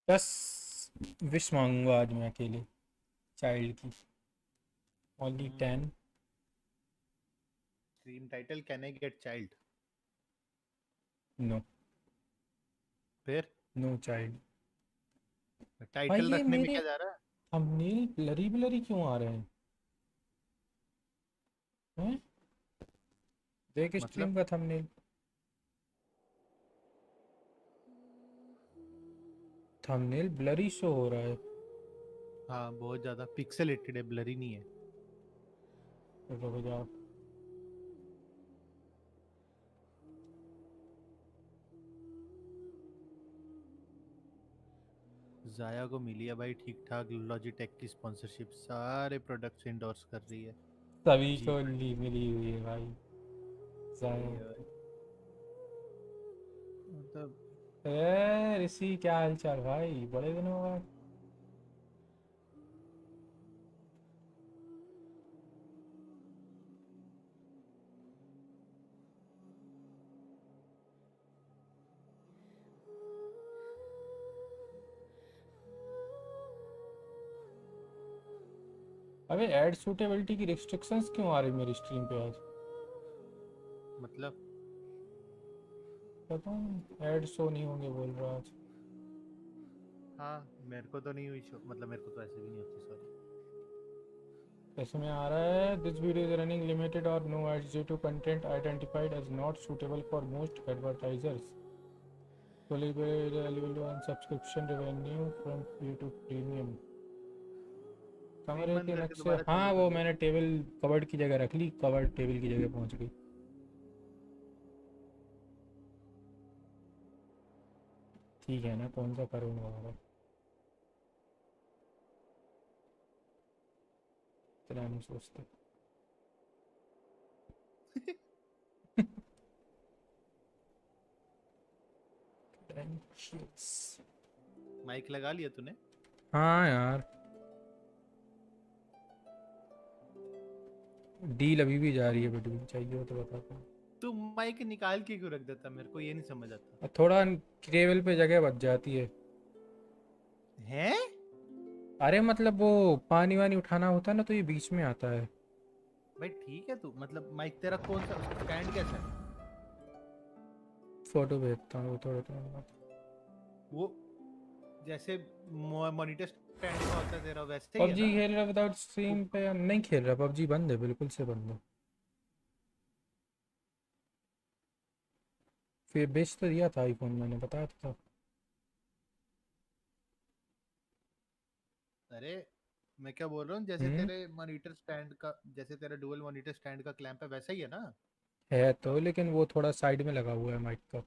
10 wish मांगूंगा आज मैं अकेले चाइल्ड की। Only 10। Stream title can I get child? No, फिर नो चाइल्ड। भाई टाइटल ये रखने में मेरे क्या जा रहा है? थंबनेल ब्लरी ब्लरी क्यों आ रहे हैं? देख मतलब स्ट्रीम का थंबनेल, थंबनेल ब्लरी शो हो रहा है। हाँ, बहुत ज्यादा पिक्सेलेटेड है, ब्लरी नहीं है। रुको जाओ। जाया को मिली है भाई ठीक ठाक लॉजिटेक की स्पॉन्सरशिप, सारे प्रोडक्ट्स इंडोर्स कर रही है। सभी जी को भाई, मिली हुई है भाई। सही जाया। है भाई। मतलब ए ऋषि, क्या हालचाल भाई, बड़े दिनों बाद। अबे एड सूटेबिलिटी की रिस्ट्रिक्शंस क्यों आ रही मेरी स्ट्रीम पे आज? मतलब पता नहीं, एड शो नहीं होंगे बोल रहा आज। हाँ, मेरे को तो नहीं हुई मतलब मेरे को तो ऐसे भी नहीं होती, सॉरी। इसमें आ रहा है this video is running limited और no ads due to content identified as not suitable for most advertisers, fully available on subscription revenue from YouTube Premium। Screen कमरे बंद के करके नक्शे, दोबारा हाँ चालू वो कर दो। मैंने टेबल कवर्ड की जगह रख ली, कवर्ड टेबल की जगह पहुंच गई। ठीक है ना, कौन सा करूँगा, इतना नहीं सोचते। माइक लगा लिया तूने? हाँ यार, डील अभी भी जा रही है, बट भी चाहिए हो तो बताता हूँ। तू माइक निकाल के क्यों रख देता, मेरे को ये नहीं समझ आता। और थोड़ा टेबल पे जगह बच जाती है। हैं? अरे मतलब वो पानी वानी उठाना होता है ना, तो ये बीच में आता है। भाई ठीक है, तू मतलब माइक तेरा कौन सा, उसका स्टैंड कैसा है? फोटो भेजता हूँ थोड़ा थोड़ा। वो जैसे मॉनिटर स्टैंड का होता है तेरा, वैसे ही है पबजी ना? खेल रहा विदाउट वो स्ट्रीम पे या नहीं खेल रहा? पबजी बंद है, बिल्कुल से बंद है। फिर बेच तो दिया था आईफोन, मैंने बताया तो था। अरे मैं क्या बोल रहा हूँ, जैसे हम्म। तेरे मॉनिटर स्टैंड का, जैसे तेरा डुअल मॉनिटर स्टैंड का क्लैंप है, वैसा ही है ना? है तो, लेकिन वो थोड़ा साइड में लगा हुआ है माइक का।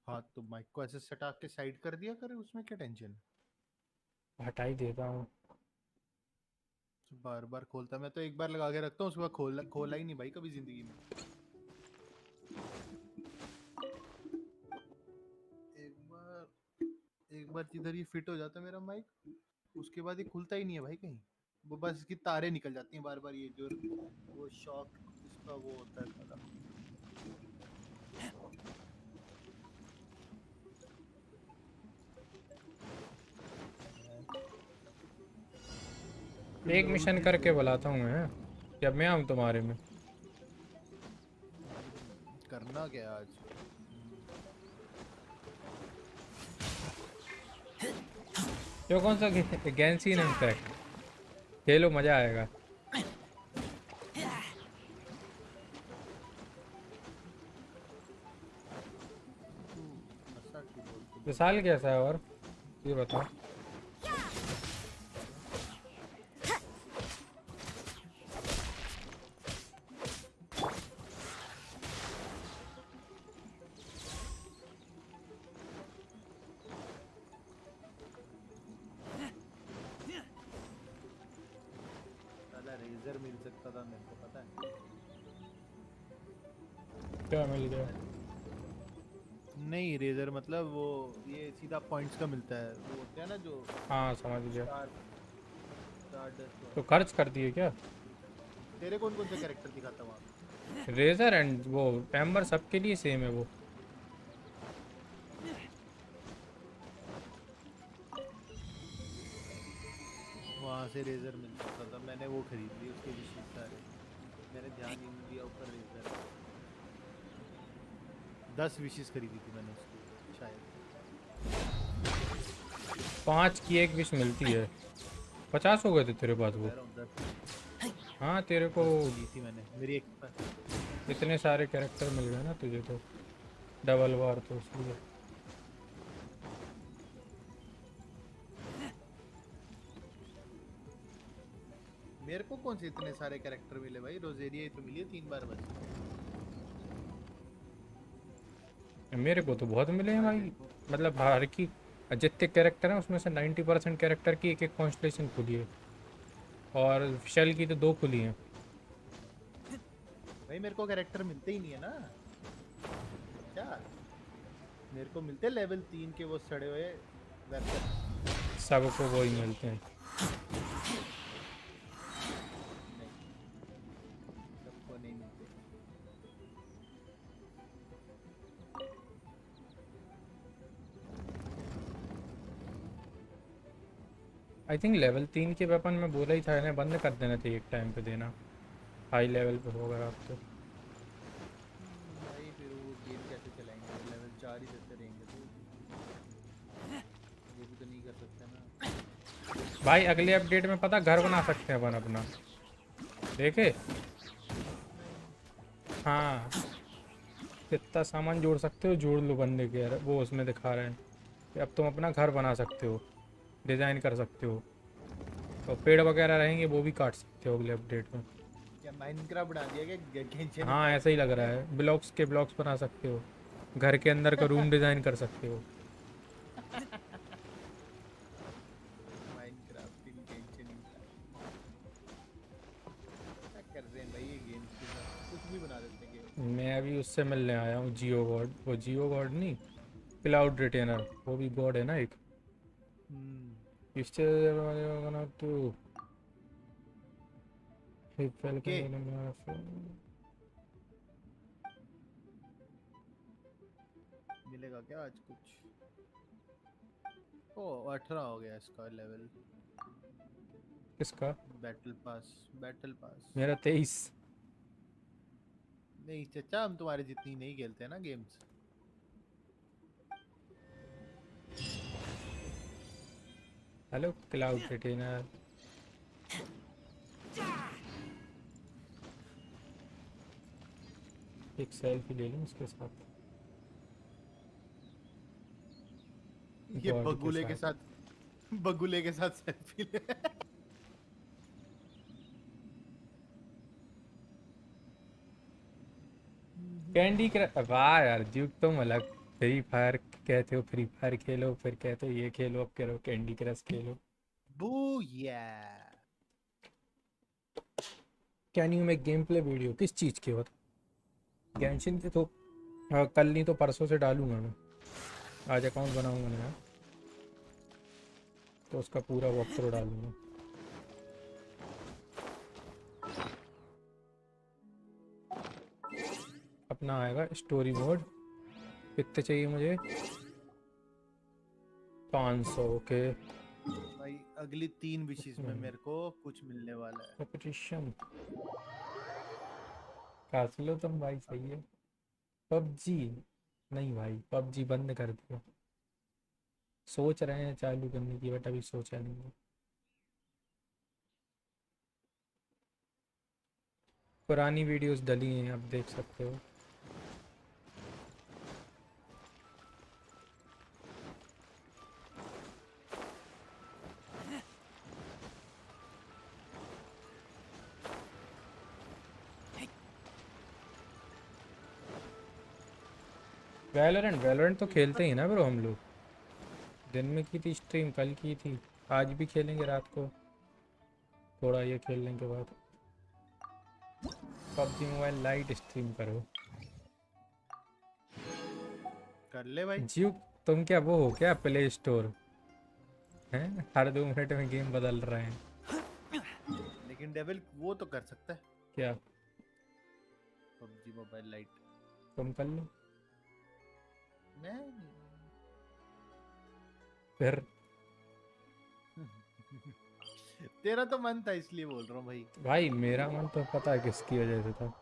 हाँ, तो माइक को ऐसे सटा के साइड कर दिया करे, उसमें क्या टेंशन है? हटा ही देता हूँ। बार बार खोलता, मैं तो एक बार लगा के रखता हूँ, उसके बाद खोला खोला ही नहीं भाई कभी जिंदगी में। एक बार एक बार जिधर ये फिट हो जाता है मेरा माइक, उसके बाद ये खुलता ही नहीं है भाई कहीं। वो बस इसकी तारें निकल जाती हैं बार बार, ये जो वो शॉक इसका वो होता है साला। एक लोग मिशन की करके सोच। बुलाता हूँ मैं, जब मैं आऊँ तुम्हारे में। करना क्या आज? जो कौन सा गैंसिन इम्पैक्ट, खेलो मज़ा आएगा। तू नशा क्यों बोल के बोलता विशाल है? कैसा है, और ये बताओ। साला रेजर मिल सकता था मेरे को, पता है? क्या मिल गया? नहीं, रेजर मतलब वो ये सीधा पॉइंट्स का मिलता है, वो होते हैं ना जो हाँ समझ गया। स्टार स्टार डस्ट तो वाले। खर्च कर दिए क्या? तेरे कौन कौन से कैरेक्टर दिखाता वहाँ पे? रेजर एंड वो एम्बर सबके लिए सेम है वो। कहाँ से रेजर मिल सकता था, मैंने वो खरीद ली उसके विशेष सारे, मैंने ध्यान ही नहीं दिया ऊपर रेजर 10 विशेष खरीदी थी मैंने उसकी शायद। 5 की एक विश मिलती है। 50 हो गए थे तेरे पास तो वो? कह रहा हूँ 10 हाँ तेरे को 10 ली थी मैंने, मेरी एक इतने सारे कैरेक्टर मिल गए ना तुझे तो, डबल वार तो इसलिए। मेरे को कौन से इतने सारे कैरेक्टर मिले भाई, रोजेरिया ही तो मिली है 3 बार बस। मेरे को तो बहुत मिले हैं भाई भाई। देखो मतलब हर की जितने कैरेक्टर हैं उसमें से 90% कैरेक्टर की एक एक कॉन्स्टलेशन खुली है, और शेल की तो 2 खुली हैं। भाई मेरे को कैरेक्टर मिलते ही नहीं है ना क्या, मेरे को मिलते लेवल 3 के वो सड़े हुए वेपन। सबको वही मिलते हैं। नहीं, सबको नहीं मिलते। आई थिंक लेवल 3 के वेपन में बोला ही था इन्हें बंद कर देना चाहिए एक टाइम पे देना, हाई लेवल पे होगा आप तो। भाई फिर वो गेम कैसे चलाएंगे, लेवल 4 ही देते रहेंगे तो वो भी तो नहीं कर सकते ना। भाई अगले अपडेट में पता घर बना सकते हैं अपन अपना, देखे? हाँ, कितना सामान जोड़ सकते हो जोड़ लो बंदे के, यार वो उसमें दिखा रहे हैं कि अब तुम अपना घर बना सकते हो, डिज़ाइन कर सकते हो, तो पेड़ वगैरह रहेंगे वो भी काट सकते हो अगले अपडेट में। क्या माइनक्राफ्ट बना दिया क्या गेंशिन हाँ इम्पैक्ट ऐसा ही में? लग रहा है, ब्लॉक्स के ब्लॉक्स बना सकते हो, घर के अंदर का रूम डिज़ाइन कर सकते हो। माइनक्राफ्ट इन गेंशिन इम्पैक्ट क्या कर रहे हैं भाई ये गेम्स के साथ, कुछ भी बना देते हैं गेम। मैं अभी उससे मिलने आया हूँ जियो गॉड, वो जियो गॉड नहीं, क्लाउड रिटेनर, वो भी गॉड है ना एक। हम्म इससे तो ओके मिलेगा क्या आज कुछ? ओ 18 हो गया इसका लेवल। किसका? Battle pass, battle pass. मेरा 23। नहीं चचा, हम तुम्हारे जितनी नहीं खेलते हैं ना गेम्स। Hello cloud retainer. एक सेल्फी ले लूँ उसके साथ, ये गॉड के बगुले के साथ। साथ, बगुले के साथ सेल्फी ले। कैंडी क्रश, वाह यार ड्यूक तुम अलग। फ्री फायर कहते हो फ्री फायर खेलो, फिर कहते हो ये खेलो, अब कह रहे हो कैंडी क्रश खेलो। बू या can you make game play video, किस चीज़ के बता? गेंशिन के तो कल नहीं तो परसों से डालूंगा मैं, आज अकाउंट बनाऊंगा नया, तो उसका पूरा वॉक थ्रू डालूंगा। अपना आएगा स्टोरी मोड। कितने चाहिए मुझे? 500 ओके। भाई अगली 3 विशेष में मेरे को कुछ मिलने वाला है। रेपिटेशन काट लो तुम भाई, सही है। पबजी नहीं भाई, पबजी बंद कर दिया, सोच रहे हैं चालू करने की बट अभी सोचा नहीं है। पुरानी वीडियोस डली हैं, आप देख सकते हो। वैलोरेंट, वैलोरेंट तो खेलते ही ना ब्रो हम लोग, दिन में की थी स्ट्रीम, कल की थी, आज भी खेलेंगे रात को, थोड़ा ये खेलने के बाद। पबजी मोबाइल लाइट स्ट्रीम करो। कर ले भाई। जियो, तुम क्या वो हो क्या प्ले स्टोर हैं, हर 2 मिनट में गेम बदल रहे हैं? लेकिन डेविल वो तो कर सकता है, क्या? PUBG mobile light. तुम कर लो मैं फिर। तेरा तो मन था इसलिए बोल रहा हूँ भाई। भाई मेरा मन तो पता है किसकी वजह से था।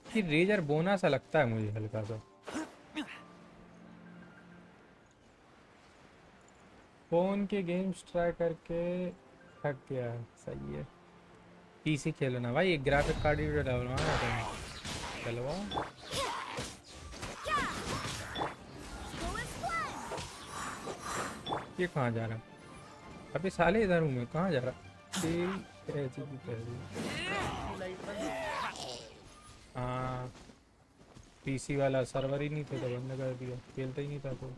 कि रेजर बोना सा लगता है मुझे हल्का सा। फोन के गेम्स ट्राई करके थक गया। सही है, पीसी खेलो ना भाई, एक ग्राफिक कार्ड ही डलवाना है तुम, डलवाओ। ये कहाँ जा रहा है? अबे साले इधर हूँ मैं, कहाँ जा रहा? तेरी ऐसी की तैसी। लाइट बंद हो गई। हाँ, पीसी वाला सर्वर ही नहीं थे तो बंद कर दिया, खेलता ही नहीं था तो।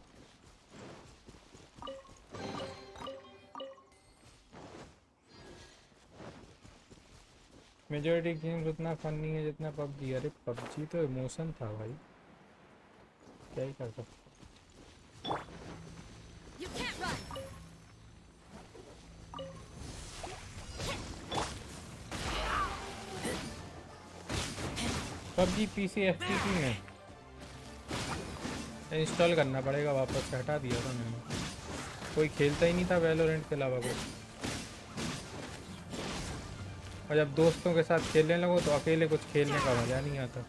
मेजोरिटी गेम्स उतना फन नहीं है जितना पबजी। अरे पबजी तो इमोशन था भाई, क्या ही कर सकते। पबजी पीसी एफपीपी में इंस्टॉल करना पड़ेगा वापस से, हटा दिया था मैंने। कोई खेलता ही नहीं था वैलोरेंट के अलावा कुछ। और जब दोस्तों के साथ खेलने लगो तो अकेले कुछ खेलने का मज़ा नहीं आता।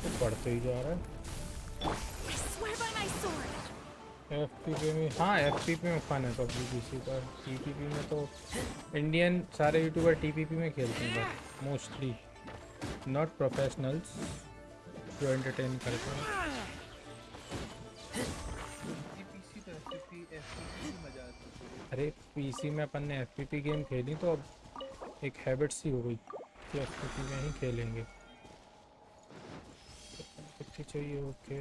तो बढ़ते ही जा रहा है एफपीपी में। हाँ एफपीपी में फन है पबजी पीसी पर। टीपीपी में तो इंडियन सारे यूट्यूबर टीपीपी में खेलते हैं बट मोस्टली नॉट प्रोफेशनल्स जो एंटरटेन करते हैं। पीसी तो एफपीपी मजा आता है। अरे पीसी में अपन ने एफपीपी गेम खेली तो अब एक हैबिट सी हो गई कि एफपीपी में ही खेलेंगे। कितनी चाहिए? ओके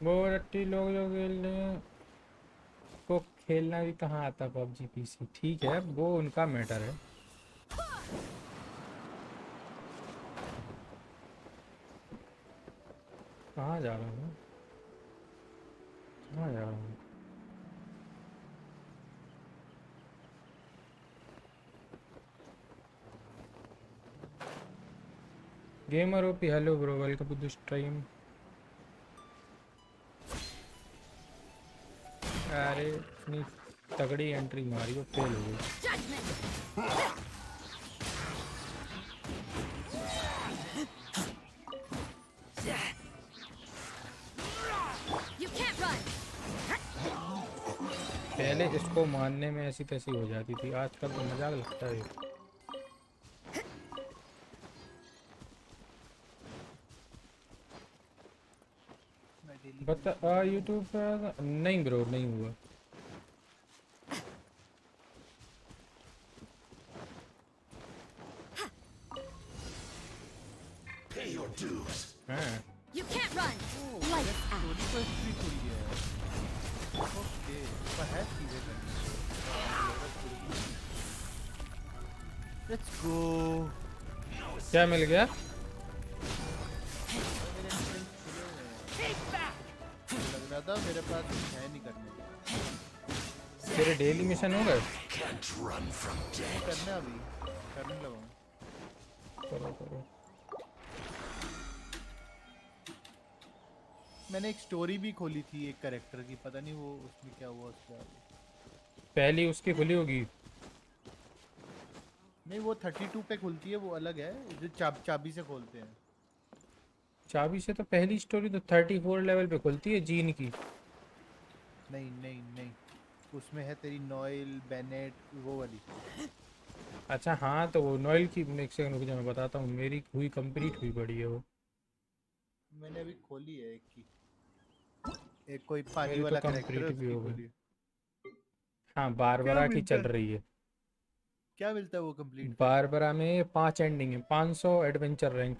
वो रट्टी लोग जो खेलने को खेलना भी कहाँ आता पबजी पीसी। ठीक है वो उनका मैटर है। कहाँ जा रहा हूँ, कहाँ जा रहा हूँ? Gamer OP hello bro, welcome to the stream. अरे इतनी तगड़ी एंट्री मारी वो फेल हो गई। पहले इसको मारने में ऐसी तैसी हो जाती थी, आजकल तो मजाक लगता है। बता यूट्यूब पर नहीं ब्रो, नहीं हुआ। हाँ You can't run. Lights out. Story तो हिस्ट्री थोड़ी है। ओके, पर है चीजें करनी। Let's go. क्या मिल गया? लग रहा था मेरे पास कुछ है नहीं करने। तेरे डेली मिशन हो गए? करना अभी, करने लगा हूँ। करो करो। मैंने एक स्टोरी भी खोली थी एक कैरेक्टर की, पता नहीं वो उसमें क्या हुआ उसके आगे। पहली उसकी खुली होगी। नहीं वो 32 पे खुलती है, वो अलग है जो चाबी से खोलते हैं। चाबी से तो पहली स्टोरी तो 34 लेवल पे खुलती है जीन की। नहीं नहीं नहीं, उसमें है तेरी नॉयल बेनेट वो वाली। अच्छा हाँ तो वो नॉयल की, एक सेकंड रुक जा मैं बताता हूँ, मेरी हुई कंप्लीट हुई पड़ी है वो। मैंने अभी खोली है एक की, एक कोई पानी मेरी तो वाला करेक्टर है कंप्लीट भी उसकी हो गई। खोली है। हाँ, क्या बारबरा की मिलता चल है? रही है। क्या मिलता है वो कंप्लीट करके? बारबरा में 5 एंडिंग है, 500 एडवेंचर रैंक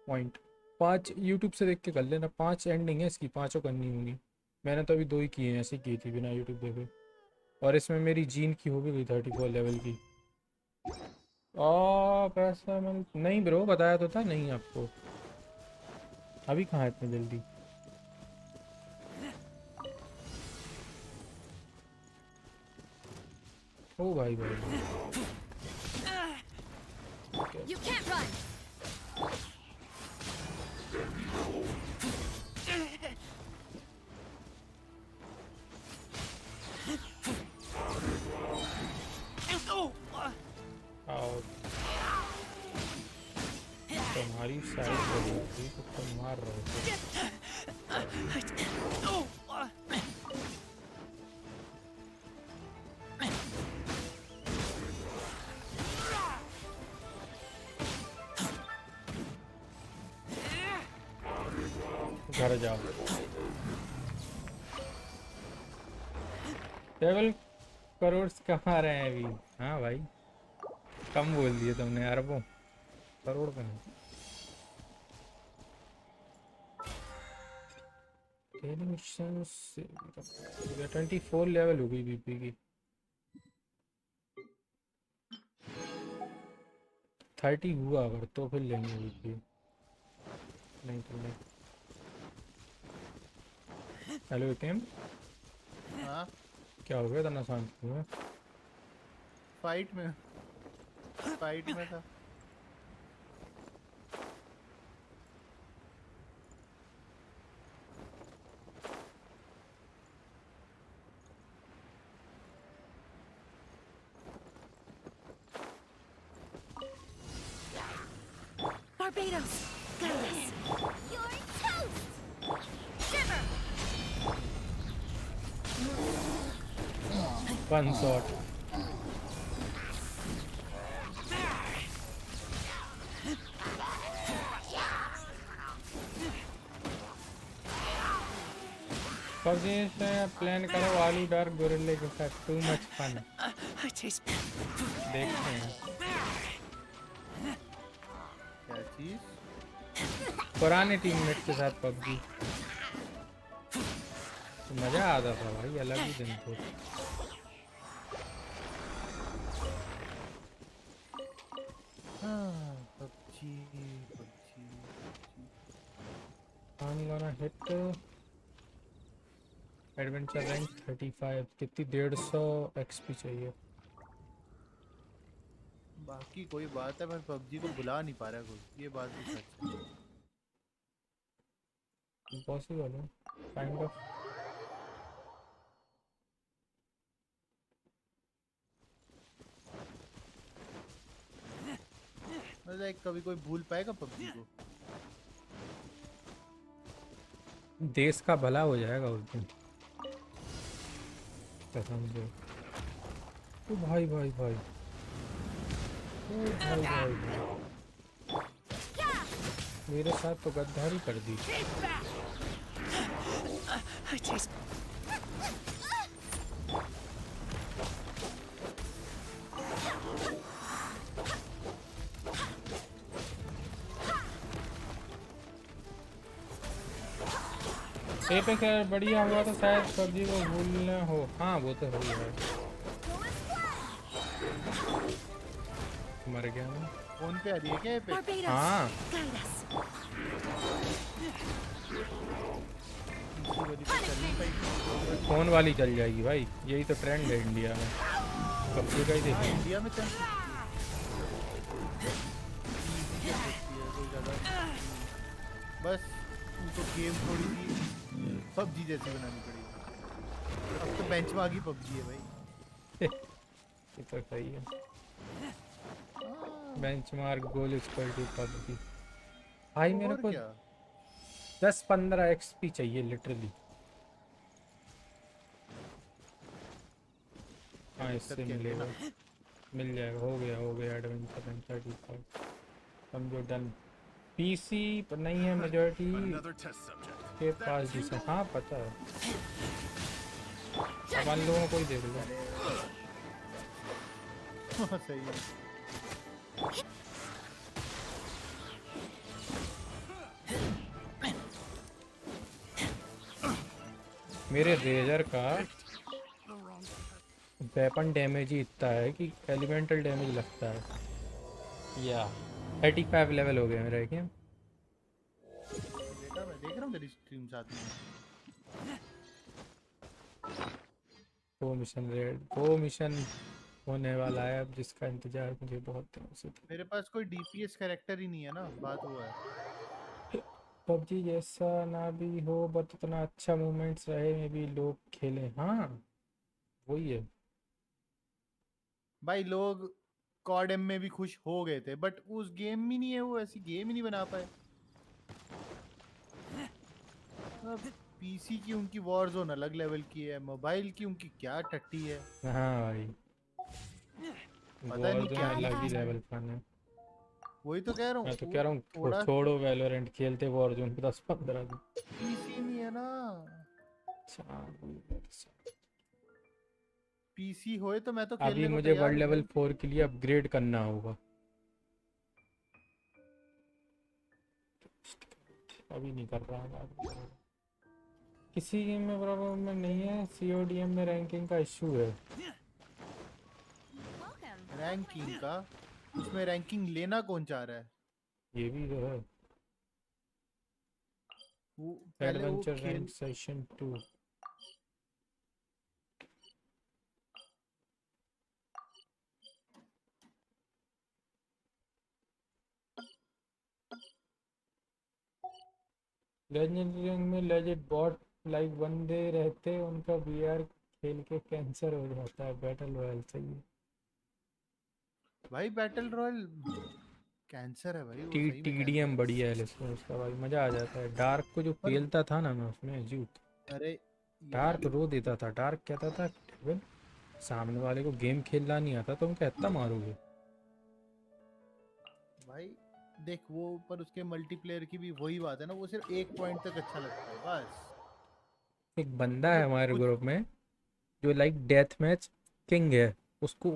पॉइंट। 5 यूट्यूब से देख के कर लेना, 5 एंडिंग है इसकी, 5 करनी होंगी। मैंने तो अभी 2 ही की हैं, ऐसे की थी बिना यूट्यूब देखे। और इसमें मेरी जीन की हो भी गई 34 लेवल की। पैसा मिल नहीं ब्रो, बताया तो था नहीं आपको। अभी कहाँ इतनी जल्दी। ओ भाई भाई। You can't run. आओ, तुम्हारी साइड बड़ी थी तो तुम मार रहे थे। घर जाओ। टेबल करोड़ कमा रहे हैं अभी। हाँ भाई, कम बोल दिए तुमने, अरबों करोड़ का नहीं। 24 लेवल हो गई बीपी की। 30 हुआ अगर तो फिर लेंगे बीपी, नहीं तो नहीं। हेलो कैम, हाँ क्या हो गया इतना शांत क्यों है? फाइट में, फाइट में था। Barbados, guide us. You're toast. Shiver. 1 shot. PUBG से प्लान करो आलू डार्क गोरिल्ले के साथ, टू मच फन। देखते हैं। क्या चीज? पुराने टीममेट के साथ पबजी तो मजा आता था भाई, अलग ही दिन थे। PUBG PUBG. I'm gonna hit adventure rank 35। कितनी 150 एक्सपी चाहिए। बाकी कोई बात है, पर पबजी को बुला नहीं पा रहा कोई, ये बात भी सच है। इम्पॉसिबल है काइंड ऑफ। मतलब कभी कोई भूल पाएगा पबजी को? देश का भला हो जाएगा उस दिन, कसम से। ओ भाई भाई भाई, ओ भाई भाई भाई, मेरे साथ तो गद्दारी कर दी। एपेक्स यार बढ़िया हुआ तो शायद पबजी को भूलना हो। हाँ वो तो हो ही है। मर गया मैं। फोन पे आ रही है क्या ये पे? Barbados, हाँ guide us. दूसरी वाली पे चल नहीं पाई। फोन वाली चल जाएगी भाई, यही तो ट्रेंड है इंडिया में। पबजी का ही हाँ, देखिए। इंडिया में चल सकती है, कोई ज़्यादा। बस उनको गेम थोड़ी सी पबजी जैसी बनानी पड़ेगी। अब तो बेंचमार्क ही पबजी है भाई। ये तो सही है। Benchmark goal equal to PUBG. भाई मेरे और को क्या? 10-15 एक्सपी चाहिए लिटरली। हाँ इससे मिलेगा, मिल जाएगा। हो गया एडवेंचर 35 समझो डन। पीसी पर नहीं है मेजॉरिटी Another test subject. के पास जिसे हाँ पता है अपन लोगों को ही देख लो सही है। मेरे रेजर का वेपन डैमेज ही इतना है कि एलिमेंटल डैमेज लगता है या 35 लेवल हो गया मेरा क्या बेटा मैं देख रहा हूँ तेरी स्ट्रीम साथ में। वो मिशन होने वाला है अब जिसका इंतजार मुझे बहुत दिनों से था। मेरे पास कोई डीपीएस कैरेक्टर ही नहीं है ना, बात हुआ है। पबजी जैसा ना भी हो बट उतना अच्छा मूवमेंट्स रहे में भी लोग खेले हाँ वही है भाई लोग कॉडम में भी खुश हो गए थे, बट उस गेम में नहीं है, वो ऐसी गेम ही नहीं बना पाए। अब पीसी की उनकी वॉर जोन अलग लेवल की है, मोबाइल की उनकी क्या टट्टी है। हाँ भाई पता नहीं क्या अलग ही है। लेवल फन है वही तो कह रहा हूँ, मैं तो कह रहा हूँ थोड़ा छोड़ो वैलोरेंट खेलते वॉरजोन 10-15 दिन पीसी नहीं है ना। पीसी होए तो मैं तो अभी खेलने को मुझे तैयार वर्ल्ड हूँ लेवल भाई। 4 के लिए अपग्रेड करना होगा अभी नहीं कर रहा हूँ किसी गेम में प्रॉब्लम में नहीं है सीओडीएम में रैंकिंग का इशू है Welcome. रैंकिंग का, उसमें रैंकिंग लेना कौन चाह रहा है? ये भी तो है वो पहले वो एडवेंचर खेल रैंक सेशन 2 लेजेंडरी रैंक में लेजेंड बॉट लाइक बंदे रहते उनका वीआर खेल के कैंसर हो जाता है बैटल रॉयल सही है भाई बैटल रॉयल कैंसर है भाई, वो टी सही में कैंसर टीडीएम है। बढ़िया है इसमें उसका भाई मजा आ जाता है डार्क को जो पर पेलता था ना मैं उसमें जूत अरे यार डार्क रो देता था डार्क कहता था "केविन, सामने वाले को गेम खेलना नहीं आता तुम कहता मारोगे भाई देख वो, पर उसके मल्टीप्लेयर की भी वही बात है ना, वो सिर्फ एक पॉइंट तक अच्छा लगता है बस। एक बंदा है मतलब हमारे कुछ ग्रुप में जो लाइक डेथ मैच किंग है उसको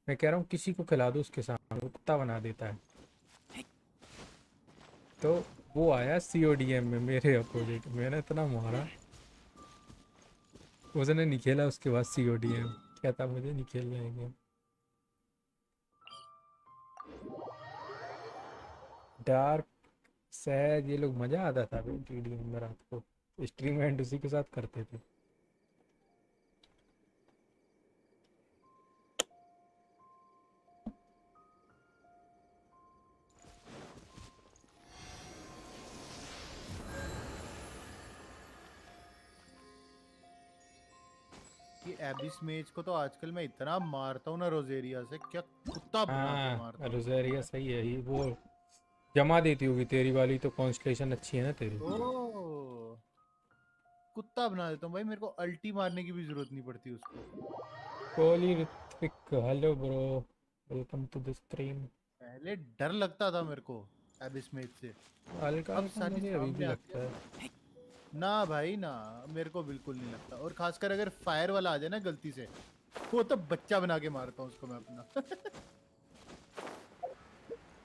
मैं कह रहा हूँ किसी को खिला दो उसके सामने वो कुत्ता बना देता है तो वो आया सीओडीएम में मेरे अपोजिट मैंने इतना मारा उसने नहीं खेला उसके बाद सीओडीएम कहता मुझे नहीं खेलना है गेम डार्क सहज ये लोग मजा आता था टीडीएम में रात को स्ट्रीम एंड उसी के साथ करते थे ये एबिस मेज को तो आजकल मैं इतना मारता हूँ ना रोजेरिया से, क्या कुत्ता बना के मारता हाँ हूँ उसको। रोजेरिया सही है ही वो जमा देती होगी तेरी वाली तो कॉन्स्टलेशन अच्छी है ना तेरी ओ कुत्ता बना देता हूँ भाई, मेरे को अल्टी मारने की भी जरूरत नहीं पड़ती उसको। Kohli Ritwik hello bro welcome to the stream पहले डर लगता था मेरे को एबिस मेज से, हल्का अब हल्का साली मुझे अभी भी सामने आती लगता है। है ना भाई ना, मेरे को बिल्कुल नहीं लगता, और खासकर अगर फायर वाला आ जाए ना गलती से, वो तो बच्चा बना के मारता हूँ उसको मैं अपना।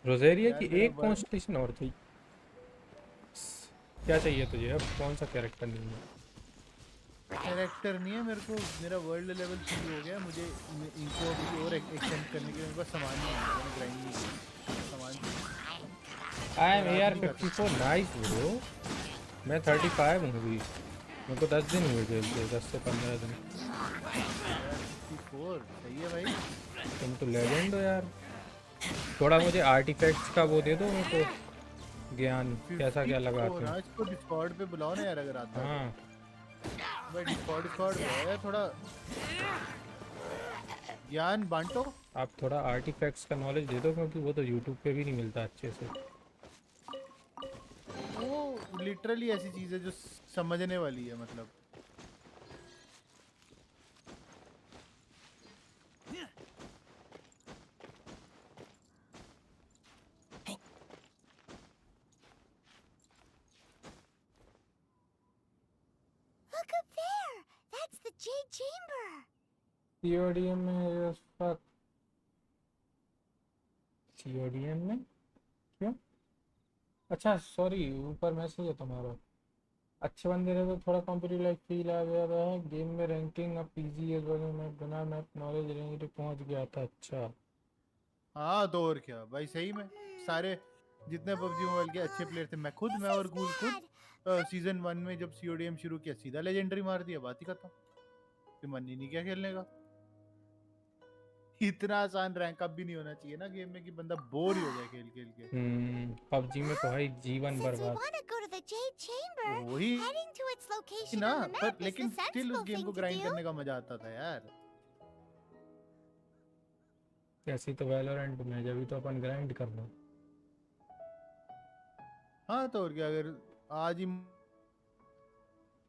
रोजेरिया यार की मेरा एक वर्ड कॉन्स्टलेशन और थी क्या चाहिए तुझे अब कौन सा कैरेक्टर नहीं है कैरेक्टर नहीं है मेरे को, मेरा वर्ल्ड लेवल 3 हो गया, मुझे इनको भी और एक्सटेंड करने के लिए मेरे पास सामान नहीं है, मैंने ग्राइंड नहीं किया सामान चाहिए। आई एम और आज एआर नहीं कर 54 नाइस ब्रो मैं 35 हूँ अभी मेरे को 10 दिन हुए खेलते 10 से 15 दिन यार 54 सही है भाई। तुम तो लेजेंड हो यार थोड़ा मुझे आर्टिफैक्ट्स का वो दे दो मेरे को ज्ञान कैसा क्या 54 लगाते हो हाँ, इसको डिस्कॉर्ड पे बुलाओ ना यार अगर आता है हाँ तो। भाई डिस्कॉर्ड डिस्कॉर्ड है थोड़ा ज्ञान बांटो। आप थोड़ा आर्टिफैक्ट्स का नॉलेज दे दो क्योंकि वो तो यूट्यूब पे भी नहीं मिलता अच्छे से वो लिटरली ऐसी चीज है जो समझने वाली है, मतलब chamber. CODM में फक CODM में क्यों? अच्छा सॉरी, ऊपर मैसेज है तुम्हारा। अच्छे बंदे रहे तो थोड़ा कॉम्पिटिटिव लाइक फील आ गया है गेम में। रैंकिंग अब पीजी है, मैं बिना मैप नॉलेज रेंज पे पहुंच गया था। अच्छा हाँ तो और क्या भाई, सही में सारे जितने पबजी मोबाइल के अच्छे प्लेयर थे, मैं और गूल खुद सीजन 1 में जब सीओडीएम शुरू किया सीधा लेजेंडरी मार दिया, बात ही खत्म। फिर मन ही नहीं किया खेलने का। इतना आसान रैंक अप भी नहीं होना चाहिए ना गेम में कि बंदा बोर ही हो जाए खेल खेल के। पबजी में तो भाई जीवन Since we बर्बाद। want to go to the Jade Chamber, वही heading to its location ना, on the पर map is the लेकिन स्टिल उस sensible गेम thing को to ग्राइंड do. करने का मजा आता था यार। ऐसी तो वैलोरेंट में जब भी तो अपन ग्राइंड कर लो। हाँ तो और क्या, अगर आज ही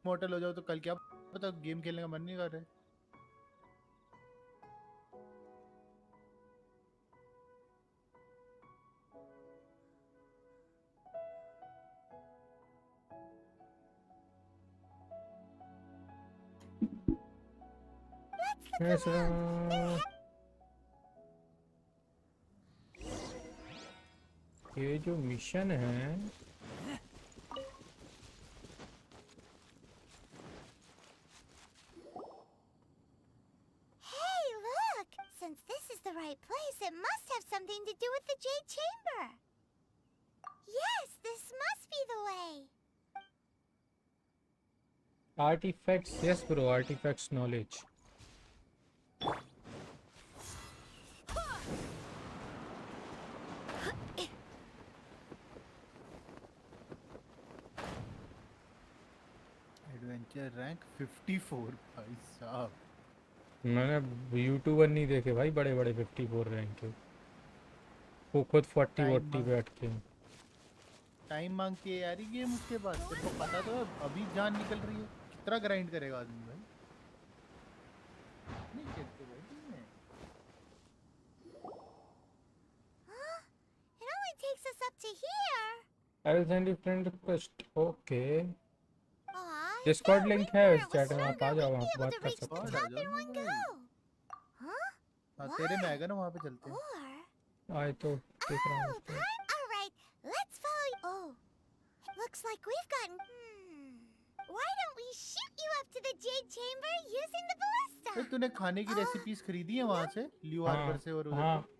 मॉर्टल हो जाओ तो कल क्या पता गेम खेलने का मन नहीं कर रहा है। Let's look ऐसा around. ये जो मिशन है Hey, look! Since this is the right place, it must have something to do with the Jade Chamber. Yes, this must be the way. Artifacts. Yes bro, artifacts knowledge. Adventure rank 54 भाई साहब। मैंने YouTuber नहीं देखे भाई बड़े बड़े 54 rank के, वो खुद 40 पे अटके। टाइम मांगती है यार ये गेम उसके पास, तेरे को पता तो है अभी जान निकल रही है, कितना ग्राइंड करेगा आदमी भाई। नहीं खेलते भाई गेम में। Huh? It only takes us up to here. I will send you friend request. Okay, Aw, Discord that link wind है where इस it was चैट में, आप आ stronger, जाओ, we'd वहाँ be पे able बात to कर reach सकते the हैं। top in one go. Huh? हाँ तेरे में Why? आएगा ना, वहाँ पे चलते हैं। Or... आए तो देख रहा हूँ Oh, उसको। all right. Let's follow. Oh, looks like we've gotten. Why don't we shoot you up to the Jade Chamber using the ballista? भाई तूने खाने की रेसिपीज खरीदी है वहाँ से, ल्यू हार्बर से और उधर हाँ से?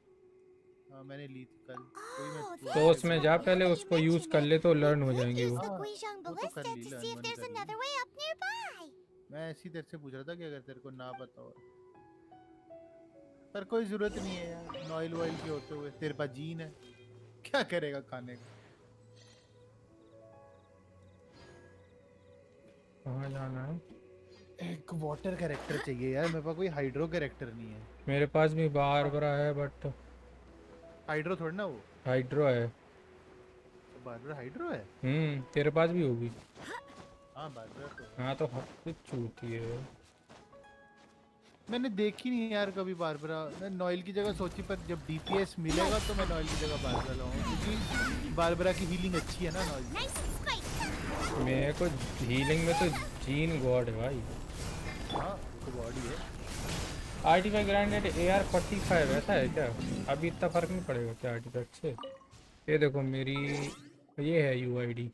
हाँ मैंने ली थी कल। कोई मैं Oh, तो उसमें जा, पहले उसको यूज कर ले तो लर्न हो जाएंगी वो। the हाँ, Guizhong वो तो कर ballista Lee, to learn see if one there's कर ली। another way up nearby. मैं ऐसी तेरे से पूछ रहा था कि अगर तेरे को ना पता हो, पर कोई जरूरत नहीं है यार नॉइल वॉइल के होते हुए। तेरे पास जीन है, क्या करेगा खाने का। कहाँ जाना है? एक वाटर कैरेक्टर चाहिए यार, मेरे पास कोई हाइड्रो कैरेक्टर नहीं है। मेरे पास भी बारबरा है बट हाइड्रो थोड़ी ना वो, हाइड्रो है। तो बारबरा हाइड्रो है। तेरे पास भी होगी। हाँ बारबरा तो है। हाँ तो हद चूती है। मैंने देखी नहीं यार कभी बारबरा। मैं नॉइल की जगह सोची, पर जब डीपीएस मिलेगा तो मैं नॉइल की जगह बारबरा लाऊंगा, क्योंकि बारबरा की हीलिंग अच्छी है ना नॉइल। Nice and squeak. मेरे को हीलिंग में तो जीन गॉड है भाई। हाँ तो बॉडी है। आर्टिफैक्ट ग्राइंडेड AR-45 ऐसा है क्या? अभी इतना फर्क नहीं पड़ेगा क्या आर्टिफैक्ट से? ये देखो मेरी ये है यूआईडी,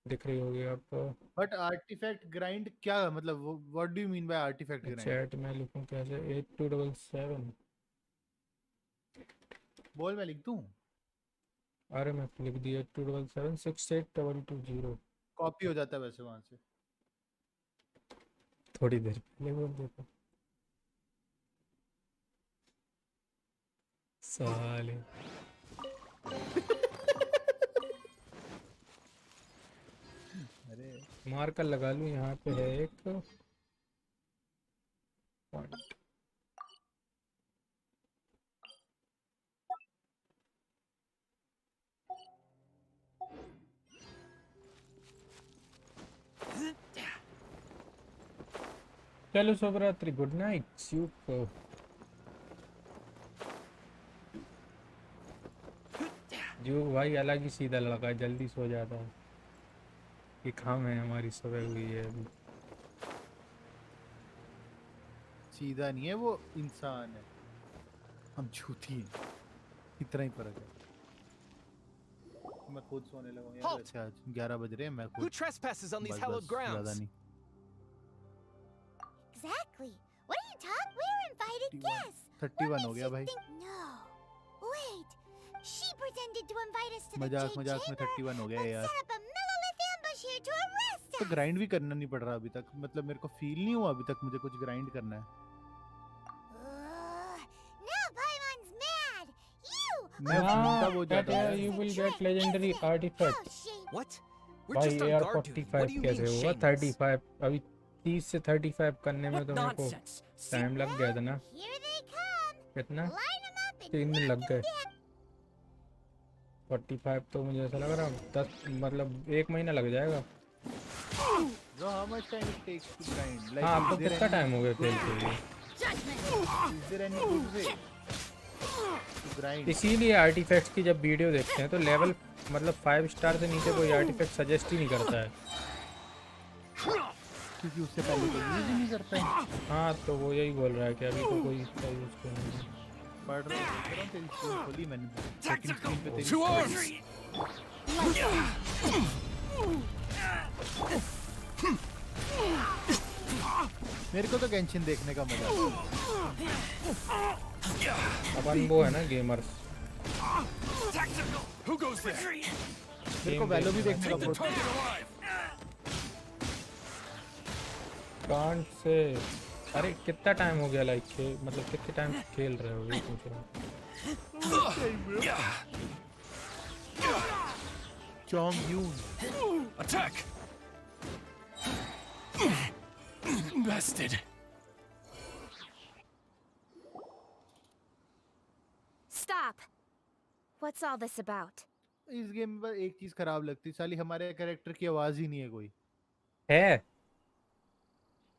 दिख रही होगी आपको। बट आर्टिफैक्ट ग्राइंड क्या मतलब, what do you mean by artifact grind? Chat में लिखूं कैसे? 8277। बोल मैं लिख दूं? अरे मैं लिख दिया 8277 68220। कॉपी हो जाता है वैसे वहां से। थोड़ी देर पहले बोल देता साले। अरे मार्कर लगा लूं, यहाँ पे है एक पॉइंट। चलो शुभ रात्रि, गुड नाइट, सुपर। जो भाई अलग ही सीधा लड़का है, जल्दी सो जाता है। ये खाम है हमारी सुबह हुई है अभी। सीधा नहीं है वो, इंसान है, हम झूठी हैं, इतना ही फर्क है। मैं खुद सोने लगा हूं यार, Halt! वैसे आज 11 बज रहे हैं, मैं Who खुद trespasses on these बस hallowed ज्यादा grounds? नहीं। Exactly. What are you talking? We're invited 31 guests. 31 What हो makes गया you भाई। think? No. Wait. She pretended to invite us to the मजाक Jade मजाक में Chamber, 31 हो गया but यार। set up a millilith ambush here to arrest तो us. ग्राइंड भी करना नहीं पड़ रहा अभी तक, मतलब मेरे को फील नहीं हुआ अभी तक मुझे कुछ ग्राइंड करना है। Now Paimon's mad. You. मैं भूलता वो That ज्यादा you है। will get legendary artifact. How shame. What? We're भाई just on यार guard duty. What 45 do you कैसे mean हुआ? shameless? 35 अभी 30 से 35 करने में What तो मेरे को nonsense! See, टाइम लग गया था ना। Here they come. कितना? Line them up and 3 दिन लग knock गए। 'em down. 45 तो मुझे ऐसा लग रहा 10 मतलब 1 महीना लग जाएगा। So how much time it takes to grind? Like हाँ आपको is there कितना any टाइम हो गया खेल के लिए? is there any good way to grind? इसीलिए आर्टिफैक्ट्स की जब वीडियो देखते हैं तो लेवल मतलब 5 स्टार से नीचे कोई आर्टिफैक्ट सजेस्ट ही नहीं करता है। क्योंकि उससे पहले तो यूज ही नहीं करता है। हाँ तो वो यही बोल रहा है कि अभी तो कोई इसका यूज करना नहीं। पढ़ रहा हूँ तेरी स्क्रीन खोली मैंने, सेकंड स्क्रीन पे तेरी to screen। arms! मेरे को तो गेंशिन देखने का मजा आता है। अपन वो है ना गेमर्स। Who goes there? मेरे को वैलो भी देखने का Take the बहुत target alive! कांट से अरे कितना टाइम हो गया लाइक मतलब कितने टाइम खेल रहे हो ये पूछ रहा हूँ। चोंग यून। Attack! Bested. Stop! What's all this about? इस गेम में एक चीज खराब लगती है, साली हमारे कैरेक्टर की आवाज ही नहीं है कोई। है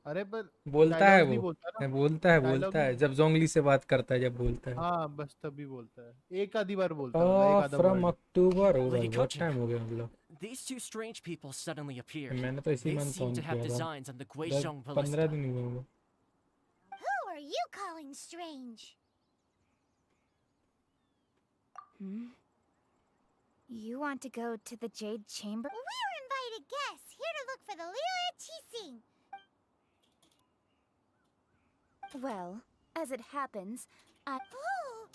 अरे पर बोलता है dialogue नहीं वो बोलता ना। बोलता है Dialogue बोलता है नहीं- जब जोंगली से बात करता है जब बोलता है। हाँ बस तभी बोलता है, एक आधी बार बोलता है, एक आधा फ्रॉम word। अक्टूबर हो Lady गई बहुत Coaching. टाइम हो गया मतलब। These two strange people suddenly appeared. मैंने तो इसी They month seem on to have किया था। designs on the Guizhong 15 ballista. दिन हुए होंगे। Who are you calling strange? You want to go to the Jade Chamber? We're invited guests here to look for the Lilia Qixing. Well, as it happens, Oh,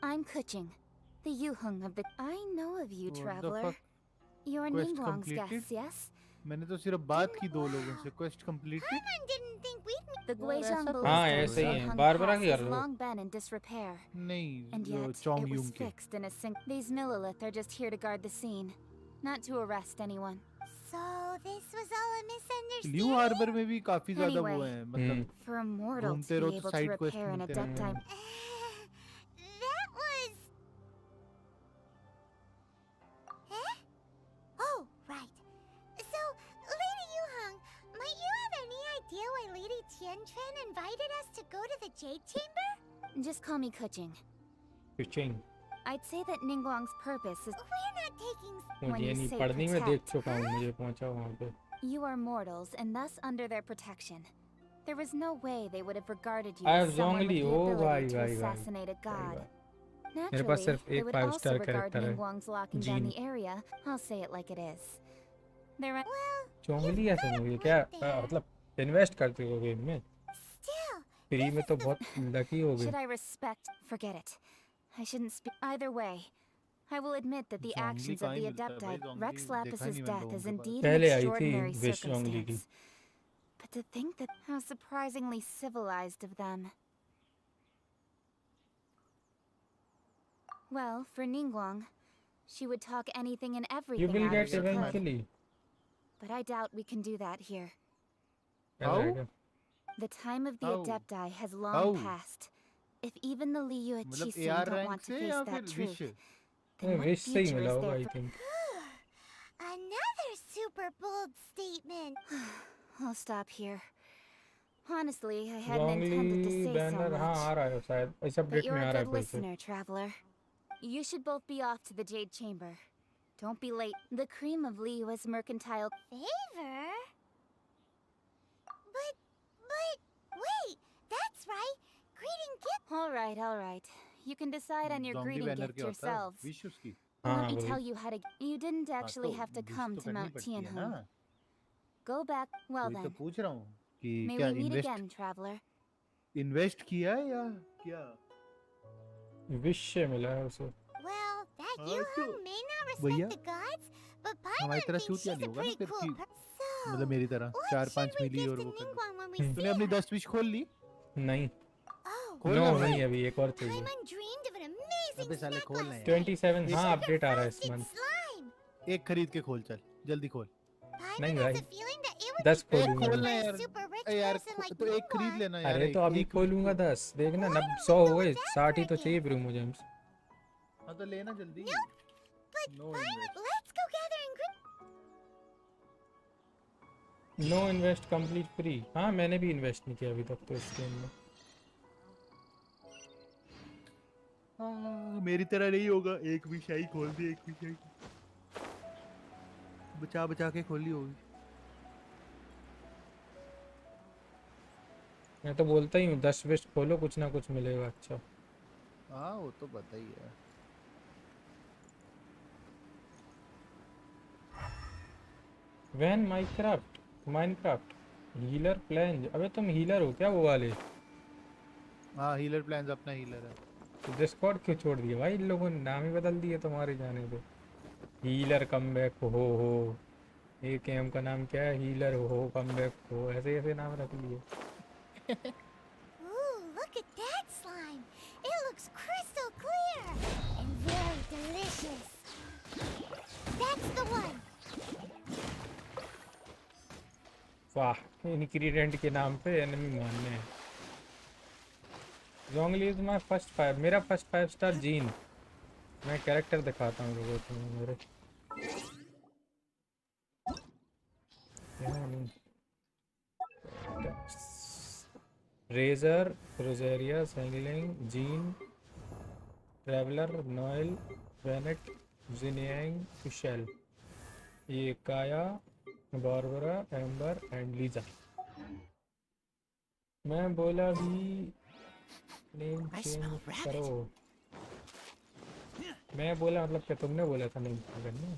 I'm Kuching, the Yuhung of the... I know of you, What the traveler. fuck? You're Quest Ningguang's completed? guest, yes? मैंने तो सिर्फ बात की 2 लोगों से। Quest completed. Paimon didn't think we'd meet. The Well, Guizhong ऐसा तो ballista हाँ, in ऐसे ही है। Yuhung बार-बार Pass क्या has कर रहे हो? long been in disrepair. नहीं And वो yet, चोंग it was यून के। fixed in a These Millilith are just here to guard the scene, not to arrest anyone. So this was all a misunderstanding. New harbour में भी काफी ज्यादा वो Anyway. है, मतलब For a mortal घूमते to रहो be तो able to side quest repair an मिलते adept रहेंगे। type... That was. Huh? Oh, right. So, Lady Yuhang, might you have any idea why Lady Tianquan invited us to go to the Jade Chamber? Just call me Kuching. Pitching I'd say that Ningguang's purpose is... We're not taking. When मुझे you नहीं say पढ़नी मैं देख protect. चुका हूँ मुझे पहुँचा वहाँ पे। You are mortals, and thus under their protection. There was no way they would have regarded you I as have someone with Zhongli. the Oh, ability to भाई, assassinate a god. मेरे पास Naturally, सिर्फ they एक would 5 also star regard character है। Ningguang's locking down Jean. the area. I'll say it like it is. There are... Well, जोंगली ऐसे नहीं है क्या? मतलब इन्वेस्ट करते हो गेम में? still. फ्री में तो बहुत लकी हो गई। Should I respect? Forget it. I shouldn't speak... Either way, I will admit that the Zhongli actions कहाँ of ही the मिलता है भाई, Adeptite Zhongli Rex देखा Lapis's नहीं मैंने death लोगों is के पास। indeed an पहले आई थी extraordinary विश जोंगली की। circumstance. But to think that how surprisingly civilized of them. Well, for Ningguang, she would talk anything and everything You will out get if she could. eventually. But I doubt we can do that here. क्या How? रहेगा? The time of the How? Adepti has long How? passed. If even the Liu मतलब Qixing AR don't rank want to से face या that फिर truth, wish? then what wish से ही future मिला is होगा there I for... think. Another super bold statement. I'll stop here. Honestly, I hadn't intended to जोंगली say so banner हाँ much. आ रहा है शायद इस But अपडेट you're में आ a रहा good है फिर से। listener, traveler. You should both be off to the Jade Chamber. Don't be late. The cream of Liyue's mercantile. Favor? But, wait, that's right. Greeting gift. All right. You can decide on your Zombie greeting banner gift क्या होता है? yourselves. Wish उसकी? Let हाँ me वही। tell you how to. You didn't हाँ, actually तो have to wish come तो to करनी Mount पड़ती है Tianheng. ना? Go back. Well वही तो then. पूछ रहा हूँ कि May क्या we meet invest again, traveler? Invest किया है या क्या? विश से मिला है उसे। Well, that हाँ, you तो may not भैया, respect the gods, but हमारी Paimon तरह thinks चूतिया she's नहीं a होगा ना pretty फिर cool कि person. मतलब मेरी तरह What 4-5 should we milli give और to वो कर दी। Ningguang when we तूने see अपनी her? 10 विश खोल ली? नहीं, Oh, खोल नो ना नहीं भाई। अभी एक और चाहिए। Paimon dreamed of an amazing अबे साले snack खोल ना last यार। night. 27 हाँ Sugar अपडेट आ रहा है इस frosted मंथ। slime. एक खरीद के खोल, चल जल्दी खोल। Paimon नहीं has भाई, a feeling that it would 10 be एक खोलूंगा खोल मैं। ना by a यार। super rich यार person like तो एक खरीद Ningguang. लेना यार। अरे तो अभी एक खोलूंगा 10, देखना Why नब don't 100 we हो go गए, with that 60 ही for तो a चाहिए gift? ब्रो मुझे। हाँ तो लेना जल्दी। But no Paimon, invest. let's go gather and greet. No invest complete free. हाँ मैंने भी इन्वेस्ट नहीं किया अभी तक तो इस गेम में। मेरी तरह नहीं होगा, एक विषय खोल दी, एक विषय बचा बचा के खोली होगी। मैं तो बोलता ही हूँ 10 वेस्ट खोलो, कुछ ना कुछ मिलेगा अच्छा। हाँ वो तो पता ही है। वैन माइनक्राफ्ट हीलर प्लान। अबे तुम हीलर हो क्या वो वाले? हाँ हीलर प्लान्स अपना हीलर है। तो डिस्कॉर्ड क्यों छोड़ दिया भाई? इन लोगों ने नाम ही बदल दिया तुम्हारे जाने पे। हीलर कमबैक हो। एक गेम का नाम क्या है? हीलर हो कमबैक हो, ऐसे ऐसे नाम रख लिए। Ooh, look at that slime. It looks crystal clear and very delicious. That's the one. वाह, इंग्रेडिएंट के नाम पे एनिमी मारने हैं। जोंगली इज माय फर्स्ट 5, मेरा फर्स्ट 5 स्टार जीन। मैं कैरेक्टर दिखाता हूँ लोगों को मेरे। Razor, Rosaria, Xiangling, Jean, Traveler, Noelle, Bennett, जिनियांग, मिशेल, ये Kaeya, Barbara, Amber and Lisa. मैं बोला भी name I change smell rabbit. करो। मैं बोला मतलब क्या तुमने बोला था नेम चेंज करने?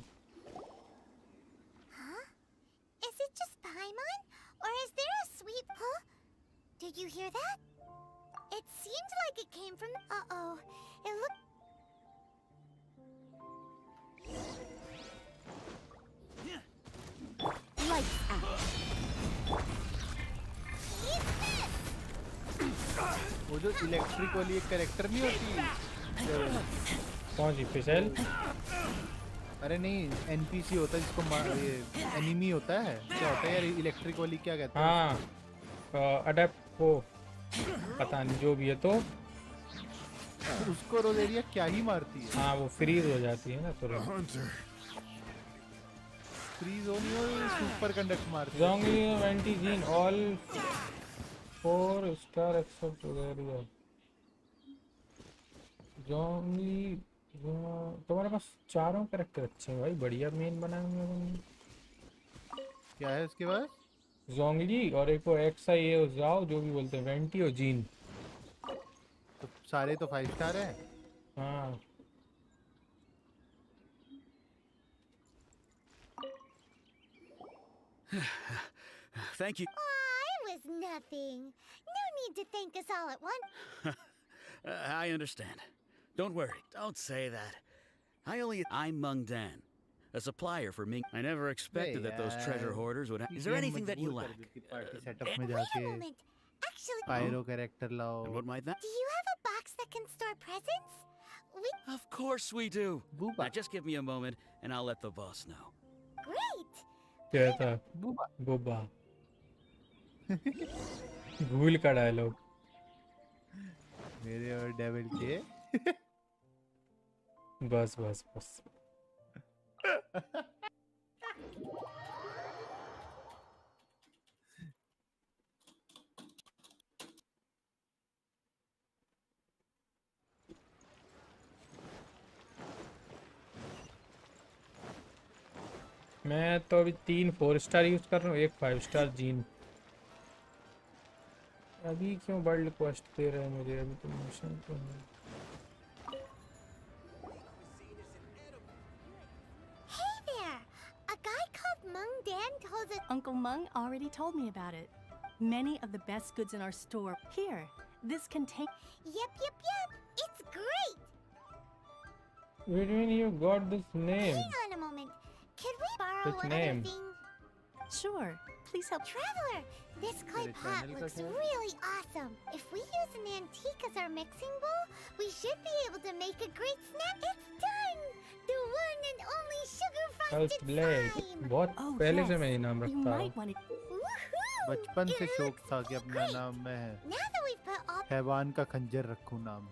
Huh? Is it just Paimon? Or is there a sweet huh? Did you hear that? It seemed like it came from uh-oh. It looked Lights out. वो जो इलेक्ट्रिक वाली एक कैरेक्टर नहीं होती? कौन सी फिशल? अरे नहीं एनपीसी होता है जिसको ये एनिमी होता है। क्या होता है यार इलेक्ट्रिक वाली, क्या कहते हैं? हाँ अडेप्ट वो पता नहीं जो भी है। तो उसको रोजेरिया क्या ही मारती है। हाँ वो फ्रीज हो जाती है ना तुरंत। फ्रीज होनी हो सुपर कंडक्ट मारती है। Zhongli Venti Jean all 4 star except Rosaria. Zhongli तुम्हारे पास चारों कैरेक्टर अच्छे हैं भाई, बढ़िया मेन बनाए हुए हैं तुमने। क्या है उसके पास? जोंगली और एक वो एक्सआई है जाओ जो भी बोलते हैं, वेंटी और जीन। तो सारे तो 5 स्टार हैं। हाँ Thank you. it was nothing. No need to thank us all at once. I understand. Don't worry. Don't say that. I'm Meng Dan, a supplier for Ming. I never expected that those treasure hoarders would. Is there anything that you lack? Party setup में Wait a जाके moment. Actually, pyro character And लाओ। what might that? do you have a box that can store presents? We Of course we do. Boba Now just give me a moment, and I'll let the boss know. great. क्या था? Boba बुबा भूल का dialogue. मेरे और devil के बस बस बस। मैं तो अभी 3 4 स्टार यूज कर रहा हूँ, एक 5 स्टार जीन। अभी क्यों वर्ल्ड रिक्वेस्ट दे रहे हैं मुझे? अभी तो मिशन तो है। Hey there! A guy called Mung Dan told us. Uncle Mung already told me about it. Many of the best goods in our store. Here, this can take. Yep. It's great! Where do you got this name? Hang on a moment. Could we borrow Which another name? thing? Sure, please help. Traveler, this clay Teरे pot channel का looks क्या है? really awesome. If we use an antique as our mixing bowl, we should be able to make a great snack. It's done! The one and only sugar Pulse frosted Blade। slime! बहुत Oh, पहले से yes. मैं ये नाम You रखता might हूँ। want to. Woohoo! बचपन से It शौक looks था कि अपना great. नाम मैं Now that we've put all हैवान का खंजर रखूं नाम।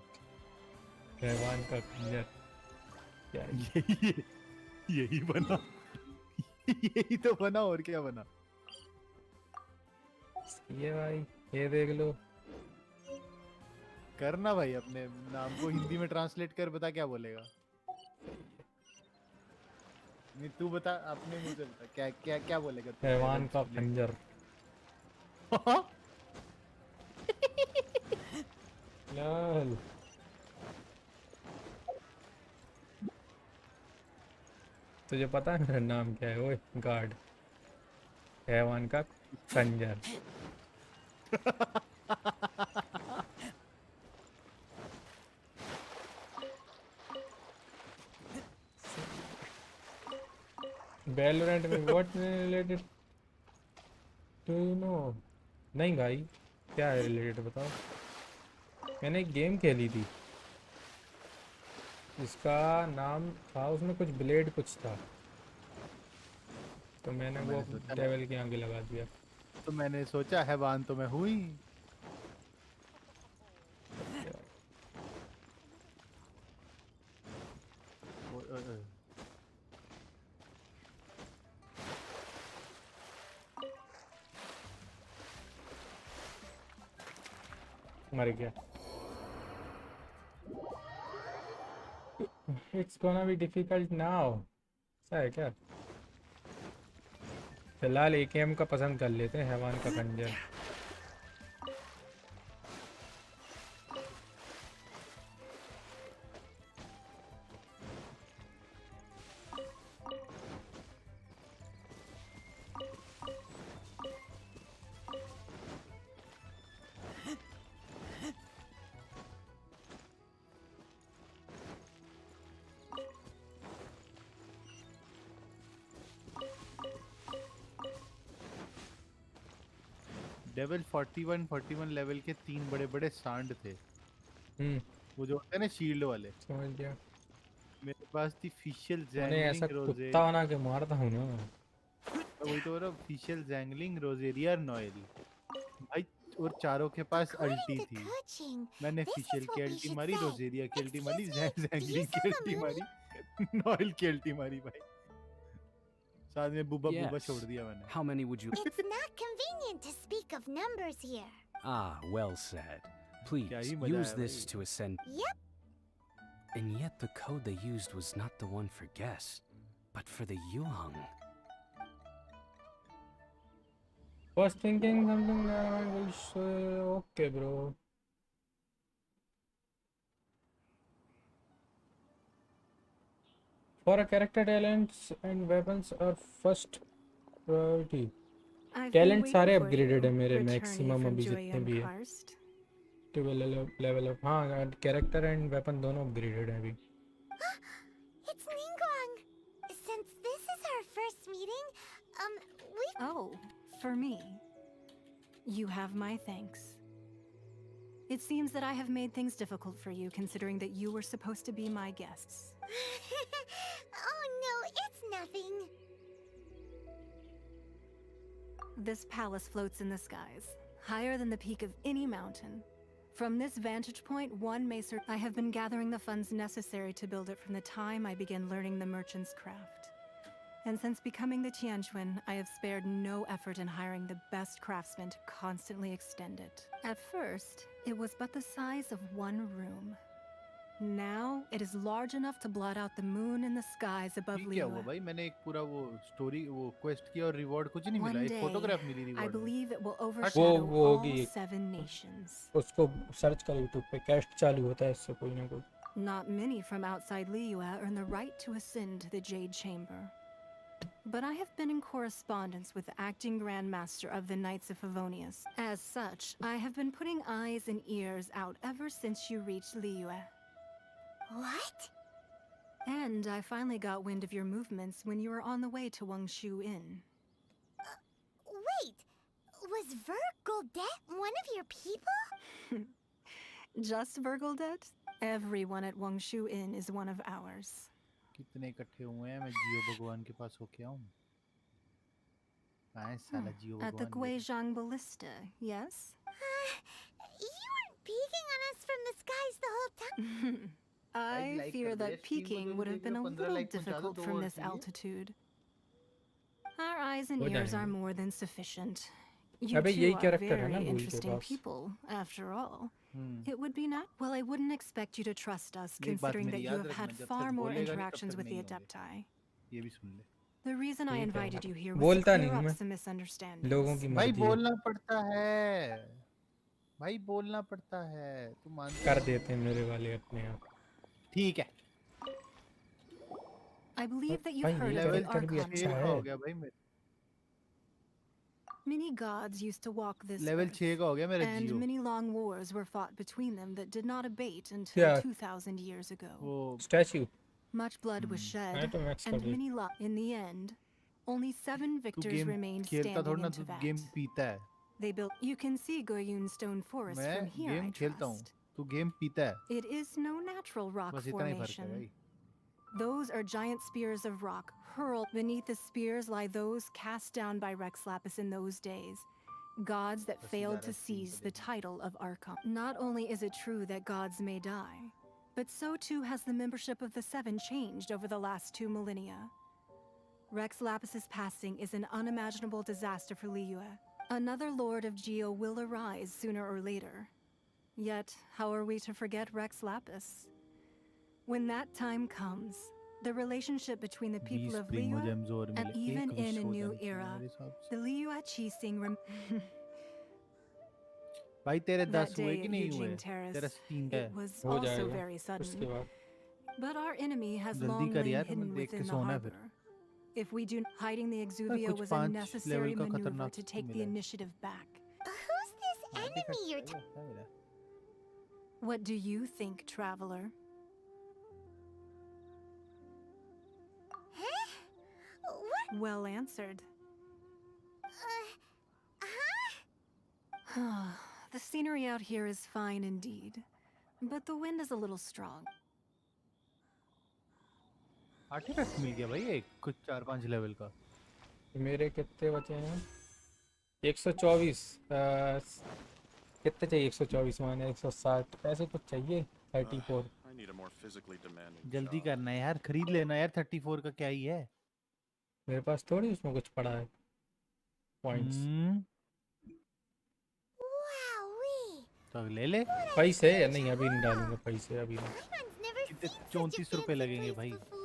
हैवान का खंजर। क्या है? यही बना। यही तो बना, और क्या बना? ये भाई, ये देख लो। करना भाई, अपने नाम को हिंदी में ट्रांसलेट कर, बता क्या बोलेगा। नहीं तू बता, अपने मुंह से बता क्या क्या क्या बोलेगा तू? हैवान का खंजर। लाल। तुझे पता है मेरा नाम क्या है? ओए गार्ड। हैवान का खंजर। Valorant में what related do you know? नहीं भाई, क्या है रिलेटेड बताओ। मैंने एक गेम खेली थी, इसका नाम था, उसमें कुछ ब्लेड कुछ था, तो मैंने वो डेविल के आगे लगा दिया। तो मैंने सोचा हैवान तो मैं हुई। मर गया। It's gonna be difficult now। ऐसा है क्या? फिलहाल AKM का पसंद कर लेते हैं, हैवान का खंजर। डेविल 41 लेवल के 3 बड़े बड़े सांड थे, वो जो होते हैं ना शील्ड वाले। समझ गया। मेरे पास थी फिशियल मैंने ऐसा जैंगलिंग रोजे, कुत्ता बना के मारता हूँ ना। वही तो बोला, फिशियल जैंगलिंग रोजेरिया नॉयल भाई, और चारों के पास according अल्टी to थी। coaching, मैंने this is फिशियल what की we अल्टी should मारी, say. रोजेरिया की अल्टी मारी, Excuse me, do you jingling की sell the अल्टी moon? मारी, नॉयल की अल्टी मारी भाई। साथ में बुबा बुबा छोड़ दिया मैंने। How many would you? It's not convenient to speak of numbers here. Ah, well said. Please क्या ही मजा use आया this भाई। to ascend. Yep. And yet the code they used was not the one for guests, but for the Yuhang. Was thinking something that I will say. Okay, bro. For a character, talents and weapons are first priority. I've Talent been सारे waiting for upgraded है you, मेरे, returning maximum from अभी Joy जितने भी है। Uncursed. Level up, हाँ character and weapon दोनों upgraded हैं अभी। It's Ningguang. Since this is our first meeting, we Oh, for me. You have my thanks. It seems that I have made things difficult for you, considering that you were supposed to be my guests. Oh no, it's nothing. This palace floats in the skies, higher than the peak of any mountain. From this vantage point, one may I have been gathering the funds necessary to build it from the time I began learning the merchant's craft. And since becoming the Tianquan, I have spared no effort in hiring the best craftsmen to constantly extend it. At first, it was but the size of one room. Now it is large enough to blot out the moon and the skies above ये क्या हुआ Liyue. भाई? मैंने एक पूरा वो story वो quest किया और रिवॉर्ड कुछ नहीं मिला. One एक day, फोटोग्राफ मिली I रिवॉर्ड में. believe it will वो overshadow वो all होगी 7 nations. उसको सर्च कर यूट्यूब पे कैस्ट चालू होता है इससे कोई ना कोई. Not many from outside Liyue earn the right to ascend to the Jade Chamber. But I have been in correspondence with the acting Grand Master of the Knights of Favonius. As such, I have been putting eyes and ears out ever since you reached Liyue. What? And I finally got wind of your movements when you were on the way to Wangshu Inn. Wait, was Vergoldet one of your people? Just Vergoldet? Everyone at Wangshu Inn is one of ours. कितने इकट्ठे हुए हैं? मैं जियो भगवान के पास होके आऊं. कहाँ है साला जियो At the भगवान? Guizhang Ballista, yes? You weren't peeking on us from the skies the whole time. I like fear her that best. peeking would have been a 15 little like difficult पहुंचा दो, from तो this और चाहिए? altitude. Our eyes and हो ears are जाएंगे. more than sufficient. You अबे two यही are character है ना very भूल के interesting pass. people, after all. Hmm. It would be not well. I wouldn't expect you to trust us, एक बात considering that मेरी you याद have रखना, had जब far तक more बोलेगा नहीं, तब interactions तक with the नहीं होंगे. Adepti. ये भी सुन ले. The reason I ठीक है. invited you here was to बोलता clear नहीं हूँ up मैं. some misunderstandings. लोगों की भाई मर्जी है. बोलना पड़ता है. भाई बोलना पड़ता है. तू मानता कर है? देते हैं मेरे वाले अपने आप. ठीक है. I believe that you've भाई heard ये of the कैरेक्टर भी Archon. अच्छा का है. हो गया भाई मेरा. Many gods used to walk this level earth, 6 का हो गया मेरा and Jio. many long wars were fought between them that did not abate until Yeah. 2,000 years ago. वो स्टैच्यू. Much blood was मैं shed, तो मैक्स कर and रही. many in the end, only 7 तू victors गेम remained खेलता standing थोड़ा ना, in तू Tibet. गेम पीता है. They built. You can see Goyun Stone Forest मैं from here, गेम I खेलता हूँ. trust. तू गेम पीता है. It is no natural rock बस इतना ही फर्क है formation. भाई. Those are giant spears of rock hurled. Beneath the spears lie those cast down by Rex Lapis in those days. Gods that Basi failed to zara seize scene the title of Archon. Not only is it true that gods may die, but so too has the membership of the Seven changed over the last 2 millennia. Rex Lapis's passing is an unimaginable disaster for Liyue. Another Lord of Geo will arise sooner or later. Yet, how are we to forget Rex Lapis? When that time comes, the relationship between the people 20 of Primo Liyue James और and मिले. even एक in a wish हो new जाना चाहिए era, मेरे हिसाब से. the Liyue Qixing भाई तेरे that 10 हुए day कि at नहीं हुए? Eugene Terrace, तेरा 3 है. it was हो also जाएगा. very उसके sudden. बाद But our enemy has जल्दी long कर lain यार, hidden हमें देख के within the सोना है फिर. harbor. If we do, hiding the Exuvio कुछ was a 5 necessary लेवल का maneuver खतरनाक to तो take the मिला है. initiative back. Who's this हाँ, enemy दिखा you're है, अच्छा मिला. What do you think, traveler? Huh? What? Well answered. Huh? The scenery out here is fine indeed, but the wind is a little strong. Artifact मिल गया भाई एक कुछ 4-5 लेवल का. मेरे कितने बचे हैं? 124. कितने चाहिए? 124 माने 160. ऐसे कुछ चाहिए. 34. I need a more physically demanding जल्दी job. करना है यार, खरीद लेना यार. 34 का क्या ही है. मेरे पास थोड़ी उसमें कुछ पड़ा है. पॉइंट्स. Wowee! तो ले ले. पैसे नहीं अभी नहीं डालूंगा. पैसे अभी नहीं. Someone's never कितने? seen such a 34 रुपए fancy लगेंगे place भाई. before.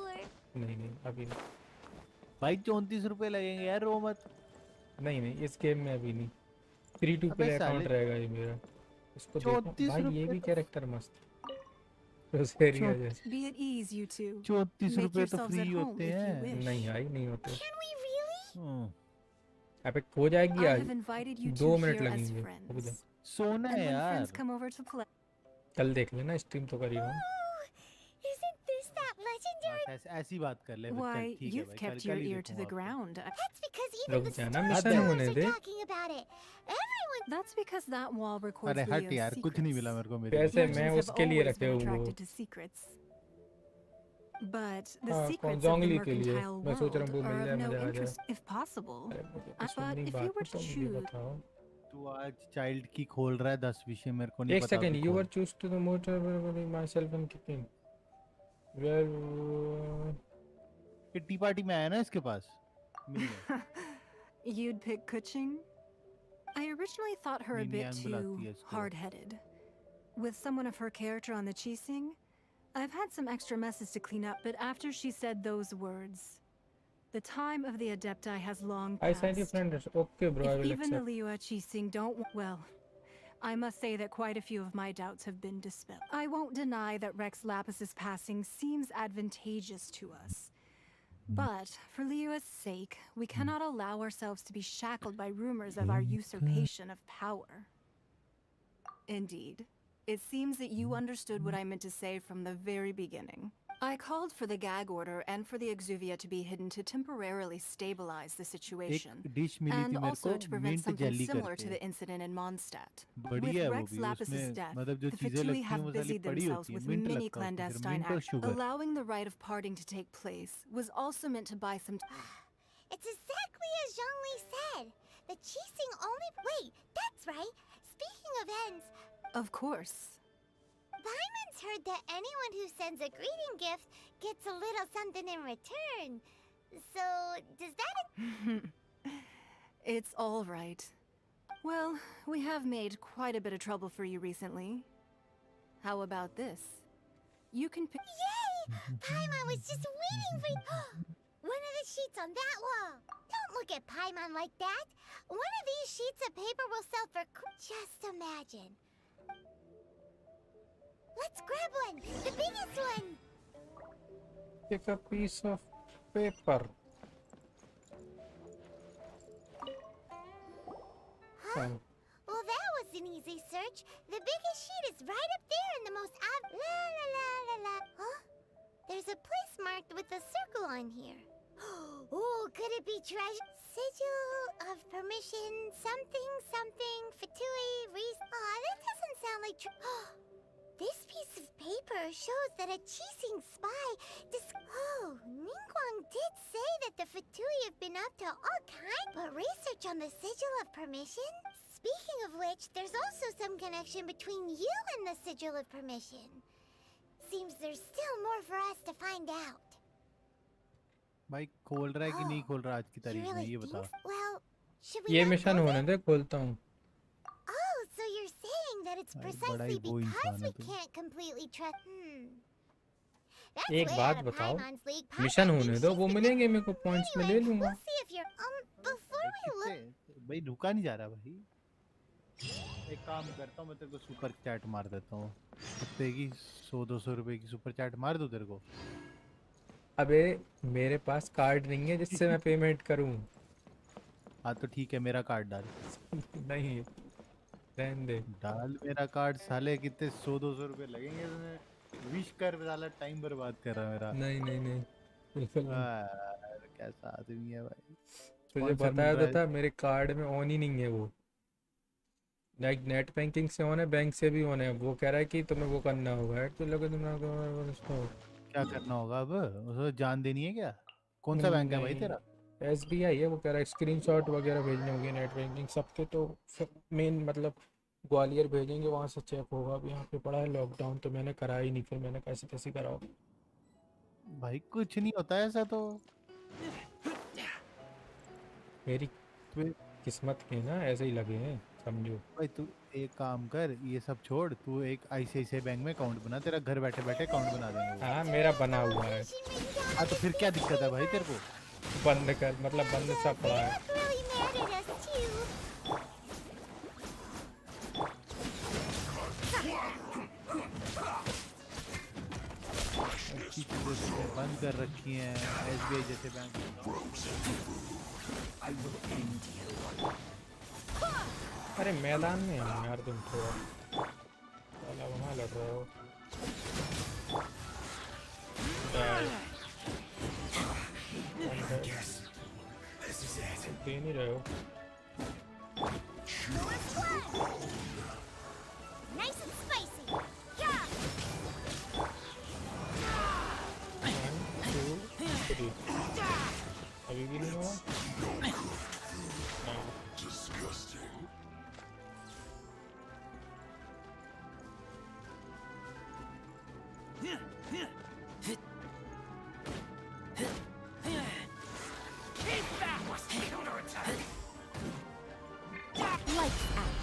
नहीं अभी नहीं. भाई 34 रुपए लगेंगे यार, रो मत. नहीं इस गेम में अभी नहीं. फ्री टू अबे प्ले अकाउंट साले. रहेगा ये मेरा. इसको देखो 34 भाई. ये रुपए भी तो- कैरेक्टर मस्त. उस एरिया जैसे. Be at ease, you two. 34 Make रुपए तो yourselves फ्री at home होते if you हैं. wish. नहीं भाई नहीं होते. Can we really? अबे हो जाएगी I आज. have invited you 2 two minute here as लगेंगे. रुक जा. friends. सोना And है when यार. friends come over to play, कल देख लेना. स्ट्रीम तो करी हूँ. Oh, isn't this that legendary? ऐसी बात कर ले. फिर चल, why, ठीक है you've भाई, kept कल your he ear to the देखूंगा. ground. That's because even रुक the जाना. stars मिशन होने are they. talking about it. Everyone. That's because that wall records अरे हट Leo's यार, कुछ नहीं मिला secrets. मेरे को मेरे. पैसे Legends मैं have उसके लिए always रखे been हुए वो. attracted to secrets. But the हाँ, secrets of the जोंगली के लिए. mercantile मैं सोच रहा world हूँ वो are मिल of जाए no मजा आ जाए. interest, if possible. अरे मुझे तो But सुननी if you बात were है तो to मुझे choose, बताओ. तू आज चाइल्ड की खोल रहा है 10 विषय मेरे को नहीं एक पता. सेकंड. अभी यू खोल. वर choose to the motor myself and kicking. Where kitty party में आया ना इसके पास. मिल गया. you'd pick Kuching? I originally thought her a Yin bit Yang too बुलाती है इसको. hard-headed. With someone of her character on the Qixing, I've had some extra messes to clean up, but after she said those words, the time of the Adepti has long I passed. sent you friend request. Okay, bro, I If will even the accept. Liu Qixing don't well, I must say that quite a few of my doubts have been dispelled. I won't deny that Rex Lapis's passing seems advantageous to us. But for Liu's sake, we cannot allow ourselves to be shackled by rumors of our usurpation of power. Indeed. It seems that you understood what I meant to say from the very beginning. I called for the gag order and for the exuvia to be hidden to temporarily stabilize the situation, एक dish मिली थी and मेरे also को to prevent mint something jelly similar to करके the incident in Mondstadt. With बढ़िया है वो Rex भी Lapis's उसमें death, मतलब जो the चीजें Fatui लगती हैं have वो सारी busied पड़ी themselves होती है with मिंट many लगता है उसमें फिर clandestine मिंट और actions. Sugar Allowing the rite of parting to take place was also meant to buy some It's exactly as Zhongli said. The Qixing only. Wait, that's right. Speaking of ends, Of course. Paimon's heard that anyone who sends a greeting gift gets a little something in return. So, does that. It's all right. Well, we have made quite a bit of trouble for you recently. How about this? You can pick. Yay! Paimon was just waiting for. One of the sheets on that wall. Don't look at Paimon like that. One of these sheets of paper will sell for. Just imagine. Let's grab one. The biggest one. Take a piece of paper. Huh? Well, that was an easy search. The biggest sheet is right up there in the most La la la la la. Huh? There's a place marked with a circle on here. Oh, could it be treasure? Sigil of permission, something, something, Fatui, reason. Aw, that doesn't sound like This piece of paper shows that a Qixing spy Ningguang did say that the Fatui have been up to all kinds but research on the Sigil of Permission? Speaking of which, there's also some connection between you and the Sigil of Permission. Seems there's still more for us to find out. भाई खोल रहा है कि नहीं खोल रहा आज की You तारीख में really ये think बता so? Well, should we ये not मिशन go होने then? दे, खोलता हूँ. Oh, so you're saying that it's भाई precisely बड़ा ही वो because इंसान we है तू can't completely trust. That's एक way बात out of बताओ, Paimon's league. मिशन Paimon होने thinks दो, she's वो the मिलेंगे मेरे को पॉइंट्स में ले Anyway, लूंगा. we'll see if you're before we look. कितने भाई रुका नहीं जा रहा भाई एक काम करता हूँ मैं तेरे को सुपर चैट मार देता हूँ कितने की 100-200 रुपए की सुपर चैट मार दूँ तेरे को अबे मेरे पास कार्ड नहीं है जिससे मैं पेमेंट करूं. हाँ तो ठीक है मेरा कार्ड डाल नहीं, रहने दे. डाल मेरा कार्ड साले कितने 100-200 रुपए लगेंगे तुम्हें विश कर साला टाइम बर्बाद कर रहा मेरा नहीं नहीं नहीं, बिल्कुल नहीं. यार कैसा आदमी है भाई तुझे स्पॉन्सर बताया मिल रहा तो है था मेरे कार्ड में ऑन ही नहीं है वो. लाइक नेट बैंकिंग से ऑन है, बैंक से भी ऑन है. वो कह रहा है कि तुम्हें वो करना होगा. ऐड तो लगे तुम क्या करना होगा अब उसे जान देनी है क्या कौन सा बैंक है भाई तेरा SBI है. वो कह रहा है स्क्रीनशॉट वगैरह भेजने होंगे नेट बैंकिंग सबके. तो मेन मतलब ग्वालियर भेजेंगे, वहाँ से चेक होगा. अब यहाँ पे पड़ा है लॉकडाउन तो मैंने करा ही नहीं. फिर मैंने कैसे कैसे कराओ भाई कुछ नहीं होता है ऐसा तो मेरी तुम्हें किस्मत के ना ऐसे ही लगे हैं समझो. भाई तू एक काम कर ये सब छोड़ तू एक ICICI बैंक में अकाउंट बना तेरा घर बैठे बैठे अकाउंट बना देंगे वो। हाँ मेरा बना हुआ है. हाँ तो फिर क्या दिक्कत है भाई तेरे को बंद कर मतलब बंद सा पड़ा है. Really mad at us too. अच्छी चीजें बंद कर रखी हैं SBI जैसे बैंक अरे मैदान में हम यार तुम थोड़ा साला वहाँ लड़ रहे हो. दे नहीं रहे हो. Nice and spicy. Yeah. 1 2 3 अभी भी नहीं हुआ. Lights out.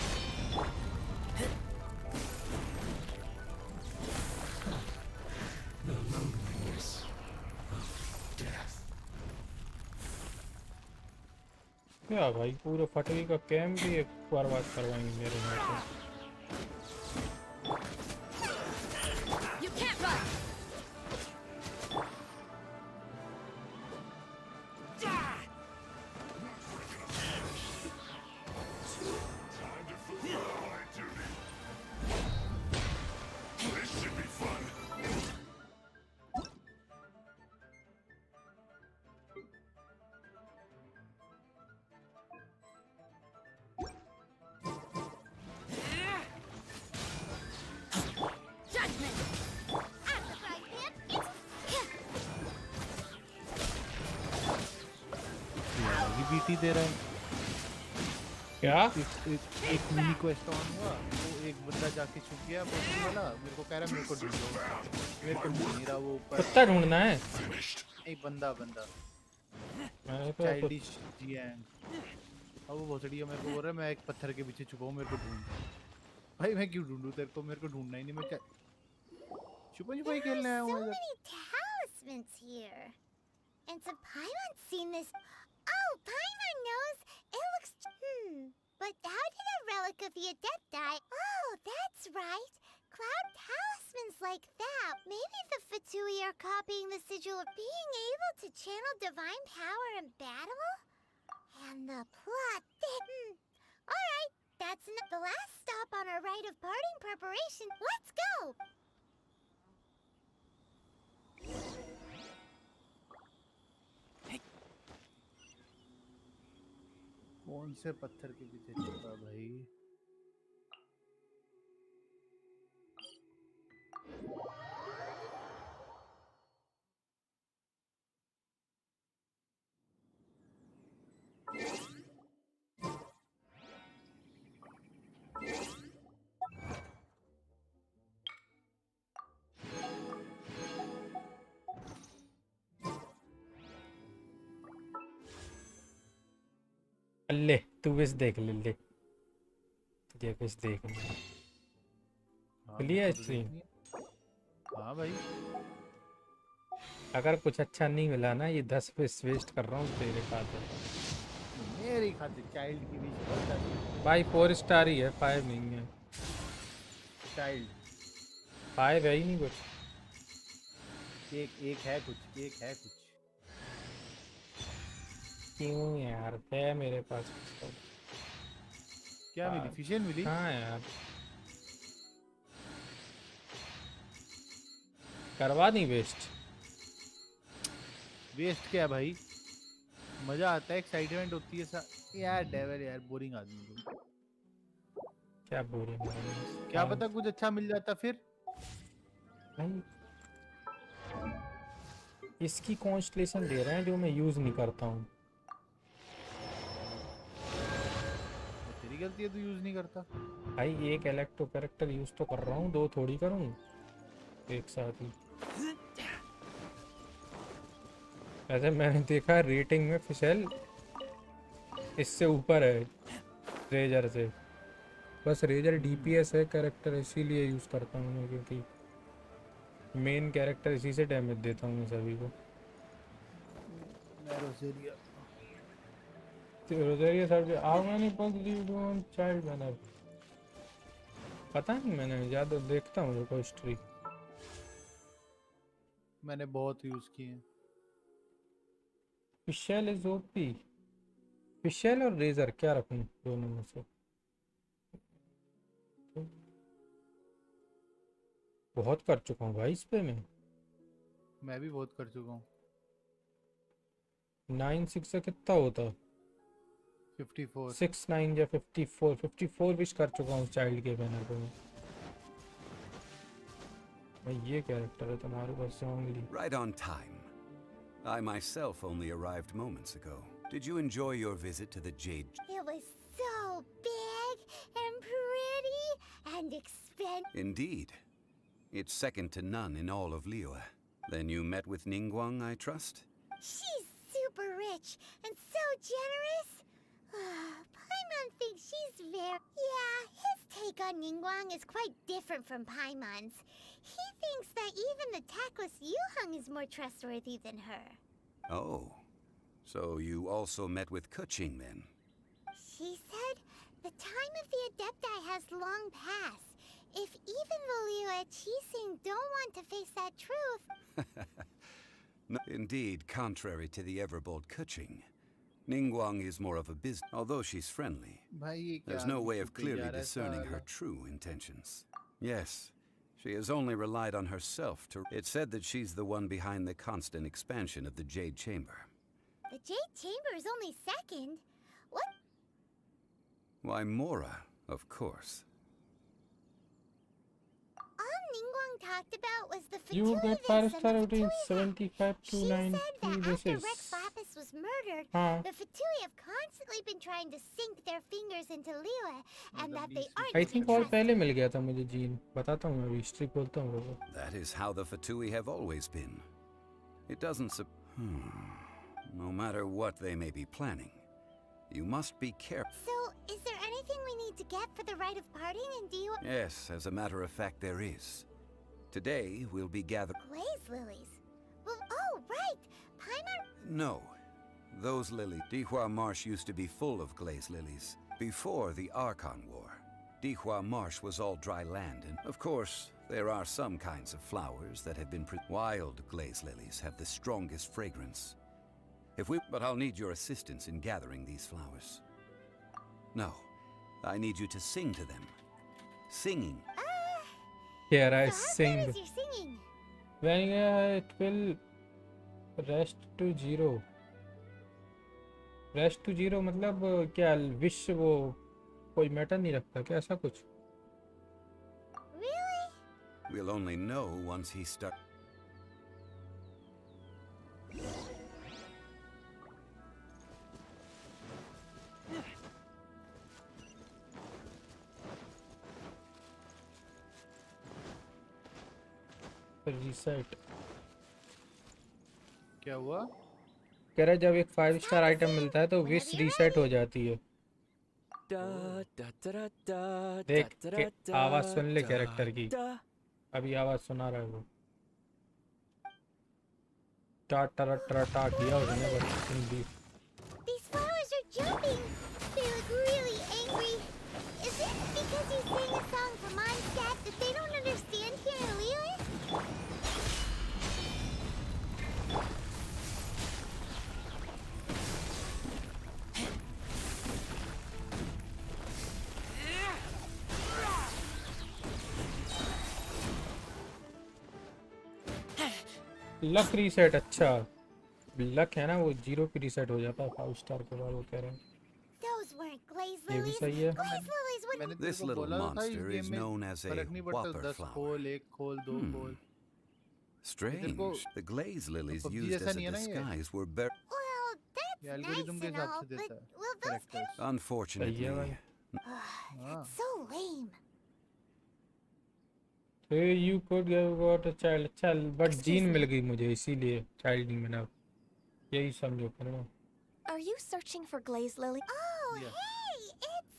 क्या भाई पूरे फटवी का कैम भी एक बर्बाद करवाएंगे मेरे में से। You can't run. बीटी दे रहा है। क्या एक मिनी क्वेस्ट ऑन हुआ, वो एक बंदा जाके छुप गया बॉडी वाला, मेरे को कह रहा है मेरे को ढूंढो, मेरे को ढूंढ नहीं रहा वो ऊपर। कुत्ता ढूंढना है? एक बंदा मैंने तो चाइल्डिश जी है। अब वो भोसड़ी है, मेरे को बोल रहा है मैं एक पत्थर के पीछे छुपा हूँ, मेरे को ढूंढ। भाई मैं क्यों ढूंढूं तेरे को? मेरे को ढूंढना ही नहीं। मैं क्या छुपा छुपा ही खेलने आया हूँ So इधर। many talismans here. And so Paimon's seen this. Oh, Paimon knows. It looks. But how did a relic of your death die? Oh, that's right. Cloud talismans like that. Maybe the Fatui are copying the sigil of being able to channel divine power in battle? And the plot thick. Alright, that's the last stop on our rite of parting preparation. Let's go! कौन से पत्थर के पीछे छुपा भाई? ले तू बस देख ले तुझे कुछ देख ले। Clear stream. हाँ भाई अगर कुछ अच्छा नहीं मिला ना, ये 10 पीस वेस्ट कर रहा हूँ तेरे खातिर। मेरी खातिर चाइल्ड की भी भाई 4 स्टार ही है, 5 नहीं है। चाइल्ड 5 है ही नहीं कुछ। एक है कुछ। क्यों यार, है मेरे पास तो। क्या मिली? फिशियन मिली? हाँ यार, करवा दी वेस्ट। वेस्ट क्या भाई? मजा आता है, एक्साइटमेंट होती है यार। डेविल यार, बोरिंग आदमी को क्या बोरिंग? क्या पता कुछ अच्छा मिल जाता फिर। भाई इसकी कॉन्स्टलेशन दे रहे हैं जो मैं यूज नहीं करता हूँ। तेरी गलती है, तू यूज नहीं करता। भाई एक इलेक्ट्रो कैरेक्टर यूज तो कर रहा हूँ, 2 थोड़ी करूँ एक साथ ही। वैसे मैंने देखा रेटिंग में फिशल इससे ऊपर है रेजर से। बस रेजर डीपीएस है कैरेक्टर, इसीलिए यूज करता हूँ मैं, क्योंकि मेन कैरेक्टर इसी से डैमेज देता हूँ मैं सभी को। Rosaria sir how many points do you do on child banner? पता नहीं, मैंने ज्यादा देखता हूँ जो हिस्ट्री। मैंने बहुत यूज किए हैं। फिशल इज ओपी। फिशल और रेजर क्या रखूं दोनों में से? बहुत कर चुका हूँ भाई इस पे मैं भी बहुत कर चुका हूँ। 9-6 से कितना होता? 54 6-9 या 54 विश कर चुका हूँ चाइल्ड के बैनर पे मैं। भाई ये कैरेक्टर है तुम्हारे पास only. Right on time. I myself only arrived moments ago. Did you enjoy your visit to the Jade? It was so big and pretty and expensive. Indeed. It's second to none in all of Liyue. Then you met with Ningguang, I trust? She's super rich and so generous. Paimon thinks she's very... Yeah, his take on Ningguang is quite different from Paimon's. He thinks that even the tactless Yuheng is more trustworthy than her. Oh. So you also met with Keqing then? He said the time of the Adepti has long passed. If even the Liu at Qixing don't want to face that truth... No, indeed, contrary to the ever-bold Keqing, Ningguang is more of a business, although she's friendly. There's no way of clearly discerning her true intentions. Yes, she has only relied on herself to... It's said that she's the one behind the constant expansion of the Jade Chamber. The Jade Chamber is only second. What? Why, Mora, of course. All Ningguang talked about was the You would get 5-star rating 75 to She 90 said that after basis. Rex Lapis was murdered, हाँ. the Fatui have constantly been trying to sink their fingers into Liyue, and that they aren't I to be think और trusted. पहले मिल गया था मुझे gene बताता हूँ मैं अभी स्ट्रिक बोलता हूँ वो That is how the Fatui have always been. It doesn't No matter what they may be planning, you must be careful. So, is there anything we need to get for the rite of parting, and do you... Yes, as a matter of fact, there is. Today, we'll be gathering... Glaze lilies? Well, oh, right! Paimon... No. Those lilies... Dihua Marsh used to be full of glaze lilies. Before the Archon War, Dihua Marsh was all dry land, and, of course, there are some kinds of flowers that have been... Wild glaze lilies have the strongest fragrance. But I'll need your assistance in gathering these flowers. No, I need you to sing to them. Singing. Here I So how sing. good is your singing? When it will rest to zero. Rest to zero मतलब क्या wish वो कोई matter नहीं रखता क्या ऐसा कुछ? Really? We'll only know once he starts. Reset. क्या हुआ? कह रहा जब एक 5-स्टार आइटम मिलता है तो विश रीसेट हो जाती है. देख के आवाज सुन ले कैरेक्टर की. अभी आवाज सुना रहा है वो. टा टा टा टा किया उसने but soon the. These flowers are jumping. They look really angry. Is it because you sing a song for Mondstadt that they don't understand here in Liyue? Luck reset अच्छा लक है ना वो 0 पे रीसेट हो जाता है five-star के बाद वो कह रहे हैं. Those weren't glaze ये भी lilies. सही है. Glaze lilies wouldn't... मैंने This तेरे को little बोला था इस monster गेम is में known as a फर्क नहीं पड़ता whopper 10 flower. खोल, 1 खोल, 2 खोल. Strange. The glaze lilies PUBG used जैसा as a नहीं है ना ये? disguise were buried. Well, that's ये nice algorithm के and हिसाब all, से देता but है will those characters. Unfortunately, सही है भाई. That's so lame. Hey, you could have got a child. चल बट जीन मिल गई मुझे इसीलिए चाइल्ड नहीं बना. यही समझो करना. Are you searching for glaze lily? Oh, Yeah. hey, it's...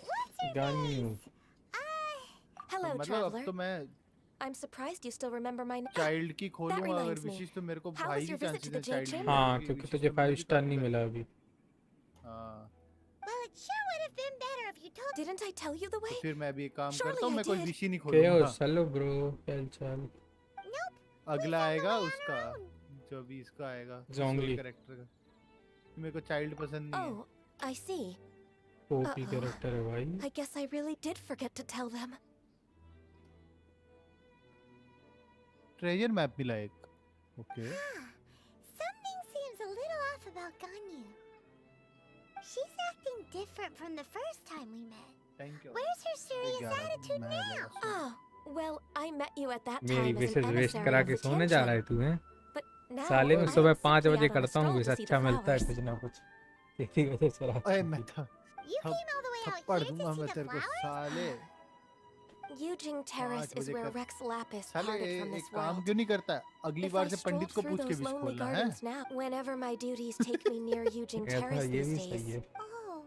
What's your Gun name? you. Hello, मतलब अब traveler. तो मैं I'm surprised you still remember my name. Child की खोलूंगा अगर reminds me. विशेष तो मेरे को How भाई was की your visit चांसेस to है the Jade चाइल्ड Chamber? हाँ क्योंकि तुझे 5-स्टार नहीं मिला अभी. हाँ Well, it sure would have been better if you told... Didn't I tell you the way? तो फिर मैं भी एक काम Surely करता हूँ I मैं कोई did. विश ही नहीं क्या हो खोलूंगा. चलो ब्रो चल चल. Nope. अगला we आएगा found the way on उसका our own. जो भी इसका आएगा Zhongli. कैरेक्टर का. मेरे को चाइल्ड पसंद नहीं है. Oh, I see. OP Uh-oh. Character है भाई. I guess I really did forget to tell them. Treasure map मिला एक. Okay. Something seems a little off about Ganyu. She's acting different from the first time we met. Thank you. Where's her serious attitude now? Oh, well, I met you at that मेरी time as विशेष an वेस्ट emissary करा of के the सोने जा रहा है Gensshin. तू हैं. But now साले में I'm सुबह 5 simply बजे out on a करता हूँ stroll wish to see the अच्छा मिलता है flowers. कुछ ना कुछ. तेरी वजह से रात अरे को मैं भी. था You थप- came all the way out थप्पड़ here दूंगा to see मैं the तेरे को flowers? साले. Yujing Terrace 5 is बजे where कर. Rex Lapis साले parted from एक this काम world. क्यों नहीं करता है? अगली If बार I से stroll पंडित को through पूछ के those विश lonely खोलना है. gardens now, whenever my duties take me near Yujing क्या था Terrace ये these भी सही days. है. Oh,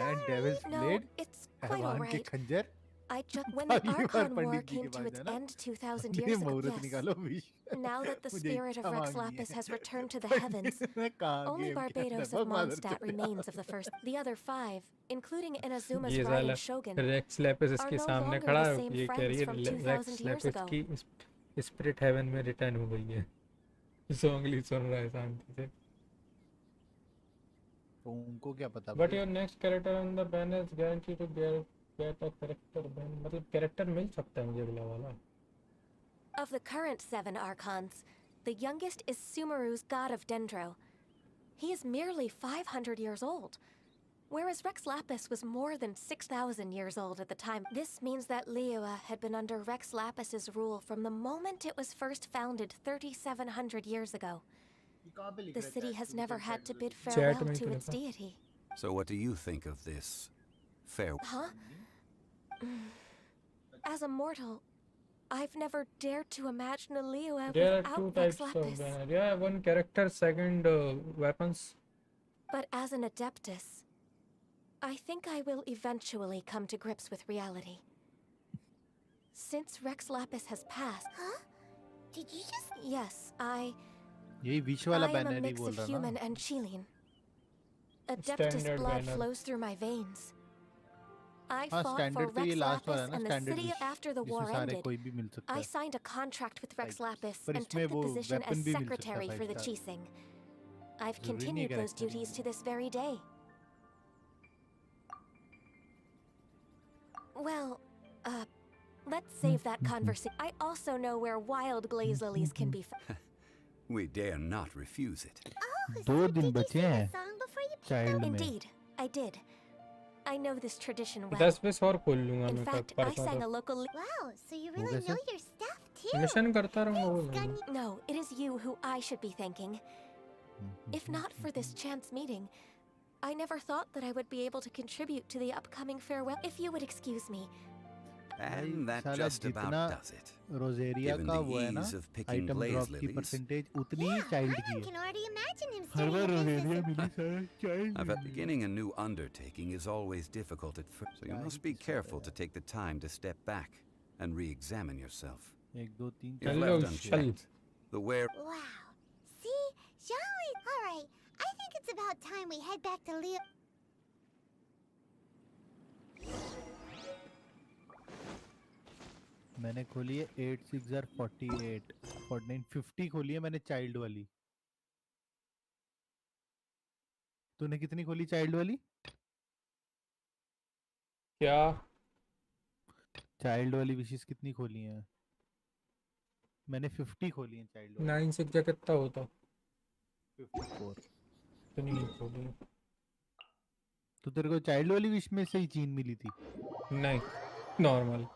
And sorry. Devil's No, Blade, it's quite हैवान के alright. खंजर. When the अगली बार Archon War पंडित जी के came to पास its जाना, end 2,000 ये years ago, मुहूर्त yes. निकालो विश Now that the मुझे spirit of इच्छा Rex मांगनी Lapis है। has returned to the Pandit heavens, ने कहा only गेम के Barbados अंदर of Mondstadt remains of the first. The other 5, including Inazuma's ये riding साला shogun, रेक्स लैपिस are इसके no सामने longer खड़ा the है, same ये कह friends रही from है 2,000 रेक्स years लैपिस ago. की स्पिरिट हेवन में रिटर्न हो गई है। सॉन्गली सुन रहा है शांति से। तो उनको क्या पता बट भाई। Your next character on the ban is guarantee to get a character ban, मतलब कैरेक्टर मिल सकता है मुझे अगला वाला। Of the current 7 Archons, the youngest is Sumeru's god of Dendro. He is merely 500 years old, whereas Rex Lapis was more than 6,000 years old at the time. This means that Liyue had been under Rex Lapis's rule from the moment it was first founded 3,700 years ago. The city has never had to bid farewell to its deity. So what do you think of this farewell? Huh? As a mortal, I've never dared to imagine a Liyue There are without two Rex types of Lapis. banner. Yeah, one character, second weapons. But as an Adeptus, I think I will eventually come to grips with reality. Since Rex Lapis has passed... Huh? Did you just... Yes, यही wish वाला I am a banner he mix बोल of रहा human ना। and Chilean. Adeptus Standard blood banner. flows through my veins. I हाँ fought for standard तो ये Rex last वाला Lapis ना and the standard city after the war जिसमें सारे ended. कोई भी मिल सकता I है। signed a contract with Rex Lapis पर and इसमें took the वो position weapon as भी मिल सकता है secretary for the 5 Chising. I've जरूरी नहीं continued those character duties to this very day. Well, let's save that conversation. I also know where wild glaze lilies can be found. We dare not refuse it. Oh, दो so दिन did you बचे sing हैं a song before you picked child them? में। Indeed, I did. I know this tradition well. 10 piece और खोल लूंगा In मैं fact, I परसों sang a तक। local... Wow, so you वो really कैसे? know your stuff too. Mission करता रहूंगा वो Thanks, Gunny. No, it is you who I should be thanking. If not for this chance meeting, I never thought that I would be able to contribute to the upcoming farewell. If you would excuse me. And that साला just about जितना does it. रोजेरिया Given का the वो है ना ease of picking item glaze drop की lilies, percentage उतनी ही Yeah, child की I है। can already imagine him her staring bar at रोजेरिया faces. मिली सारा child. But beginning a new undertaking is always difficult at first, so you must be careful to take the time to step back and re-examine yourself. 1 2 3 If Hello, left Shal. unchecked, the wear... Wow. See? Jolly. All right. I think it's about time we head back to Leo. मैंने खोली है 8648 4950 खोली है मैंने child वाली। तूने कितनी खोली चाइल्ड वाली? क्या चाइल्ड वाली विशेष कितनी खोली हैं? मैंने 50 खोली हैं चाइल्ड वाली। 9 से क्या कितना होता? 54। तो नहीं खोली। तो तेरे को चाइल्ड वाली विश में से ही चीन मिली थी? नहीं, नॉर्मल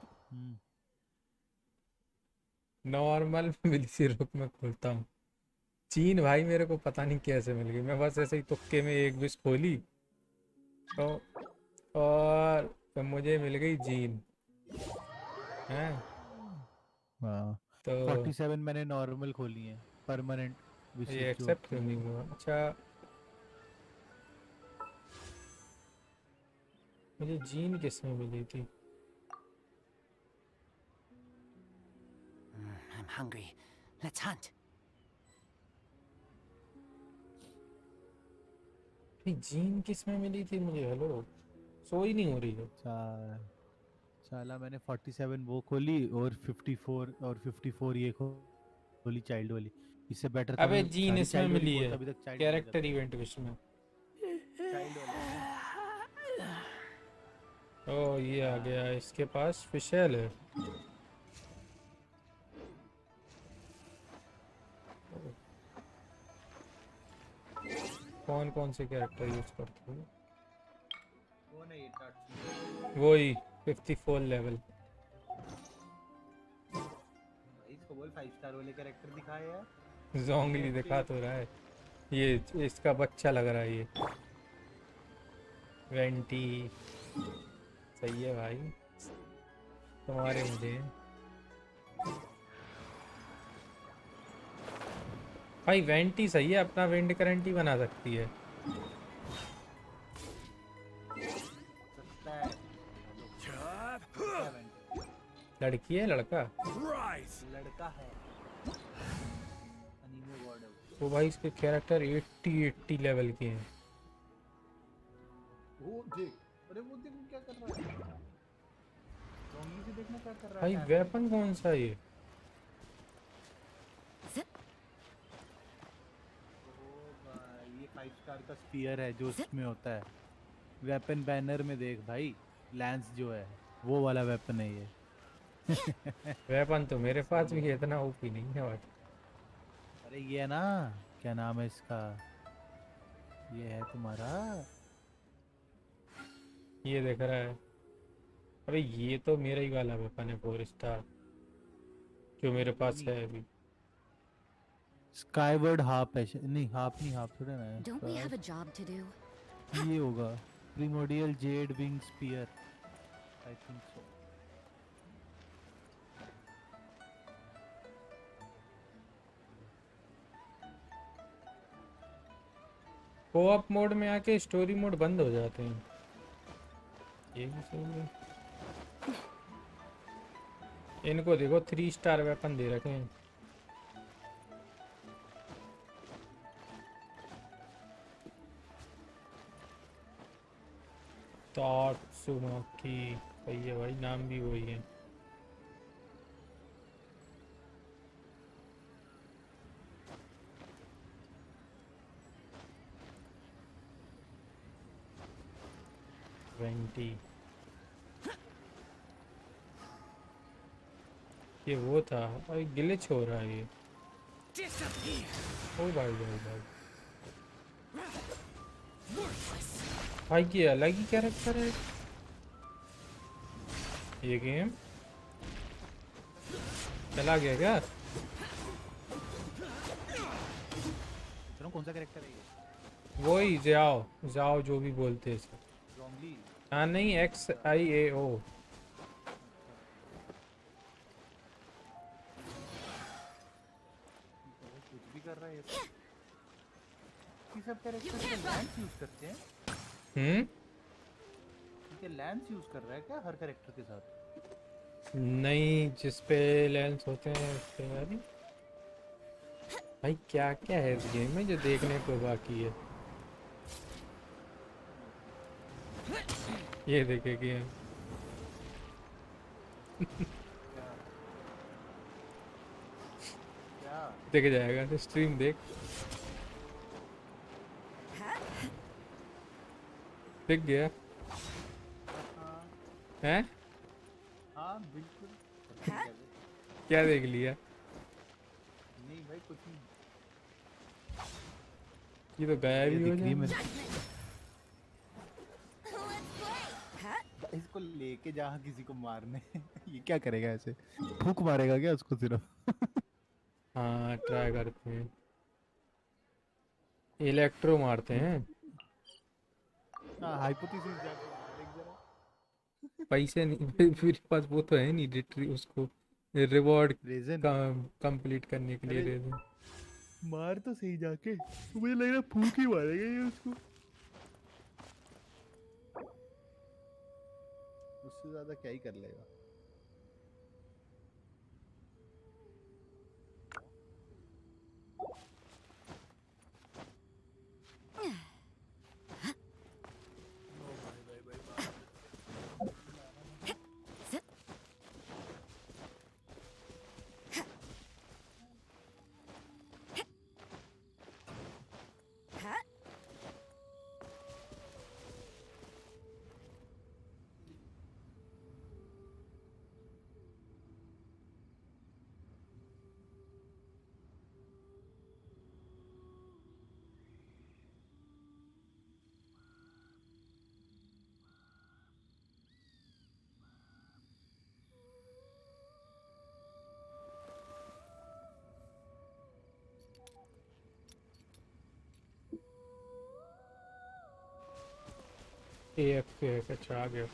नॉर्मल मिली सी रुक में खोलता हूँ। चीन भाई मेरे को पता नहीं कैसे मिल गई, मैं बस ऐसे ही तुक्के में एक विश खोली तो और तो मुझे मिल गई जीन हैं। हाँ तो 47 मैंने नॉर्मल खोली हैं परमानेंट विशेष। ये एक्सेप्ट क्यों नहीं हुआ? अच्छा मुझे जीन किस में मिली थी? I'm hungry. Let's hunt. Gene किस में मिली थी मुझे? हेलो सोई नहीं हो रही है। साला मैंने 47 वो खोली और 54 और 54 ये खोली चाइल्ड वाली। इससे बेटर था अबे मैं जीन सारी इसमें child वाली मिली है खोलता, अभी तक child कैरेक्टर इवेंट विश में। child वाली। ओ ये आ गया, इसके पास फिशेल है। कौन कौन से कैरेक्टर यूज करते हो? वही 54 लेवल। इसको बोल 5 स्टार वाले कैरेक्टर दिखाए यार। जोंगली दिखा तो रहा है, ये इसका बच्चा लग रहा है। ये वेंटी सही है भाई, तुम्हारे मुझे भाई वेंटी सही है, अपना विंड करंट ही बना सकती है। सकता है। लड़की है लड़का? लड़का है, एनीमे गॉड है वो। तो भाई इसके कैरेक्टर 80 लेवल के हैं। वो देख, अरे वो देख क्या कर रहा है, जोंबी से देखना क्या कर रहा भाई है। वेपन कौन सा ये? ये 5 स्टार का स्पीयर है जो उसमें होता है। वेपन बैनर में देख भाई, लैंस जो है वो वाला वेपन है ये। वेपन तो मेरे पास भी है, इतना ओपी नहीं है भाई। अरे ये है ना, क्या नाम है इसका, ये है तुम्हारा, ये देख रहा है। अबे ये तो मेरा ही वाला वेपन है 4 स्टार जो मेरे पास है अभी। स्काईवर्ड हाफ है, नहीं हाफ नहीं, हाफ थोड़ा ना है। Don't we have a job to do? ये होगा primordial jade wing spear, I think so. Co-op mode में आके स्टोरी मोड बंद हो जाते हैं, ये भी सही है। इनको देखो 3 स्टार वेपन दे रखे हैं। तात्सुमाकी सही है भाई, नाम भी वही है। ये वो था भाई, ग्लिच हो रहा है ये। ओ भाई भाई भाई भाई ये अलग ही कैरेक्टर है ये गेम। चला गया क्या? कौन सा कैरेक्टर है ये? वही जाओ जाओ जो भी बोलते हैं इसको। जोंबी? हाँ नहीं, XIAO। कुछ भी कर रहा है ये सब कैरेक्टर के लैंस यूज करते हैं। ठीक है, लैंस यूज कर रहा है क्या हर कैरेक्टर के साथ? नहीं, जिस पे लेंस होते हैं उस पे यार। भाई क्या क्या है इस गेम में जो देखने को बाकी है। ये देखे गेम देख जाएगा तो स्ट्रीम देख, दिख गया है? हाँ बिल्कुल। क्या देख लिया? नहीं भाई कुछ नहीं, ये तो गायब ही हो जाए। इसको लेके जा किसी को मारने। ये क्या करेगा, ऐसे फूक मारेगा क्या उसको सिर्फ? हाँ ट्राई करते हैं, इलेक्ट्रो मारते हैं। हाँ हाइपोथेसिस जाके देख जरा। पैसे नहीं मेरे पास, वो तो है नहीं रिट्री उसको रिवॉर्ड कंप्लीट करने के लिए रेजन। मार तो सही जाके, मुझे लग रहा फूक ही मारेगा ये उसको, उससे ज्यादा क्या ही कर लेगा। AFK है, अच्छा आ गया।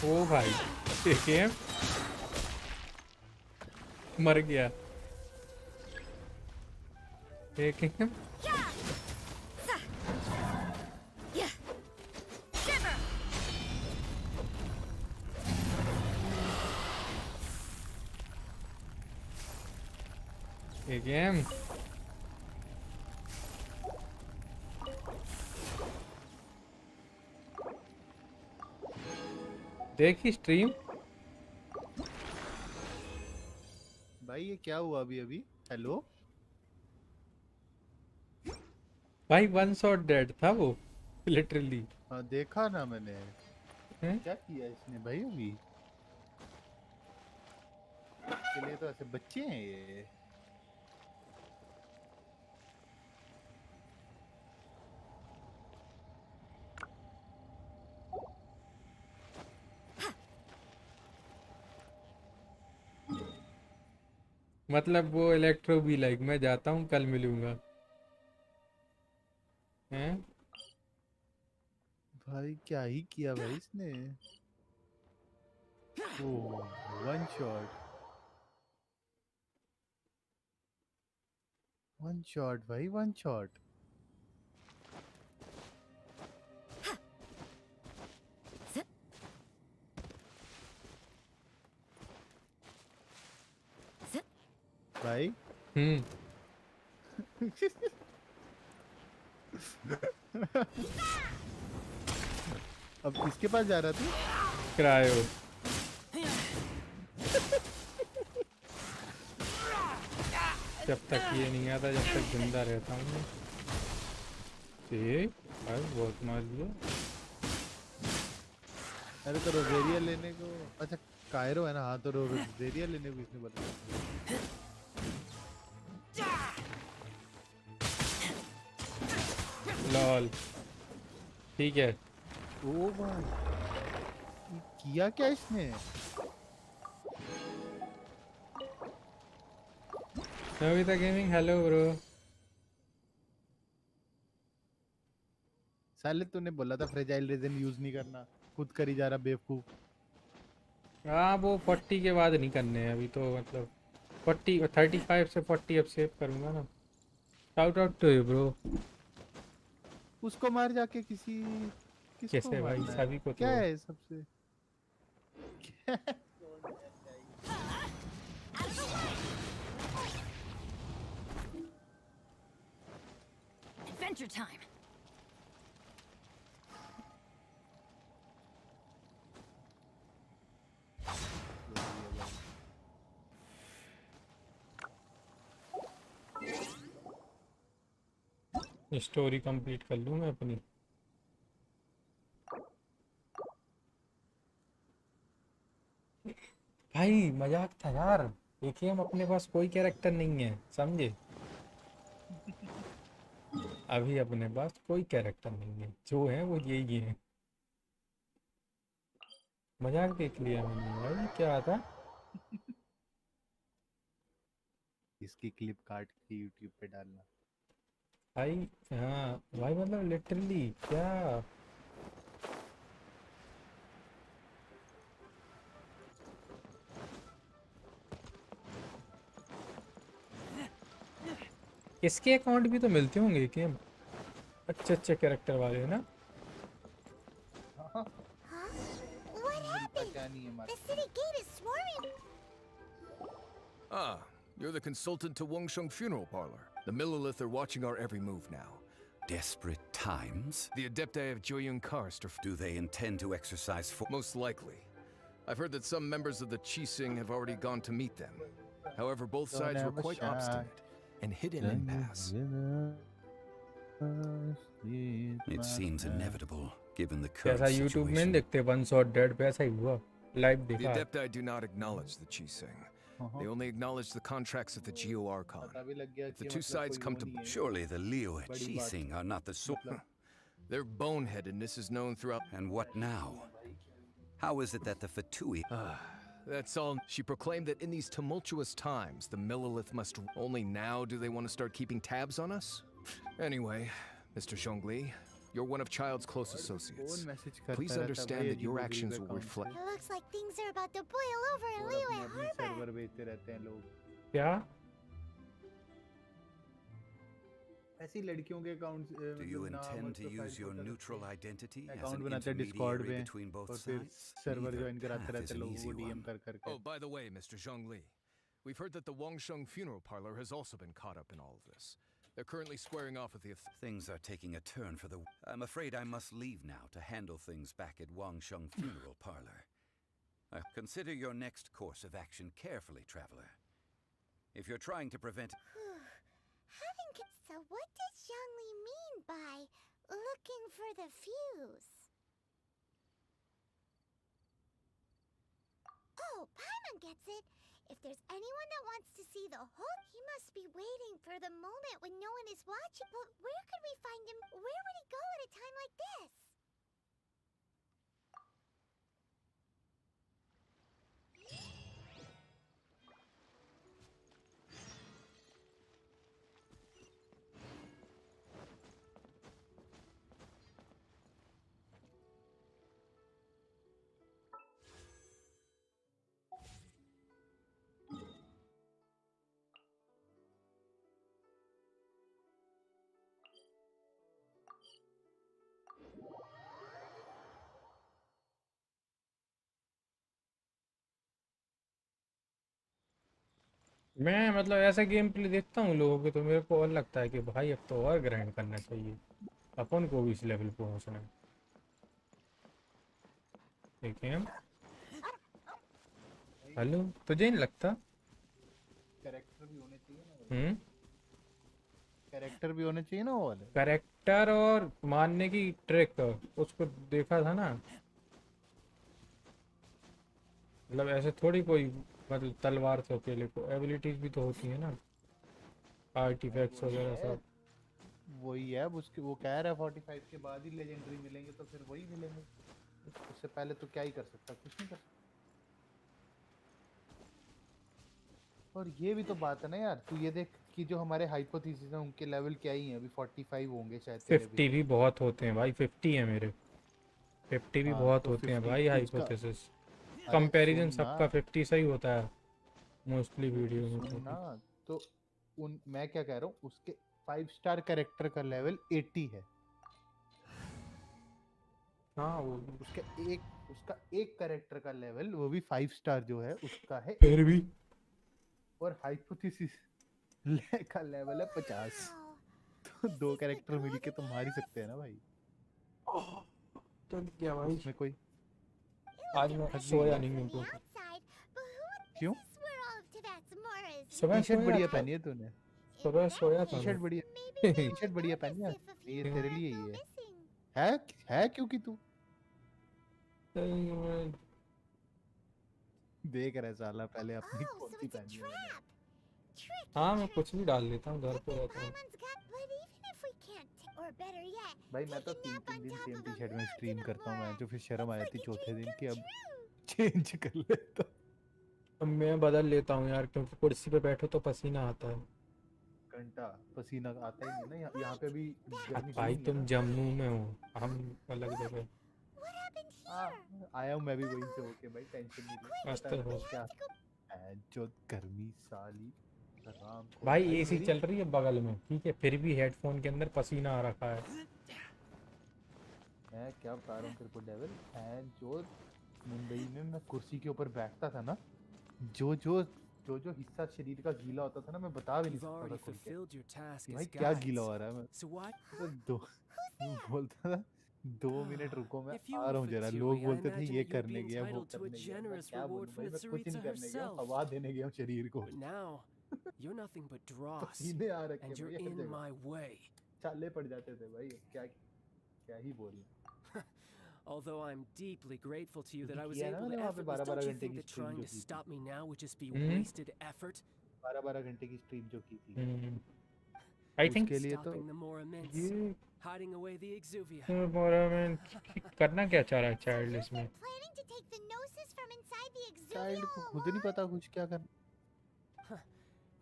ओ भाई देखिए मर गया। देखिए गेम देखी स्ट्रीम। भाई ये क्या हुआ अभी अभी? हेलो भाई वन शॉट डेड था वो लिटरली। हाँ देखा ना मैंने। हैं? क्या किया इसने भाई अभी? इसके लिए तो ऐसे बच्चे हैं ये। मतलब वो इलेक्ट्रो भी लाइक मैं जाता हूँ कल मिलूंगा। हैं? भाई क्या ही किया भाई इसने। ओह वन शॉट। वन शॉट भाई वन शॉट। भाई अब किसके पास जा रहा तू? क्रायो। जब तक ये नहीं आता जब तक जिंदा रहता हूँ। ठीक भाई बहुत मार दिया। अरे तो रोजेरिया लेने को अच्छा कायरो है ना। हाँ तो रोजेरिया लेने को इसने बताया। लॉल ठीक है। ओ भाई ये किया क्या इसने? Navita gaming hello bro. साले तूने बोला था फ्रेजाइल रेजन यूज नहीं करना। खुद करी जा रहा बेवकूफ। हाँ वो 40 के बाद नहीं करने हैं अभी तो मतलब 40 35 से 40 अब सेव करूँगा ना। Shout out to you bro. उसको मार जाके किसी किसको कैसे भाई मारना है? सभी को क्या तो है सबसे क्या? Adventure time. स्टोरी कंप्लीट कर लूँ मैं अपनी। भाई मजाक था यार। देखिए हम अपने पास कोई कैरेक्टर नहीं है समझे। अभी अपने पास कोई कैरेक्टर नहीं है जो है वो यही है। मजाक देख लिया मैंने भाई क्या था। इसकी क्लिप काट के यूट्यूब पे डालना। भाई हाँ भाई मतलब लिटरली क्या। इसके अकाउंट भी तो मिलते होंगे क्या अच्छे अच्छे कैरेक्टर वाले ना। What happened? The city gate is swarming. Ah, you're the consultant to Wengsheng Funeral Parlor. The Millilith are watching our every move now. Desperate times? The Adepti of Joyun Karst are... Do they intend to exercise force? Most likely. I've heard that some members of the Qixing have already gone to meet them. However, both sides were quite obstinate and hid an impasse. It seems inevitable, given the current जैसा YouTube में देखते one shot dead पे ऐसा ही हुआ live The देखा। Adepti do not acknowledge the Qixing. They only acknowledge the contracts of the Geo Archon. If the two sides come to... Surely the Leo at Qixing are not the sort... Their boneheadedness is known throughout... And what now? How is it that the Fatui... That's all. She proclaimed that in these tumultuous times, the Millilith must... Only now do they want to start keeping tabs on us? Anyway, Mr. Zhongli, You're one of Child's close associates. Please understand that your actions will reflect. It looks like things are about to boil over in Liyue Harbor. क्या? ऐसी लड़कियों के accounts Do you intend to use your neutral identity as account an बनाते हैं Discord intermediary में between both और फिर sides? Server Neither join कराते path is रहते an लोगों easy को डीएम one. कर करके Oh, by the way, Mr. Zhongli, we've heard that the Wangsheng funeral parlor has also been caught up in all of this. They're currently squaring off with the Things are taking a turn for the... I'm afraid I must leave now to handle things back at Wangsheng Funeral Parlor. Consider your next course of action carefully, traveler. If you're trying to prevent... So what does Zhongli mean by looking for the fuse? Oh, Paimon gets it. If there's anyone that wants to see the whole, he must be waiting for the moment when no one is watching. But where could we find him? Where would he go at a time like this? मैं मतलब ऐसा game play देखता हूँ लोगों के, तो मेरे को और लगता है कि भाई अब तो और ग्राइंड करना चाहिए, अपन को भी इस लेवल पे पहुँचना है। देखिए हम हेलो, तुझे नहीं लगता? कैरेक्टर भी होने चाहिए ना। कैरेक्टर भी होने चाहिए ना वो वाले। कैरेक्टर और मारने की ट्रिक उसको देखा था ना, मतलब ऐसे थोड़ी कोई मतलब तलवार से अकेले को एबिलिटीज भी तो होती है ना, आर्टिफैक्ट्स वगैरह सब। वही है उसके, वो कह रहा है 45 के बाद ही लेजेंडरी मिलेंगे, तो फिर वही मिलेंगे, उससे पहले तो क्या ही कर सकता, कुछ नहीं कर सकता। और ये भी तो बात है ना यार, तू ये देख कि जो हमारे हाइपोथेसिस हैं उनके लेवल क्या ही हैं, अभी 45 होंगे शायद। 50 भी बहुत होते हैं भाई, 50 है मेरे, 50 भी बहुत तो होते हैं 50 भाई हाइपोथेसिस। कंपैरिजन सबका 50 सही होता है मोस्टली वीडियो में ना। तो मैं क्या कह रहा हूँ, उसके 5 स्टार कैरेक्टर का लेवल 80 है। हाँ वो उसका एक कैरेक्टर का लेवल, वो भी 5 स्टार जो है उसका है फिर भी, और हाइपोथेसिस का लेवल है 50। तो 2 कैरेक्टर मिलके तो मार ही सकते हैं ना भाई। चल क्या भाई, उसमें कोई आज मैं सोया नहीं हूँ तो। क्यों? सुबह टी-शर्ट बढ़िया पहनी है तूने। सुबह सोया था। टी-शर्ट बढ़िया पहनी है, ये तेरे लिए ही है क्योंकि तू देख रहा है साला पहले अपनी कौन सी पहनी है। हाँ मैं कुछ भी डाल लेता हूँ, घर पे रहता हूँ भाई। मैं तो 3 दिन सेम टी-शर्ट में स्ट्रीम करता हूँ, मैं जो फिर शर्म आ जाती चौथे दिन की, अब चेंज कर लेता। अब मैं बदल लेता हूँ यार, क्योंकि कुर्सी पे बैठो तो पसीना आता है। घंटा पसीना आता ही नहीं ना यहाँ पे भी। भाई तुम जम्मू में हो, हम अलग जगह। आया हूँ मैं भी वहीं से होके भाई, टेंशन नहीं ले। क्या जो गर्मी साली भाई एसी चल रही है बगल में, ठीक है, फिर भी हेडफोन के अंदर पसीना आ रखा है। मैं क्या बता रहा हूँ तेरे को डेविल, जो मुंबई में मैं कुर्सी के ऊपर बैठता था ना, जो हिस्सा शरीर का गीला होता था ना, मैं बता भी नहीं सकता था खुल के भाई क्या गीला हो रहा है। मैं तो बोलता था 2 मिनट रुको, मैं आ रहा हूँ जरा। लोग बोलते थे ये करने गया वो करने गया, मैं क्या बोलूं भाई, मैं कुछ नहीं करने गया, हवा देने गया शरीर को। You're nothing but dross, पसीने आ रखे and you're भाई, in my way. चाले पड़ जाते थे भाई, क्या ही बोलूं। Although I'm deeply grateful to you that I was किया ना able मैंने to वहाँ पे effortless, 12 don't you घंटे think की that स्ट्रीम trying जो to की stop me now would just be hmm. wasted effort? 12 घंटे की स्ट्रीम जो की थी, आई थिंक उसके लिए तो Stopping the more immense, ये hiding away the exuvia. करना क्या चाह रहा है चाइल्ड इसमें? चाइल्ड को खुद नहीं पता कुछ क्या करना।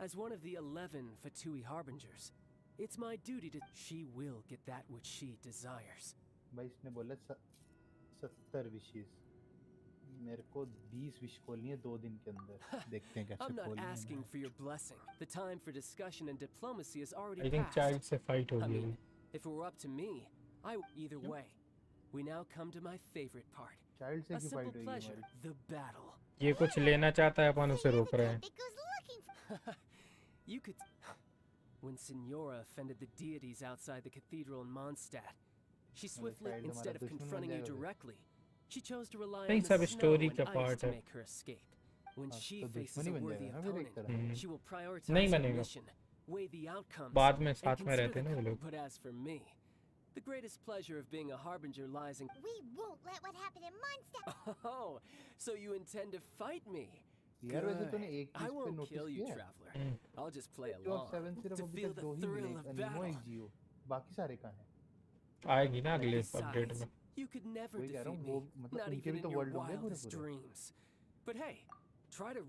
As one of the 11 Fatui Harbingers, It's my duty to. She will get that which she desires. भाई इसने बोला 70 विशेस, मेरे को 20 विश खोलनी है 2 दिन के अंदर। देखते हैं कैसे I'm not खोलनी है। asking for your blessing. The time for discussion and diplomacy is already I think passed. child से fight हो I गई। mean, if it were up to me, either way. We now come to my favorite part. Child से A क्यों simple fight होगी pleasure, हमारी? the battle. ये कुछ लेना चाहता है, अपन उसे रोक रहे हैं। You could. When Signora offended the deities outside the cathedral in Mondstadt, she swiftly, instead of confronting you directly, she chose to rely on the snow and ice to make her escape. When she faces a worthy opponent, she will prioritize her mission, weigh the outcomes, बाद में and साथ में consider रहते हैं the ना ये लोग। But as for me, the greatest pleasure of being a harbinger lies in. We won't let what happened in Mondstadt. Oh, so you intend to fight me? यार वैसे तूने Good. एक I चीज पे won't नोटिस kill you, किया? traveler. I'll just play जो along 7 सिर्फ to अभी feel तक the 2 ही thrill मिले, of अनीमो battle. एक जियो, बाकी सारे कहाँ हैं? आएगी ना अगले अपडेट Besides, में। you could never वही कह रहा defeat हूँ, वो me, मतलब not उनके even भी in तो your वर्ल्ड होंगे पूरे wildest पूरे। dreams. But hey, try to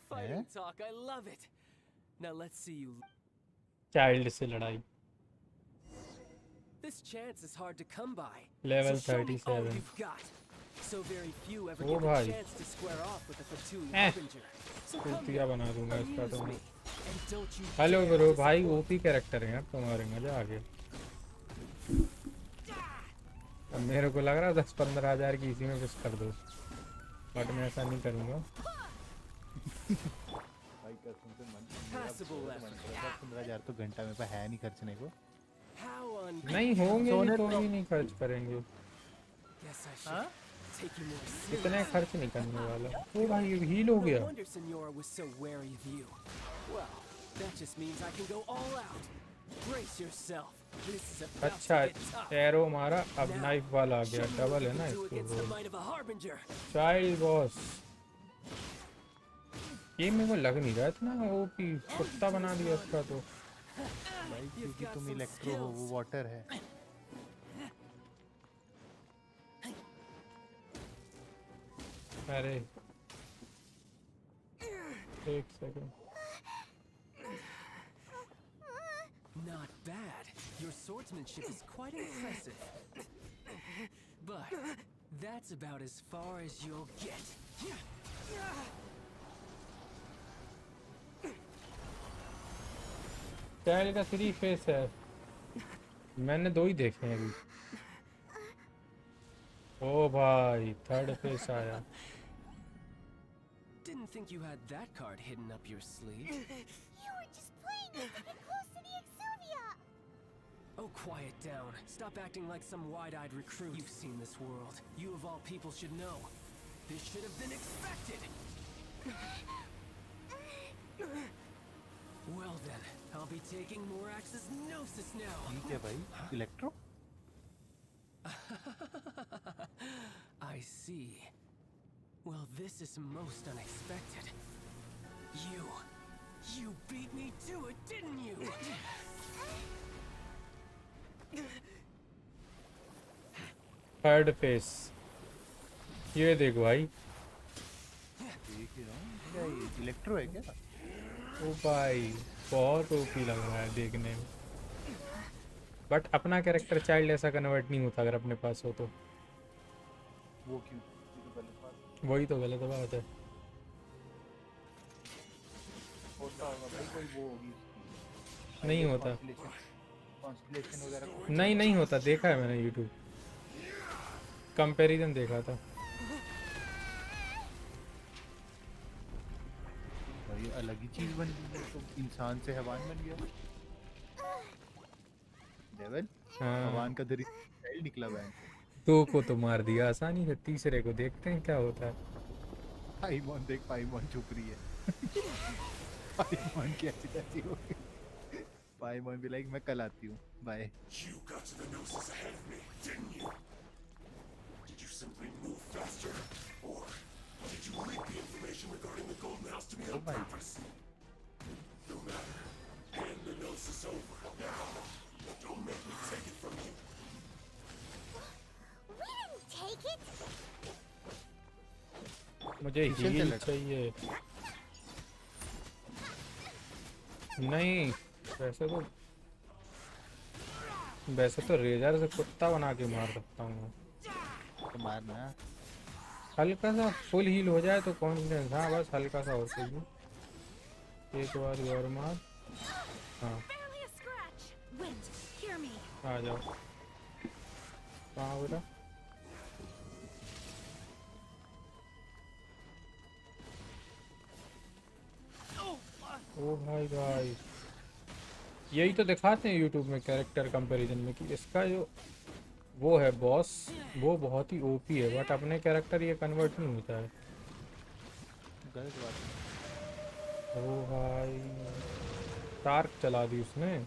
fighting talk. I love it. Now let's see you. Child से लड़ाई। This chance is hard to come by. Level so show me all 37. you've got. So very few ever Oh, get the bhai. chance to square off with a Fatui Eh. harbinger. So come कुर्तिया here, बना दूंगा इसका तो amuse मैं। me, and don't you hello dare bro, disappoint. भाई OP character है यार तुम्हारे, मजा आ गया। अब मेरे को लग रहा है 10-15 हज़ार की इसी में विश कर दो, बट मैं ऐसा नहीं करूँगा। भाई कसम से मन Passable मेरा effort. मन कर रहा है, 15,000 तो घंटा मेरे पास है नहीं खर्चने को। How नहीं होंगे सोने नहीं तो तो- भी नहीं खर्च करेंगे, Guess I should हाँ? take you more इतने seriously. खर्च नहीं करने वाला। ओ भाई ये हील हो No गया। wonder Signora was so wary of you. Well, that just means I can go all out. Brace yourself. This is about अच्छा to get tough. एरो मारा, अब Now, नाइफ वाला आ गया, show me डबल what है you ना can do against the इसको। might of a harbinger. Child boss ये मेरे को लग नहीं रहा इतना ओपी, कुत्ता बना दिया इसका तो। भाई क्योंकि तुम इलेक्ट्रो हो, वो वाटर है। अरे एक second. Not bad. Your swordsmanship is quite impressive. But that's about as far as you'll get. Child का 3 फेस है, मैंने 2 ही देखे हैं अभी। ओ भाई थर्ड फेस आया। Didn't think you had that card hidden up your sleeve. You were just playing it to get close to the Exuvia. Oh, quiet down. Stop acting like some wide-eyed recruit. You've seen this world. You of all people should know. This should have been expected. Well then, I'll be taking Morax's Gnosis now. ठीक है भाई, electro? I see. Well, this is most unexpected. You beat me to it, didn't you? Third phase ये देखो भाई। देख ही रहा हूँ, क्या ये इलेक्ट्रो है क्या? ओ भाई बहुत ओपी लग रहा है देखने में, बट अपना कैरेक्टर चाइल्ड ऐसा कन्वर्ट नहीं होता अगर अपने पास हो तो। वो क्यों? ये तो गलत बात वही तो गलत बात है। होता होगा भाई, कोई वो होगी। नहीं होता, कॉन्स्टलेशन वगैरह नहीं होता, देखा है मैंने यूट्यूब कंपैरिजन देखा था। ये अलग ही चीज बन गई, तो इंसान से हैवान बन गया। डेविल, हैवान का दरी चाइल्ड निकला है। 2 को तो मार दिया आसानी से, तीसरे को देखते हैं क्या होता है। पाइमॉन देख, पाइमॉन छुप रही है। पाइमॉन कैसी हो गई? पाइमॉन भी लाइक मैं कल आती हूँ, bye. You got to the Gnosis ahead of me, didn't you? Did you simply move faster, or did you leak the information regarding the Golden House to me on purpose? No matter. Hand the Gnosis over now. Don't make me take it from you. We didn't take it. मुझे heal चाहिए। नहीं वैसे तो razor से कुत्ता बना के मार सकता हूँ। तो मारना हल्का सा फुल हील हो जाए तो कॉन्फिडेंस। हाँ बस हल्का सा और चाहिए। एक बार और मार। हाँ आ जाओ। कहाँ बेटा? ओ भाई भाई, यही तो दिखाते हैं यूट्यूब में कैरेक्टर कंपैरिजन में कि इसका जो वो है बॉस वो बहुत ही ओपी है, बट अपने कैरेक्टर ये कन्वर्ट नहीं होता है। गलत बात है। ओ भाई टार्क चला दी उसने।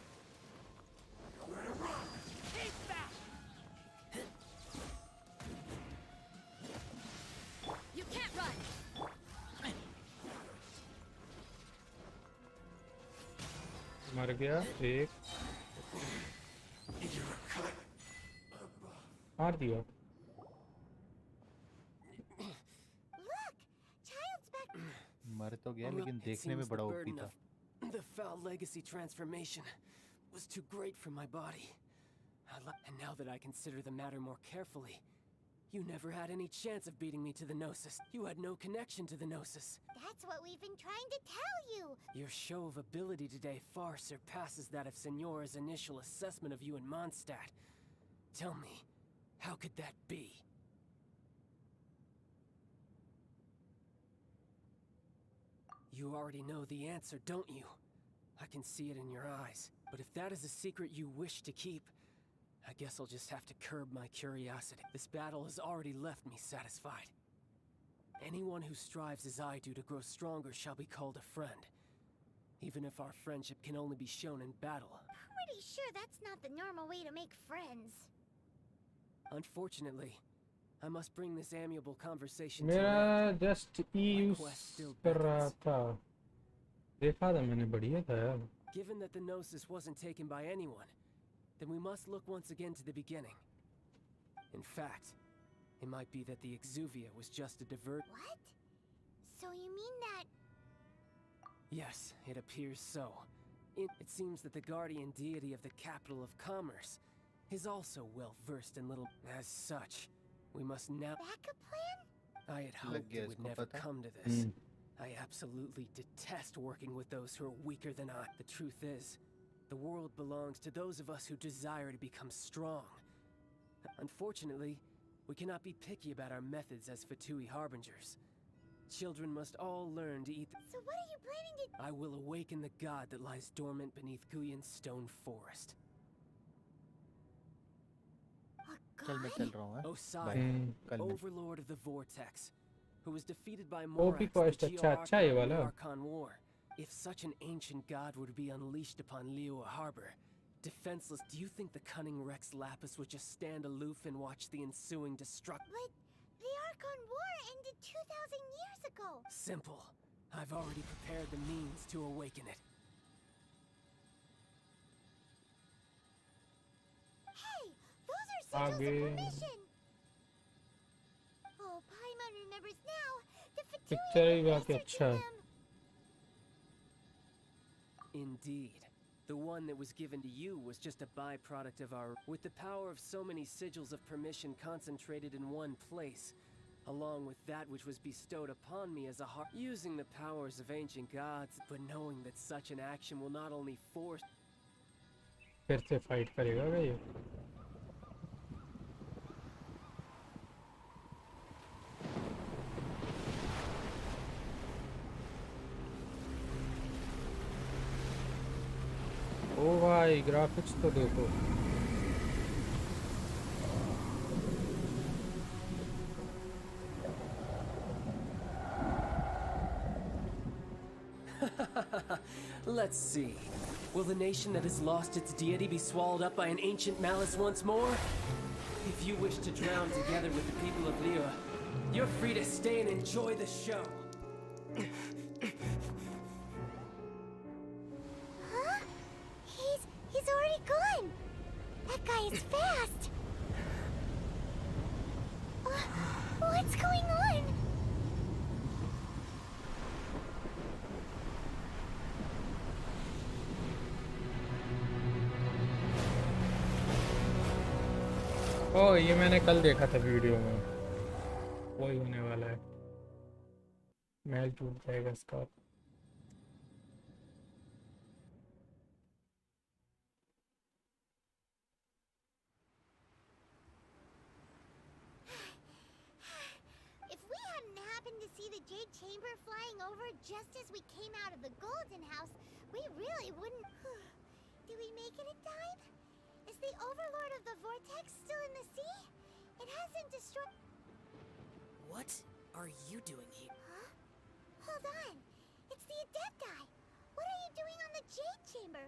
मर गया एक, मार दिया। मर तो गया लेकिन देखने में बड़ा ओपी था। The foul legacy transformation was too great for my body. And now that I consider the matter more carefully, you never had any chance of beating me to the Gnosis. You had no connection to the Gnosis. That's what we've been trying to tell you. Your show of ability today far surpasses that of Signora's initial assessment of you in Mondstadt. Tell me, how could that be? You already know the answer, don't you? I can see it in your eyes. But if that is a secret you wish to keep, I guess I'll just have to curb my curiosity. This battle has already left me satisfied. Anyone who strives as I do to grow stronger shall be called a friend. Even if our friendship can only be shown in battle. Pretty sure that's not the normal way to make friends. Unfortunately, I must bring this amiable conversation to मेरा an end. Just use कर रहा था, देखा था मैंने, बढ़िया था यार। Given that the Gnosis wasn't taken by anyone, then we must look once again to the beginning. In fact, it might be that the Exuvia was just a divert. What? So you mean that... Yes, it appears so. It seems that the guardian deity of the capital of commerce is also well versed in little... As such, we must now... Backup plan? I had hoped it would never come to this. I absolutely detest working with those who are weaker than I. The truth is, the world belongs to those of us who desire to become strong. Unfortunately, we cannot be picky about our methods as Fatui Harbingers. Children must all learn to eat. So what are you planning to... I will awaken the god that lies dormant beneath Guyan's stone forest. चल मैं चल रहा हूँ। Osai, overlord of the vortex, who was defeated by OP Morax cost the अच्छा अच्छा ये Geararchon in वाला। the Archon War. If such an ancient god were to be unleashed upon Liyue Harbor, defenseless, do you think the cunning Rex Lapis would just stand aloof and watch the ensuing destruction? But the Archon War ended 2,000 years ago. Simple. I've already prepared the means to awaken it. Hey, those are sigils of आगे permission. Oh, Paimon remembers now. The Fatui picture he were काफी अच्छा researching है। them. Indeed. The one that was given to you was just a byproduct of our... With the power of so many sigils of permission concentrated in one place, along with that which was bestowed upon me as a heart... Using the powers of ancient gods, but knowing that such an action will not only force... फिर से fight करेगा क्या ये? ओ भाई graphics तो देखो। Let's see. Will the nation that has lost its deity be swallowed up by an ancient malice once more? If you wish to drown together with the people of Liyue, you're free to stay and enjoy the show. Huh? He's already gone. That guy is fast. What's going on? ओ ये मैंने कल देखा था video में, वही होने वाला है, महल टूट जाएगा इसका। If we hadn't happened to see the Jade Chamber flying over just as we came out of the Golden House, we really wouldn't... Did we make it in time? Is the Overlord of the Vortex still in the sea? It hasn't destroyed... What are you doing here? Huh? Hold on. It's the Adepti. What are you doing on the Jade Chamber?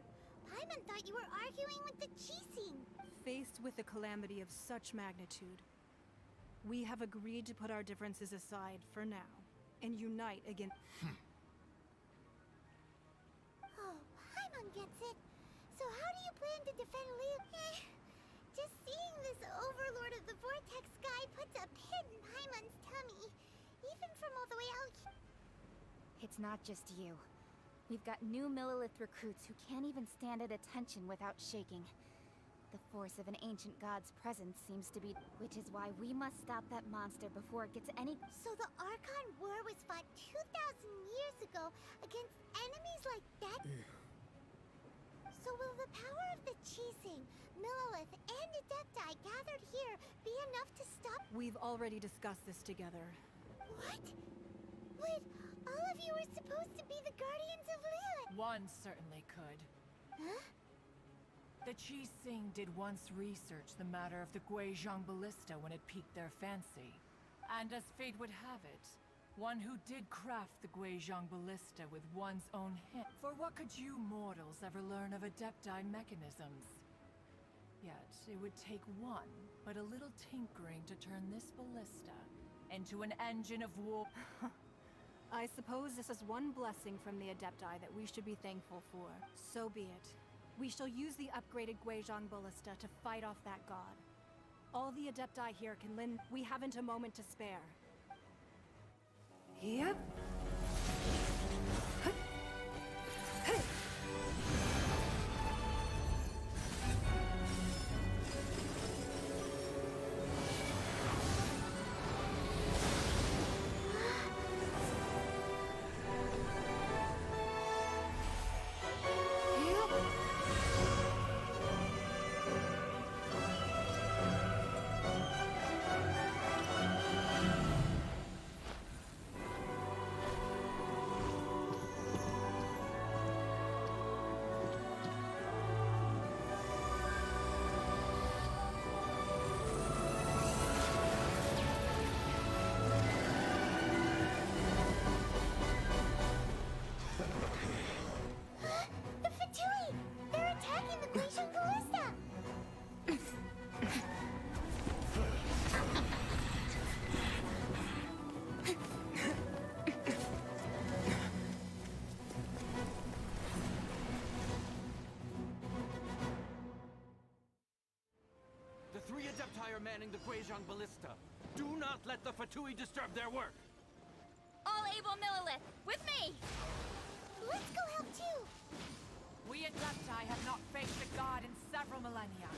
Paimon thought you were arguing with the Chising. Faced with a calamity of such magnitude, we have agreed to put our differences aside for now and unite against... Oh, Paimon gets it. So how do you plan to defend Leo? Just seeing this Overlord of the Vortex guy puts a pit in Paimon's tummy, even from all the way out. It's not just you. We've got new Millilith recruits who can't even stand at attention without shaking. The force of an ancient god's presence seems to be... Which is why we must stop that monster before it gets any... So the Archon War was fought 2,000 years ago against enemies like that? So will the power of the Chising, Millilith, and Adepti gathered here be enough to stop... We've already discussed this together. What? But all of you were supposed to be the Guardians of Lilith! One certainly could. Huh? The Chising did once research the matter of the Guizhong Ballista when it piqued their fancy. And as fate would have it, one who did craft the Guizhong Ballista with one's own hand. For what could you mortals ever learn of Adepti mechanisms? Yet, it would take one, but a little tinkering to turn this ballista into an engine of war. I suppose this is one blessing from the Adepti that we should be thankful for. So be it. We shall use the upgraded Guizhong Ballista to fight off that god. All the Adepti here can lend... We haven't a moment to spare. Yep. Manning the Guizhong Ballista. Do not let the Fatui disturb their work. All able Millilith, with me! Let's go help too! We Adepti have not faced a god in several millennia.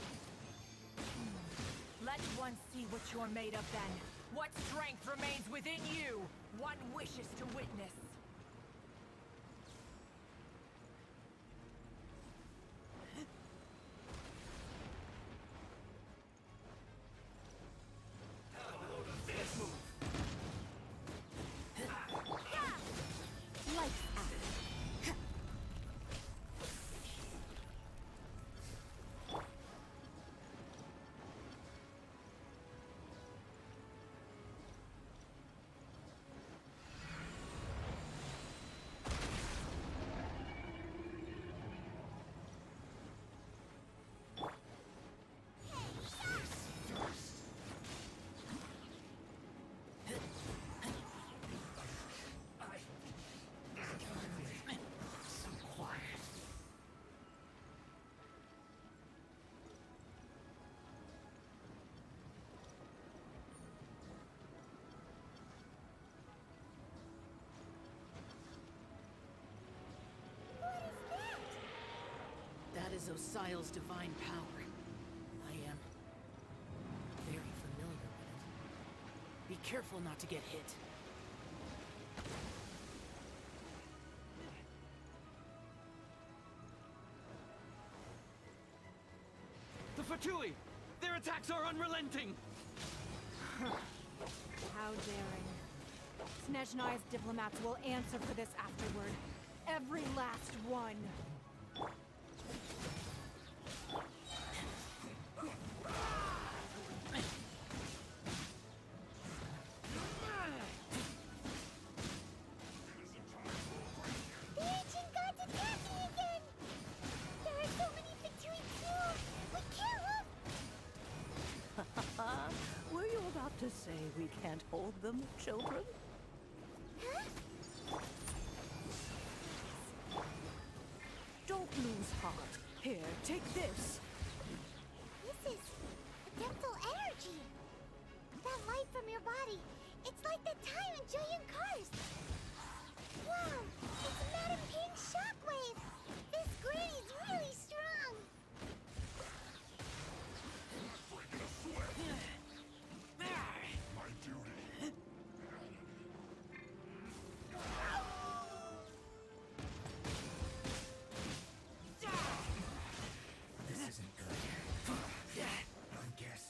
Let one see what you're made of then. What strength remains within you? One wishes to witness. That is Osial's divine power. I am Careful not to get hit. The Fatui! Their attacks are unrelenting! How daring. Snezhnai's diplomats will answer for this afterward. Every last one. The ancient gods attacking again! There are so many Fatui too! We can't look! Were you about to say we can't hold them, children? Huh? Don't lose heart. Here, take this. This is adeptal energy. That light from your body, it's like the time in Julian Cars. Wow, it's Madam Ping's shockwave. This granny's really strong. Breaking a sweat. My duty. This isn't good. I guess.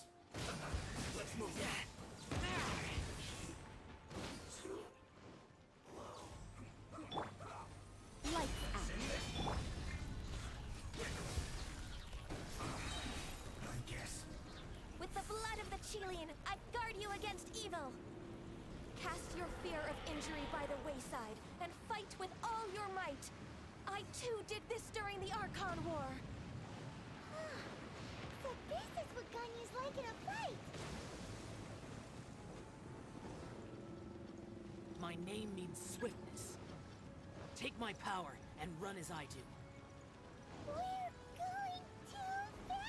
Let's move. Lights out. I guess. With the blood of the Chilean, I guard you against evil. Cast your fear of injury by the wayside and fight with all your might. I too did this during the Archon War. So this is what Ganyu's like in a fight. My name means swiftness. Take my power and run as I do. We're going too fast!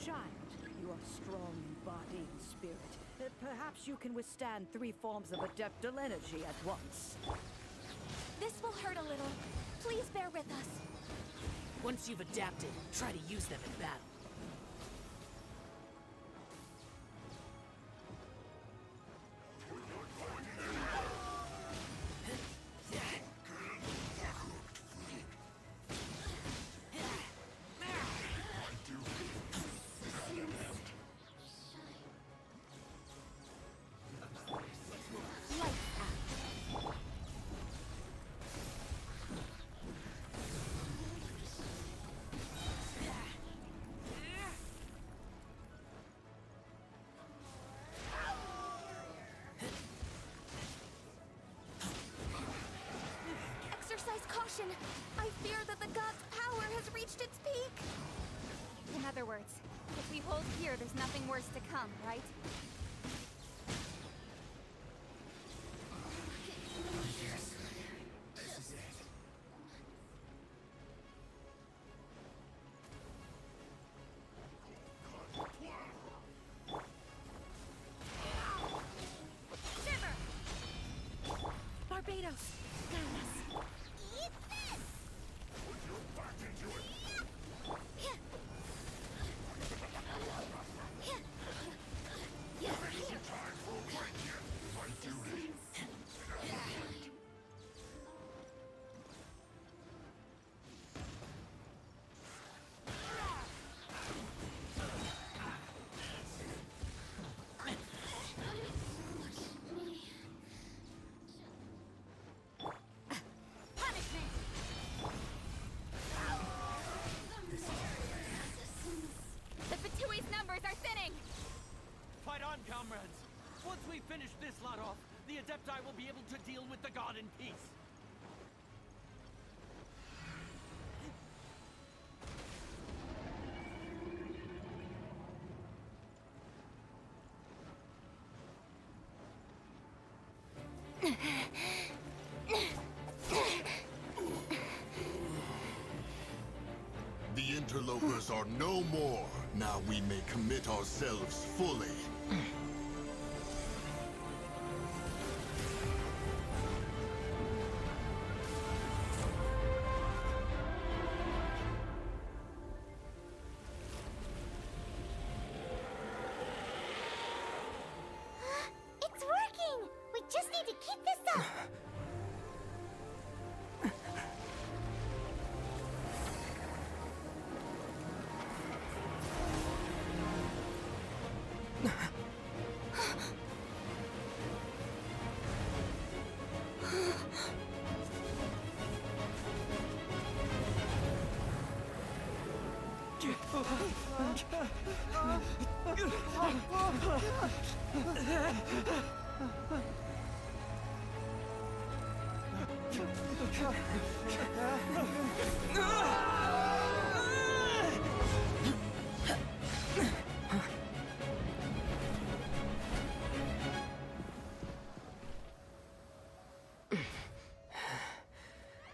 Child, you are strong in body and spirit. Perhaps you can withstand 3 forms of adeptal energy at once. This will hurt a little. Please bear with us. Once you've adapted, try to use them in battle. Exercise caution. I fear that the god's power has reached its peak. In other words, if we hold here, there's nothing worse to come, right? Yes. This is it. Shiver! Barbados, Gaius. Eat this! Put your back into it. There isn't time for a break yet. My duty. The Fatui's numbers are thinning! Fight on, comrades! Once we finish this lot off, the Adepti will be able to deal with the god in peace. shadows are no more. Now we may commit ourselves fully. It's working! We just need to keep this up!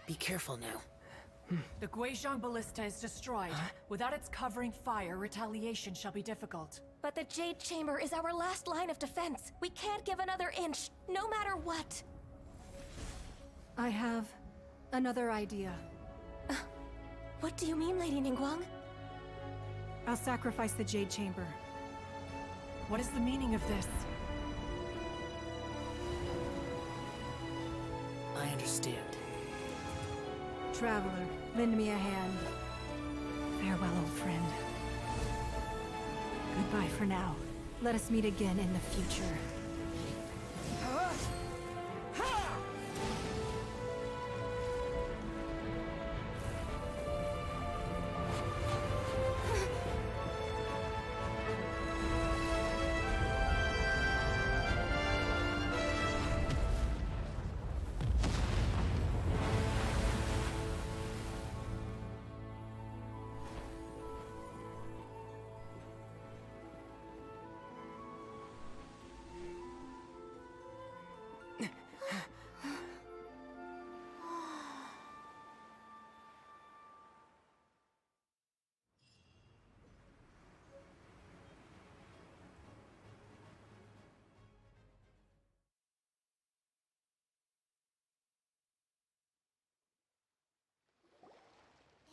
Be careful now. The Guizhong Ballista is destroyed. Without its covering fire, retaliation shall be difficult. But the Jade Chamber is our last line of defense. We can't give another inch, no matter what. I have another idea. What do you mean, Lady Ningguang? I'll sacrifice the Jade Chamber. What is the meaning of this? I understand. Traveler, lend me a hand. Farewell, old friend. Goodbye for now. Let us meet again in the future.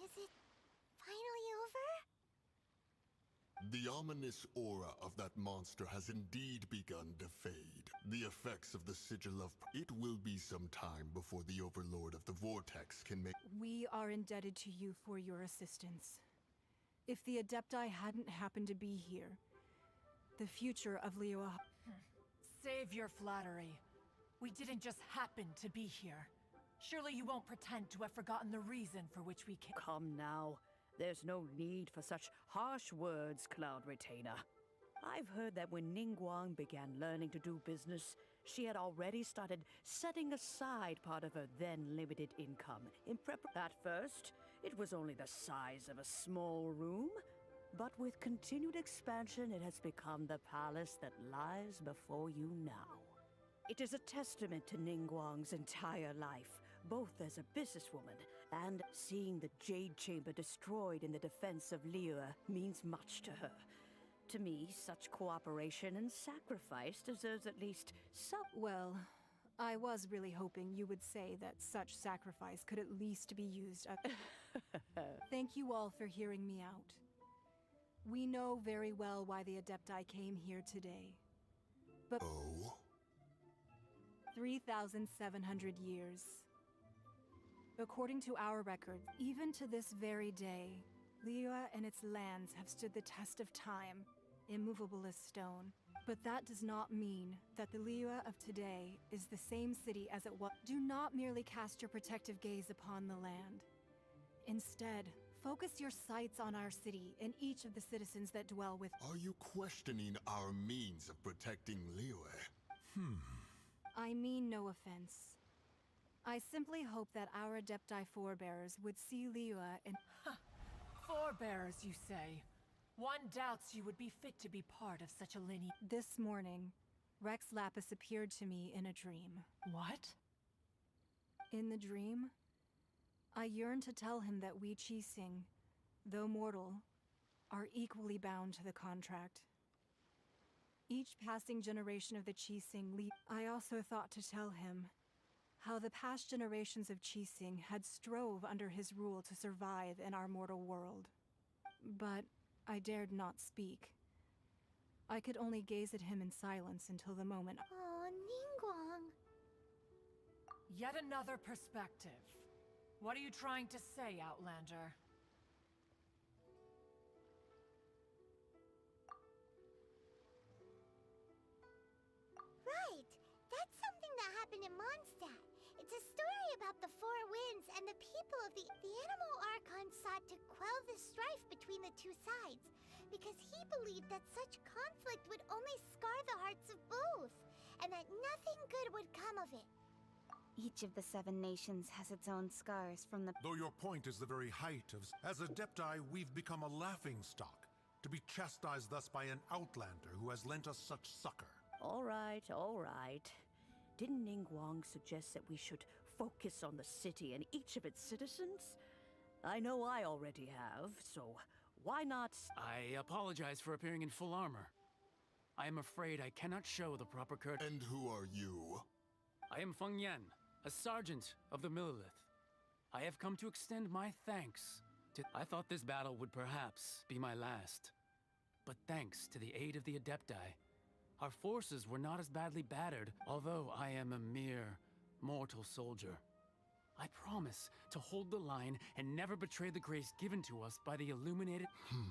Is it finally over? The ominous aura of that monster has indeed begun to fade. The effects of the sigil of... It will be some time before the Overlord of the Vortex can make... We are indebted to you for your assistance. If the Adepti hadn't happened to be here, the future of Liyue... Save your flattery. We didn't just happen to be here. Surely you won't pretend to have forgotten the reason for which we came. Come now. There's no need for such harsh words, Cloud Retainer. I've heard that when Ningguang began learning to do business, she had already started setting aside part of her then limited income in At first, it was only the size of a small room, but with continued expansion, it has become the palace that lies before you now. It is a testament to Ningguang's entire life, both as a businesswoman and seeing the Jade Chamber destroyed in the defense of Liyue means much to her. To me, such cooperation and sacrifice deserves at least some... Well, I was really hoping you would say that such sacrifice could at least be used Thank you all for hearing me out. We know very well why the Adepti came here today. But... Oh? 3,700 years. According to our records, even to this very day, Liyue and its lands have stood the test of time, immovable as stone. But that does not mean that the Liyue of today is the same city as it was. Do not merely cast your protective gaze upon the land. Instead, focus your sights on our city and each of the citizens that dwell with. Are you questioning our means of protecting Liyue? I mean no offense. I simply hope that our Adepti forebears would see Liyue and... Forebears, you say? One doubts you would be fit to be part of such a lineage. This morning, Rex Lapis appeared to me in a dream. What? In the dream, I yearned to tell him that we Qixing, though mortal, are equally bound to the contract. Each passing generation of the Qixing I also thought to tell him how the past generations of Qixing had strove under his rule to survive in our mortal world. But I dared not speak. I could only gaze at him in silence until the moment. Oh, Ningguang. Yet another perspective. What are you trying to say, Outlander? Right. That's something that happened in Mondstadt. It's a story about the Four Winds and the people of the animal Archon sought to quell the strife between the two sides, because he believed that such conflict would only scar the hearts of both, and that nothing good would come of it. Each of the 7 nations has its own scars from the... Though your point is the very height of... As Adepti, we've become a laughingstock, to be chastised thus by an outlander who has lent us such succor. All right, all right. Didn't Ningguang suggest that we should focus on the city and each of its citizens? I know I already have, so why not... I apologize for appearing in full armor. I am afraid I cannot show the proper courtesy. And who are you? I am Feng Yan, a sergeant of the Millilith. I have come to extend my thanks to... I thought this battle would perhaps be my last. But thanks to the aid of the Adepti, our forces were not as badly battered, although I am a mere mortal soldier. I promise to hold the line and never betray the grace given to us by the illuminated... Huh?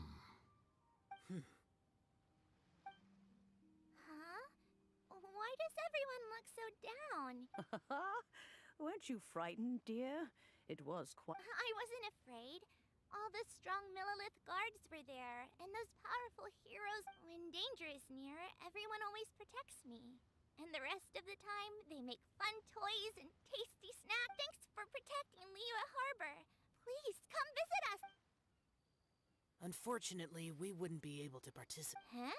Why does everyone look so down? Weren't you frightened, dear? It was quite... I wasn't afraid. All the strong Millilith guards were there, and those powerful heroes. When danger is near, everyone always protects me. And the rest of the time, they make fun toys and tasty snacks. Thanks for protecting Liyue Harbor. Please, come visit us! Unfortunately, we wouldn't be able to participate. Huh?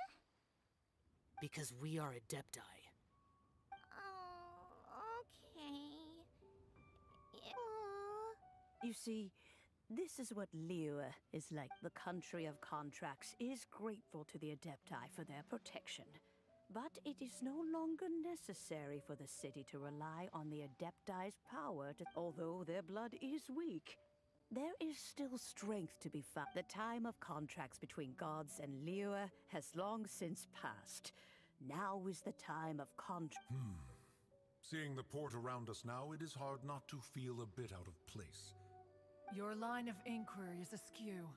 Because we are Adepti. Oh, okay. You see, this is what Liyue is like. The country of contracts is grateful to the Adepti for their protection. But it is no longer necessary for the city to rely on the Adepti's power to... Although their blood is weak, there is still strength to be found. The time of contracts between gods and Liyue has long since passed. Now is the time of Seeing the port around us now, it is hard not to feel a bit out of place. Your line of inquiry is askew.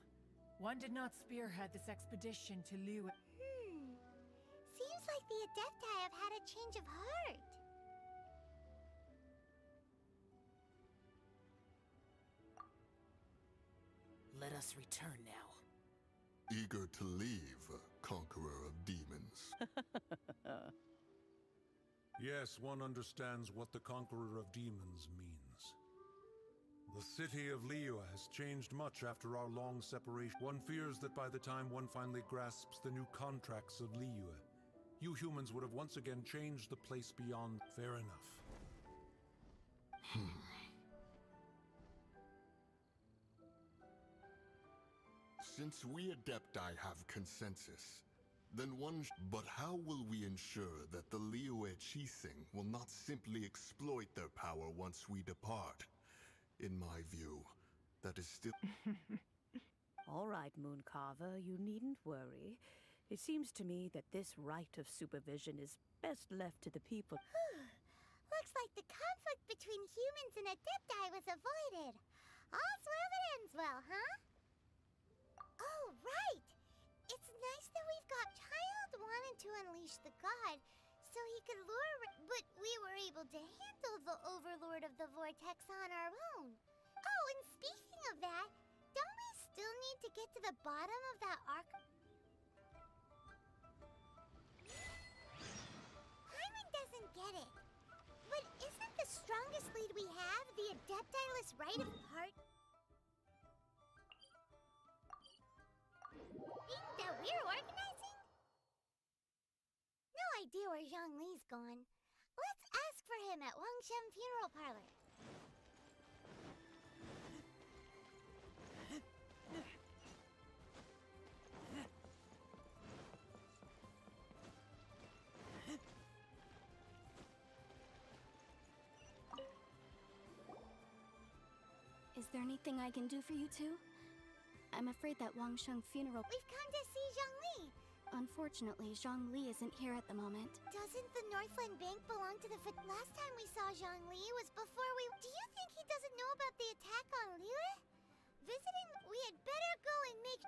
One did not spearhead this expedition to Liyue. Seems like the Adepti have had a change of heart. Let us return now. Eager to leave, conqueror of demons. Yes, one understands what the conqueror of demons means. The city of Liyue has changed much after our long separation. One fears that by the time one finally grasps the new contracts of Liyue, you humans would have once again changed the place beyond. Fair enough. Since we Adepti have consensus, then but how will we ensure that the Liyue Qixing will not simply exploit their power once we depart? In my view, that is still... All right, Mooncarver, you needn't worry. It seems to me that this right of supervision is best left to the people. Looks like the conflict between humans and Adepti was avoided. All's well that ends well, huh? Oh, right! It's nice that we've got Child wanted to unleash the god, so he could lure... But we were able to handle the Overlord of the Vortex on our own. Oh, and speaking of that, don't we still need to get to the bottom of that arc... Hyman doesn't get it. But isn't the strongest lead we have the Adepti-less rite of part? That we're organizing? No idea where Zhongli's gone. Let's ask for him at Wangshen Funeral Parlor. Is there anything I can do for you two? I'm afraid that Wangsheng funeral... We've come to see Zhongli. Unfortunately, Zhongli isn't here at the moment. Doesn't the Northland Bank belong to the... Last time we saw Zhongli was before we... Do you think he doesn't know about the attack on Liyue? Visiting... We had better go and make...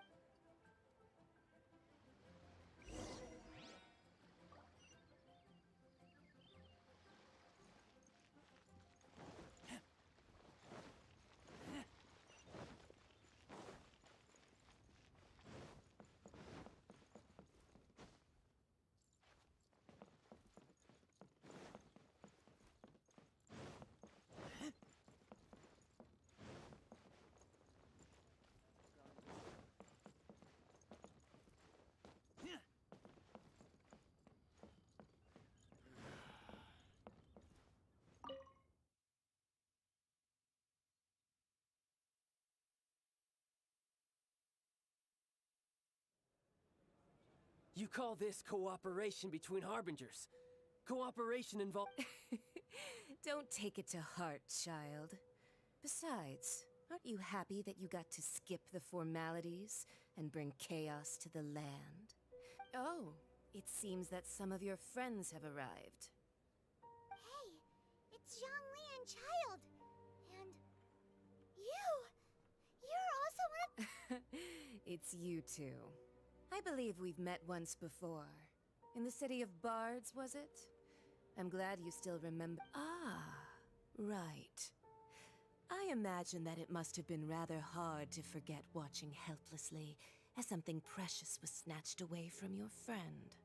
You call this cooperation between Harbingers? Cooperation involves... Don't take it to heart, child. Besides, aren't you happy that you got to skip the formalities and bring chaos to the land? Oh, it seems that some of your friends have arrived. Hey, it's Zhongli and Child. And... You're also one of... It's you two. I believe we've met once before. In the City of Bards, was it? I'm glad you still remember. Ah, right. I imagine that it must have been rather hard to forget watching helplessly as something precious was snatched away from your friend.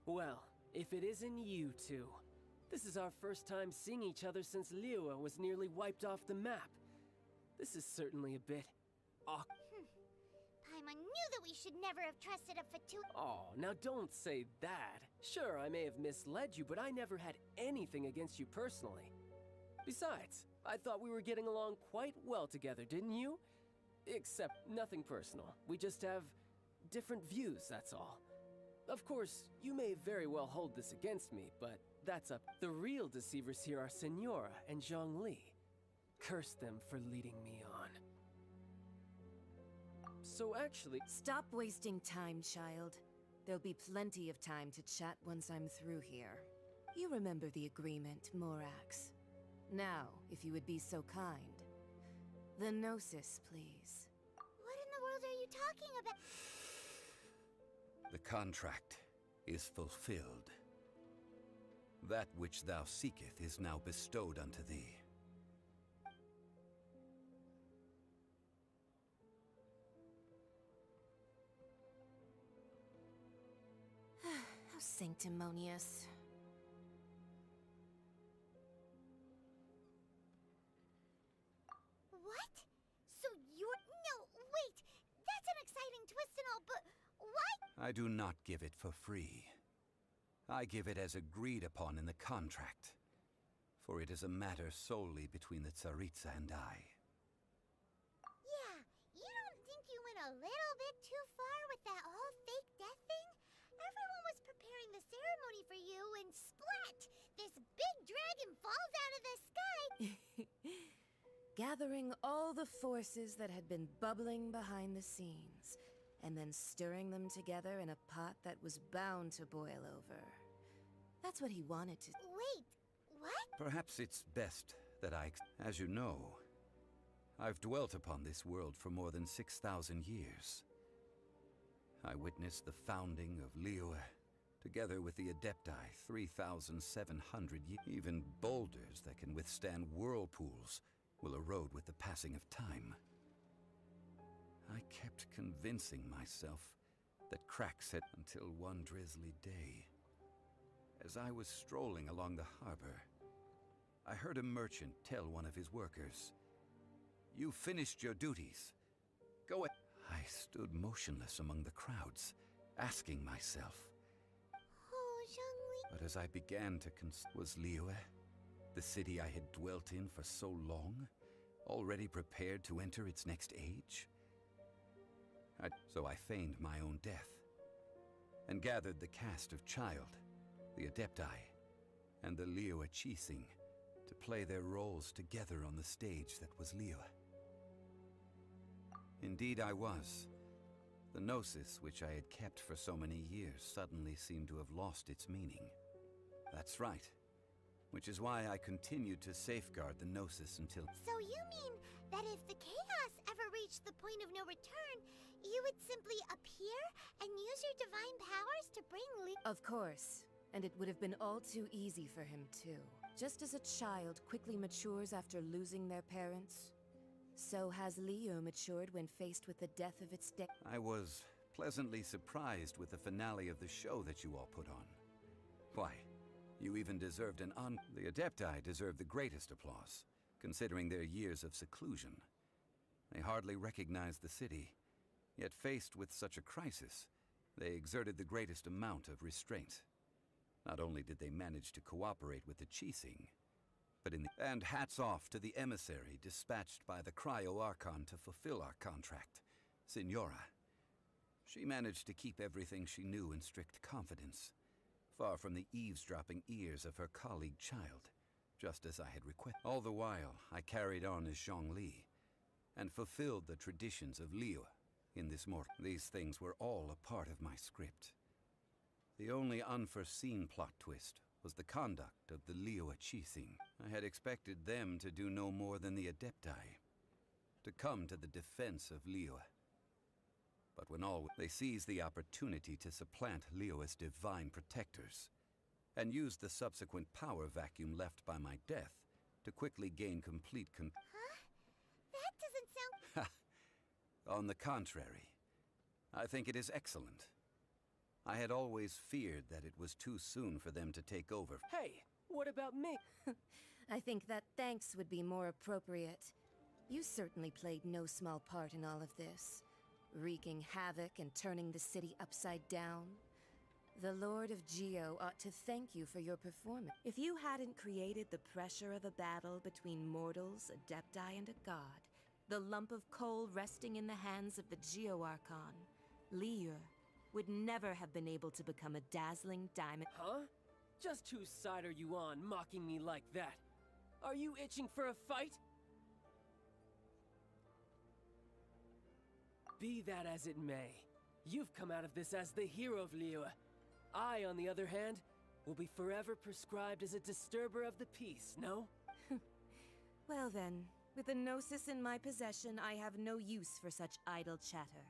Well, if it isn't you two. This is our first time seeing each other since Liyue was nearly wiped off the map. This is certainly a bit awkward. Paimon knew that we should never have trusted a Fatu. Oh, now don't say that. Sure, I may have misled you, but I never had anything against you personally. Besides, I thought we were getting along quite well together, didn't you? Except nothing personal. We just have different views, that's all. Of course, you may very well hold this against me, but that's up. The real deceivers here are Senora and Zhongli. Curse them for leading me on. So actually... Stop wasting time, child. There'll be plenty of time to chat once I'm through here. You remember the agreement, Morax. Now, if you would be so kind. The Gnosis, please. What in the world are you talking about? The contract is fulfilled. That which thou seeketh is now bestowed unto thee. How sanctimonious. What? So you're... No, wait! That's an exciting twist and all, but why? I do not give it for free. I give it as agreed upon in the contract, for it is a matter solely between the Tsaritsa and I. Yeah, you don't think you went a little bit too far with that whole fake death thing? Everyone was preparing the ceremony for you, and splat! This big dragon falls out of the sky! Gathering all the forces that had been bubbling behind the scenes, and then stirring them together in a pot that was bound to boil over. That's what he wanted to... Wait, what? Perhaps it's best that as you know, I've dwelt upon this world for more than 6,000 years. I witnessed the founding of Liyue, together with the Adepti 3,700 years. Even boulders that can withstand whirlpools will erode with the passing of time. I kept convincing myself that cracks had until one drizzly day. As I was strolling along the harbor, I heard a merchant tell one of his workers, "You finished your duties. Go ahead." I stood motionless among the crowds, asking myself. Oh, Zhongli. But as I began to was Liyue, the city I had dwelt in for so long, already prepared to enter its next age? So I feigned my own death, and gathered the cast of Child, the Adepti, and the Liyue Qixing to play their roles together on the stage that was Liyue. Indeed I was. The gnosis, which I had kept for so many years, suddenly seemed to have lost its meaning. That's right. Which is why I continued to safeguard the gnosis until... So you mean that if the chaos ever reached the point of no return, you would simply appear and use your divine powers to bring Of course. And it would have been all too easy for him, too. Just as a child quickly matures after losing their parents, so has Liyue matured when faced with the death of its I was pleasantly surprised with the finale of the show that you all put on. Why, you even deserved an The Adepti deserve the greatest applause, considering their years of seclusion. They hardly recognized the city, yet faced with such a crisis, they exerted the greatest amount of restraint. Not only did they manage to cooperate with the Qixing, but and hats off to the emissary dispatched by the Cryo-Archon to fulfill our contract, Signora. She managed to keep everything she knew in strict confidence, far from the eavesdropping ears of her colleague child, just as I had requested. All the while, I carried on as Zhongli, and fulfilled the traditions of Liyue in this mortal. These things were all a part of my script. The only unforeseen plot twist was the conduct of the Liyue Qixing. I had expected them to do no more than the Adepti, to come to the defense of Liyue. But when they seized the opportunity to supplant Liyue's divine protectors, and used the subsequent power vacuum left by my death to quickly gain complete control. Huh? That doesn't sound... On the contrary, I think it is excellent. I had always feared that it was too soon for them to take over. Hey, what about me? I think that thanks would be more appropriate. You certainly played no small part in all of this, wreaking havoc and turning the city upside down. The Lord of Geo ought to thank you for your performance. If you hadn't created the pressure of a battle between mortals, Adepti, and a god, the lump of coal resting in the hands of the Geo-Archon, Liyue, would never have been able to become a dazzling diamond. Huh? Just whose side are you on, mocking me like that? Are you itching for a fight? Be that as it may, you've come out of this as the hero of Liyue. I, on the other hand, will be forever prescribed as a disturber of the peace, no? Well then, with the Gnosis in my possession, I have no use for such idle chatter.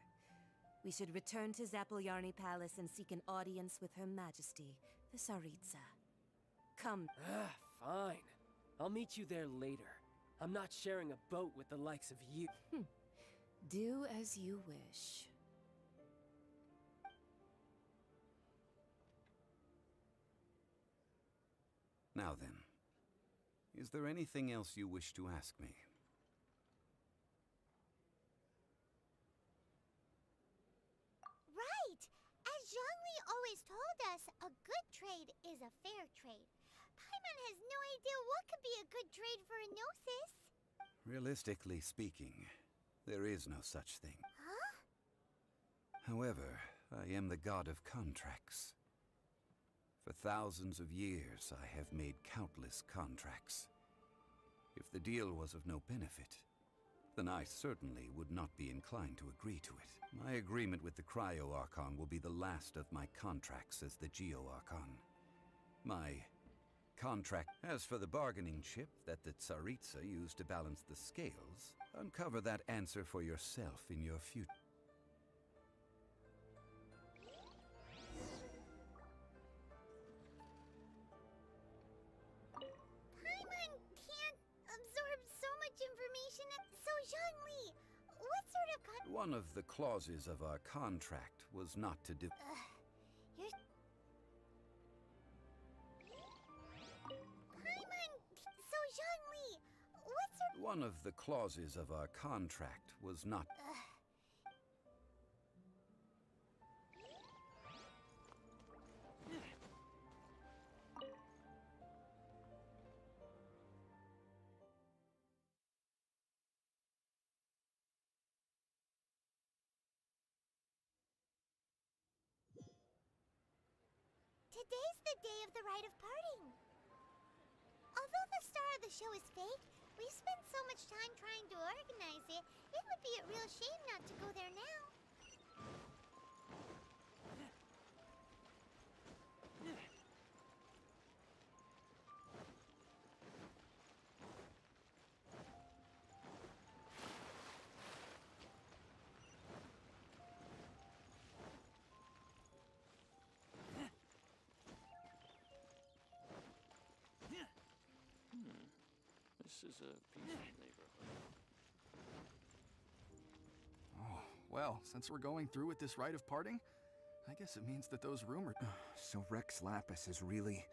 We should return to Zapoljarny Palace and seek an audience with Her Majesty, the Tsaritsa. Come. Fine. I'll meet you there later. I'm not sharing a boat with the likes of you. Do as you wish. Now then, is there anything else you wish to ask me? Right! As Zhongli always told us, a good trade is a fair trade. Paimon has no idea what could be a good trade for a Gnosis. Realistically speaking, there is no such thing. Huh? However, I am the god of contracts. For thousands of years, I have made countless contracts. If the deal was of no benefit, then I certainly would not be inclined to agree to it. My agreement with the Cryo-Archon will be the last of my contracts as the Geo-Archon. My contract. As for the bargaining chip that the Tsaritsa used to balance the scales, uncover that answer for yourself in your future. Paimon can't absorb so much information. So Zhongli, what sort of One of the clauses of our contract was not to you're... Paimon, so Zhongli, what sort... One of the clauses of our contract was not... Today's the day of the rite of parting. Although the star of the show is fake, we spent so much time trying to organize it, it would be a real shame not to go there now. This is a peaceful neighborhood. Oh, well, since we're going through with this rite of parting, I guess it means that those rumors... So Rex Lapis is really...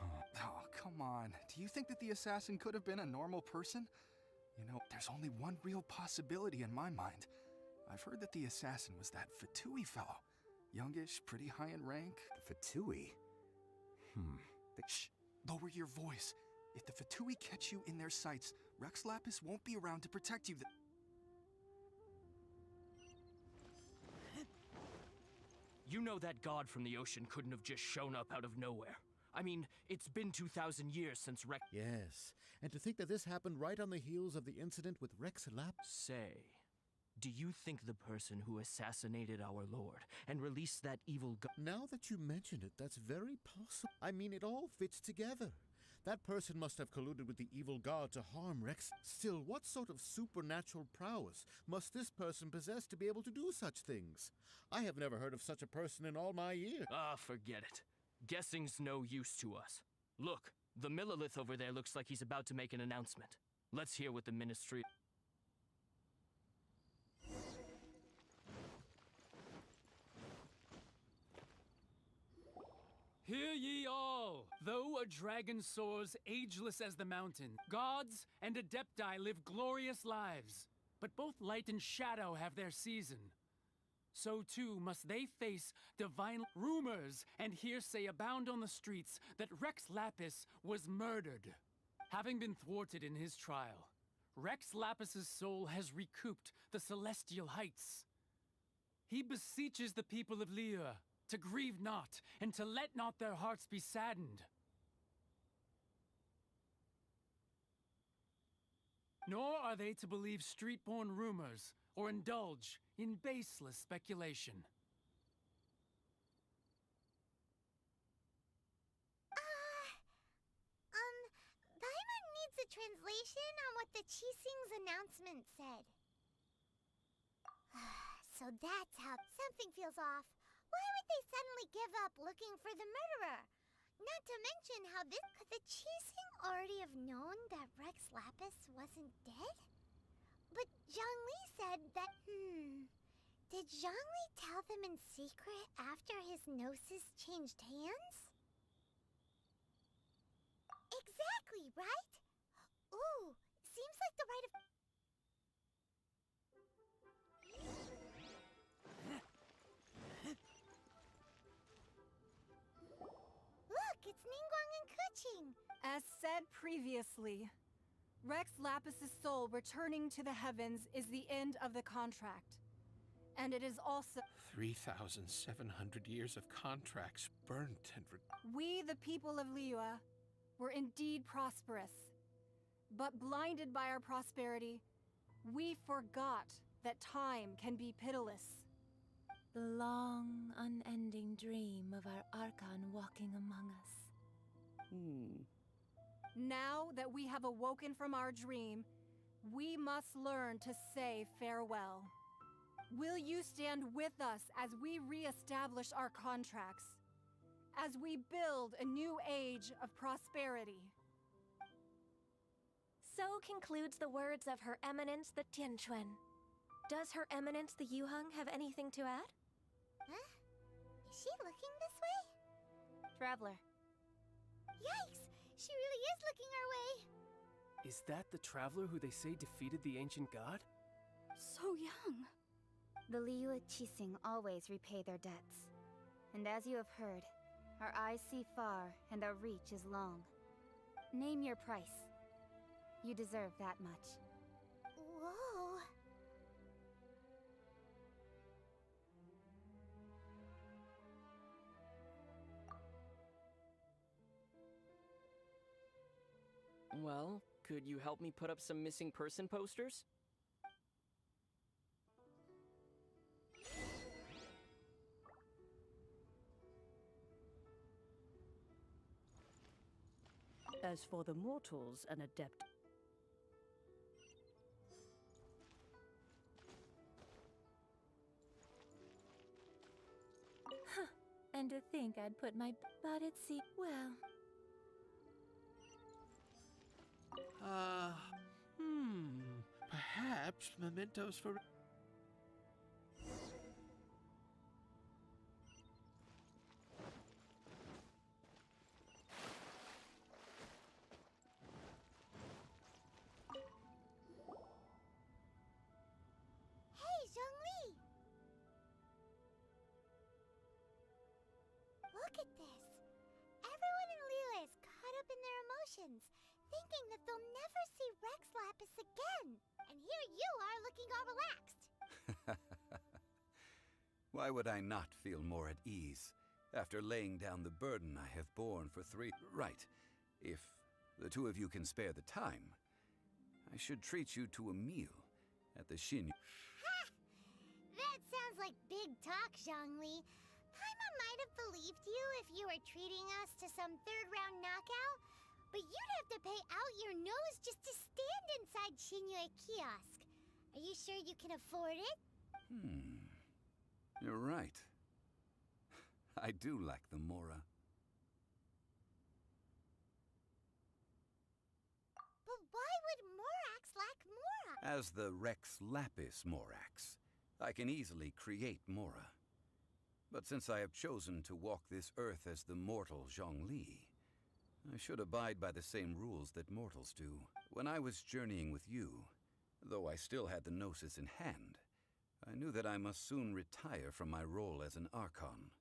Oh, come on. Do you think that the assassin could have been a normal person? You know, there's only one real possibility in my mind. I've heard that the assassin was that Fatui fellow. Youngish, pretty high in rank. Fatui? Shh! Lower your voice. If the Fatui catch you in their sights, Rex Lapis won't be around to protect you. You know that god from the ocean couldn't have just shown up out of nowhere. I mean, it's been 2,000 years since Rex... Yes, and to think that this happened right on the heels of the incident with Rex Lapis. Say, do you think the person who assassinated our lord and released that evil god... Now that you mention it, that's very possible. I mean, it all fits together. That person must have colluded with the evil god to harm Rex. Still, what sort of supernatural prowess must this person possess to be able to do such things? I have never heard of such a person in all my years. Ah, forget it. Guessing's no use to us. Look, the Millilith over there looks like he's about to make an announcement. Let's hear what the ministry... Hear ye all! Though a dragon soars ageless as the mountain, gods and adepti live glorious lives. But both light and shadow have their season. So too must they face divine rumors and hearsay abound on the streets that Rex Lapis was murdered. Having been thwarted in his trial, Rex Lapis's soul has recouped the celestial heights. He beseeches the people of Liyue to grieve not, and to let not their hearts be saddened. Nor are they to believe street-born rumors, or indulge in baseless speculation. Paimon needs a translation on what the Qixing's announcement said. So that's how something feels off. Why would they suddenly give up looking for the murderer? Not to mention how this... Could the Qixing already have known that Rex Lapis wasn't dead? But Zhongli said that... Did Zhongli tell them in secret after his gnosis changed hands? Exactly, right? Ooh, seems like the rite of... Look, it's Ningguang and Keqing. As said previously, Rex Lapis's soul returning to the heavens is the end of the contract. And it is also... 3,700 years of contracts burnt and... We, the people of Liyue, were indeed prosperous. But blinded by our prosperity, we forgot that time can be pitiless. The long, unending dream of our Archon walking among us. Now that we have awoken from our dream, we must learn to say farewell. Will you stand with us as we re-establish our contracts? As we build a new age of prosperity? So concludes the words of Her Eminence the Tianquan. Does Her Eminence the Yuheng have anything to add? Huh? Is she looking this way? Traveler. Yikes! She really is looking our way! Is that the traveler who they say defeated the ancient god? So young. The Liyue Qixing always repay their debts. And as you have heard, our eyes see far and our reach is long. Name your price. You deserve that much. Whoa. Well, could you help me put up some missing person posters? As for the mortals, an adept. Huh. And to think I'd put my... But it's... well... Perhaps mementos for... Hey, Zhongli! Look at this. Everyone in Liyue is caught up in their emotions, thinking that they'll never see Rex Lapis again. And here you are looking all relaxed. Why would I not feel more at ease after laying down the burden I have borne for 3... Right. If the two of you can spare the time, I should treat you to a meal at the Shin. Ha! That sounds like big talk, Zhongli. Paimon might have believed you if you were treating us to some third-round knockout, but you'd have to pay out your nose just to stand inside Shinyue kiosk. Are you sure you can afford it? You're right. I do lack the Mora. But why would Morax lack Mora? As the Rex Lapis Morax, I can easily create Mora. But since I have chosen to walk this earth as the mortal Zhongli, I should abide by the same rules that mortals do. When I was journeying with you, though I still had the Gnosis in hand, I knew that I must soon retire from my role as an Archon.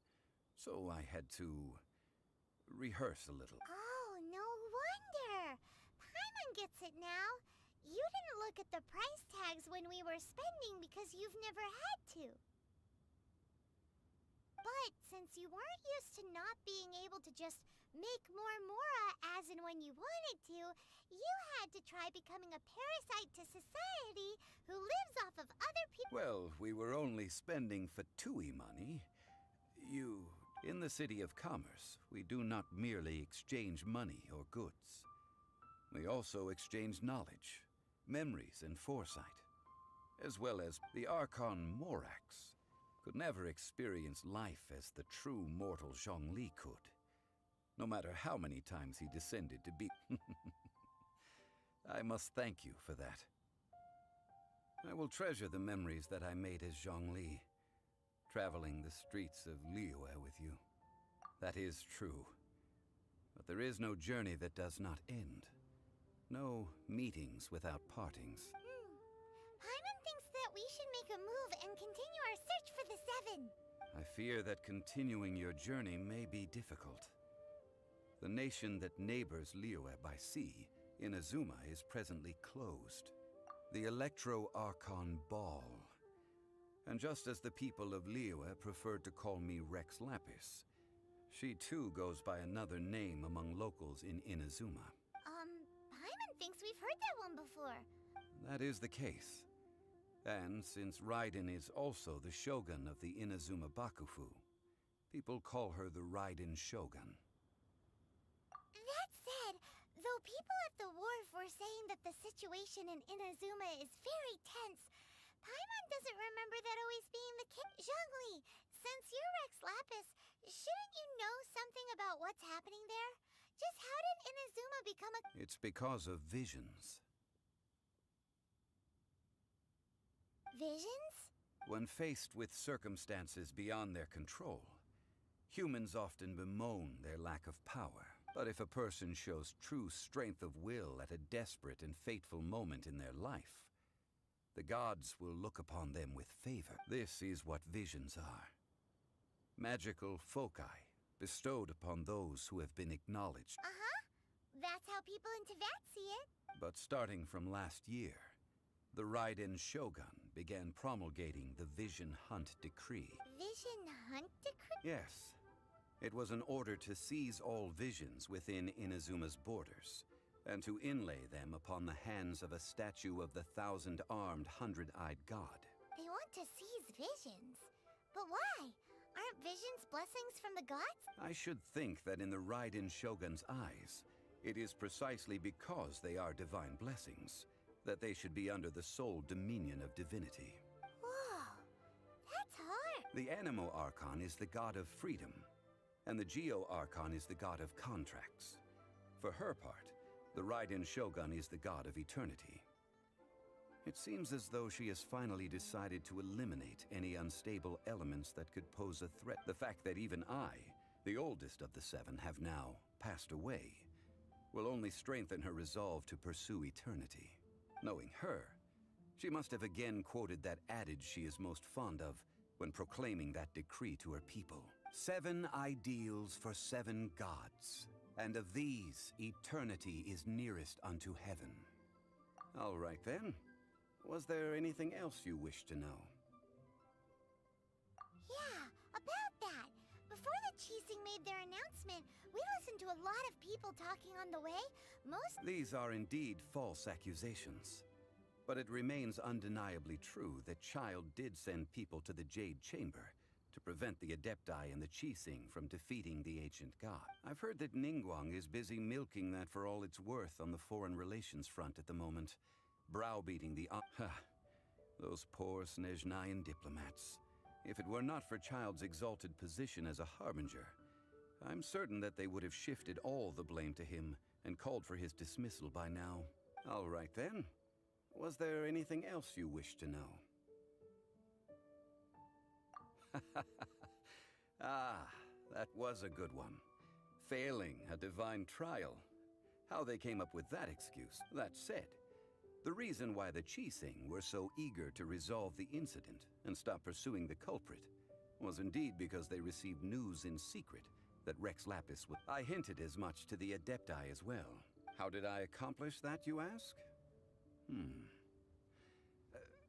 So I had to rehearse a little. Oh, no wonder. Paimon gets it now. You didn't look at the price tags when we were spending because you've never had to. But since you weren't used to not being able to just make more Mora as and when you wanted to, you had to try becoming a parasite to society who lives off of other people. Well, we were only spending Fatui money. In the City of Commerce, we do not merely exchange money or goods. We also exchange knowledge, memories, and foresight, as well as the Archon Morax could never experience life as the true mortal Zhongli could, no matter how many times he descended to be. I must thank you for that. I will treasure the memories that I made as Zhongli, traveling the streets of Liyue with you. That is true. But there is no journey that does not end. No meetings without partings. Paimon thinks that we should make a move and continue our search for the Seven. I fear that continuing your journey may be difficult. The nation that neighbors Liyue by sea, Inazuma, is presently closed. The Electro-Archon Ball. And just as the people of Liyue preferred to call me Rex Lapis, she too goes by another name among locals in Inazuma. Paimon thinks we've heard that one before. That is the case. And since Raiden is also the Shogun of the Inazuma Bakufu, people call her the Raiden Shogun. That said, though people at the wharf were saying that the situation in Inazuma is very tense, Paimon doesn't remember that always being the case. Zhongli, since you're Rex Lapis, shouldn't you know something about what's happening there? Just how did Inazuma become a... It's because of visions. Visions? When faced with circumstances beyond their control, humans often bemoan their lack of power. But if a person shows true strength of will at a desperate and fateful moment in their life, the gods will look upon them with favor. This is what visions are. Magical foci bestowed upon those who have been acknowledged. That's how people in Teyvat see it. But starting from last year, the Raiden Shogun began promulgating the Vision Hunt Decree. Vision Hunt Decree? Yes. It was an order to seize all visions within Inazuma's borders and to inlay them upon the hands of a statue of the thousand-armed, hundred-eyed god. They want to seize visions. But why? Aren't visions blessings from the gods? I should think that in the Raiden Shogun's eyes, it is precisely because they are divine blessings that they should be under the sole dominion of divinity. Whoa, that's hard. The Animo Archon is the god of freedom, and the Geo Archon is the god of contracts. For her part, the Raiden Shogun is the god of eternity. It seems as though she has finally decided to eliminate any unstable elements that could pose a threat. The fact that even I, the oldest of the seven, have now passed away, will only strengthen her resolve to pursue eternity. Knowing her, she must have again quoted that adage she is most fond of when proclaiming that decree to her people. 7 ideals for 7 gods, and of these, eternity is nearest unto heaven. All right then. Was there anything else you wish to know? Yeah, about that. Before the Qixing made their announcement, we listened to a lot of people talking on the way. These are indeed false accusations. But it remains undeniably true that Child did send people to the Jade Chamber to prevent the Adepti and the Qixing from defeating the ancient god. I've heard that Ningguang is busy milking that for all it's worth on the foreign relations front at the moment, browbeating the those poor Snezhnayan diplomats. If it were not for Child's exalted position as a harbinger, I'm certain that they would have shifted all the blame to him and called for his dismissal by now. All right then. Was there anything else you wish to know? Ah, that was a good one. Failing a divine trial. How they came up with that excuse. That said, the reason why the Qixing were so eager to resolve the incident and stop pursuing the culprit was indeed because they received news in secret that Rex Lapis would. I hinted as much to the Adepti as well. How did I accomplish that, you ask?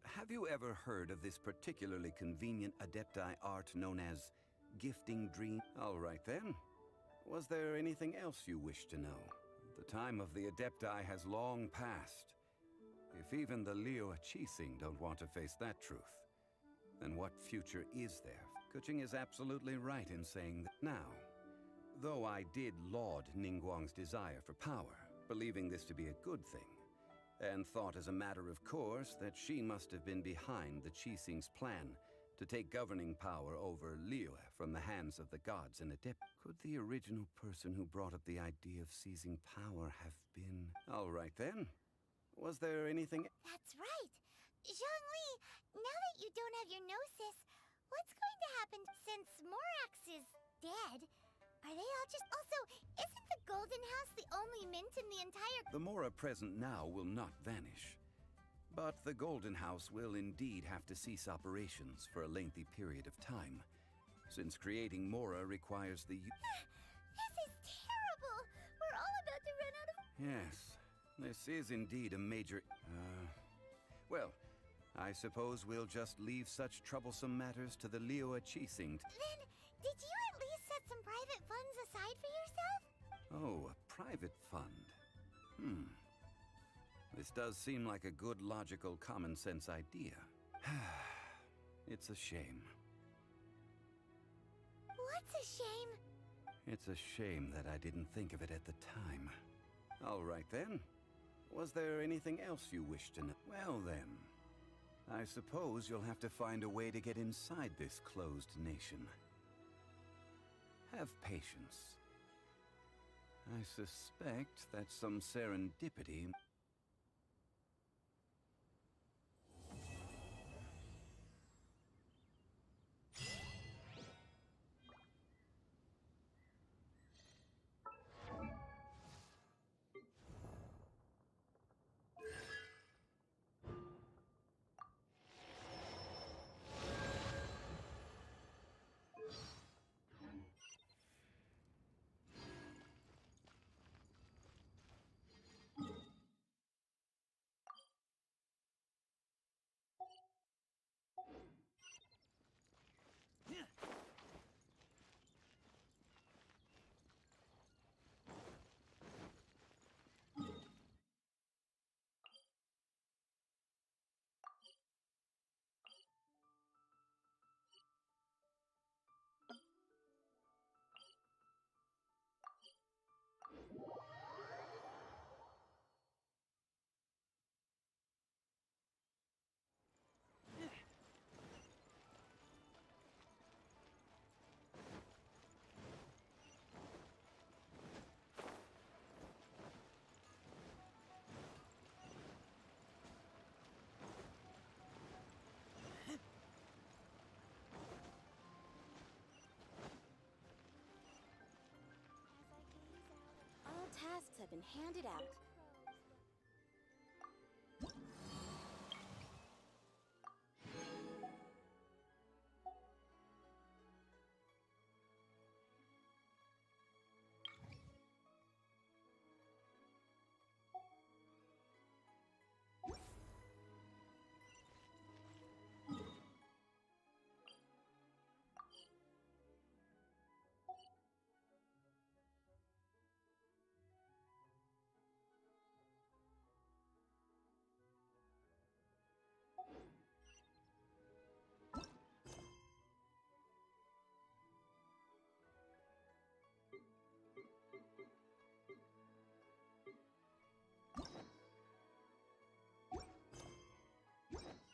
Have you ever heard of this particularly convenient Adepti art known as gifting dream? All right then. Was there anything else you wish to know? The time of the Adepti has long passed. If even the Liyue Qixing don't want to face that truth, then what future is there? Kuching is absolutely right in saying that. Now, though I did laud Ningguang's desire for power, believing this to be a good thing, and thought as a matter of course that she must have been behind the Qixing's plan to take governing power over Liyue from the hands of the gods and Adepti. Could the original person who brought up the idea of seizing power have been... All right then. Was there anything... That's right. Zhongli, now that you don't have your gnosis, what's going to happen since Morax is dead? Are they all just... Also, isn't the Golden House the only mint in the entire... The Mora present now will not vanish. But the Golden House will indeed have to cease operations for a lengthy period of time, since creating Mora requires the... This is terrible! We're all about to run out of... Yes, this is indeed a major... Well, I suppose we'll just leave such troublesome matters to the Liyue Qixing. Then, did you at least set some private funds aside for yourself? Oh, a private fund. This does seem like a good, logical, common-sense idea. It's a shame. What's a shame? It's a shame that I didn't think of it at the time. All right then. Was there anything else you wish to know? Well then, I suppose you'll have to find a way to get inside this closed nation. Have patience. I suspect that some serendipity... have been handed out.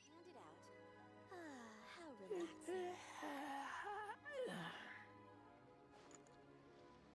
Handed out. Ah, how relaxing.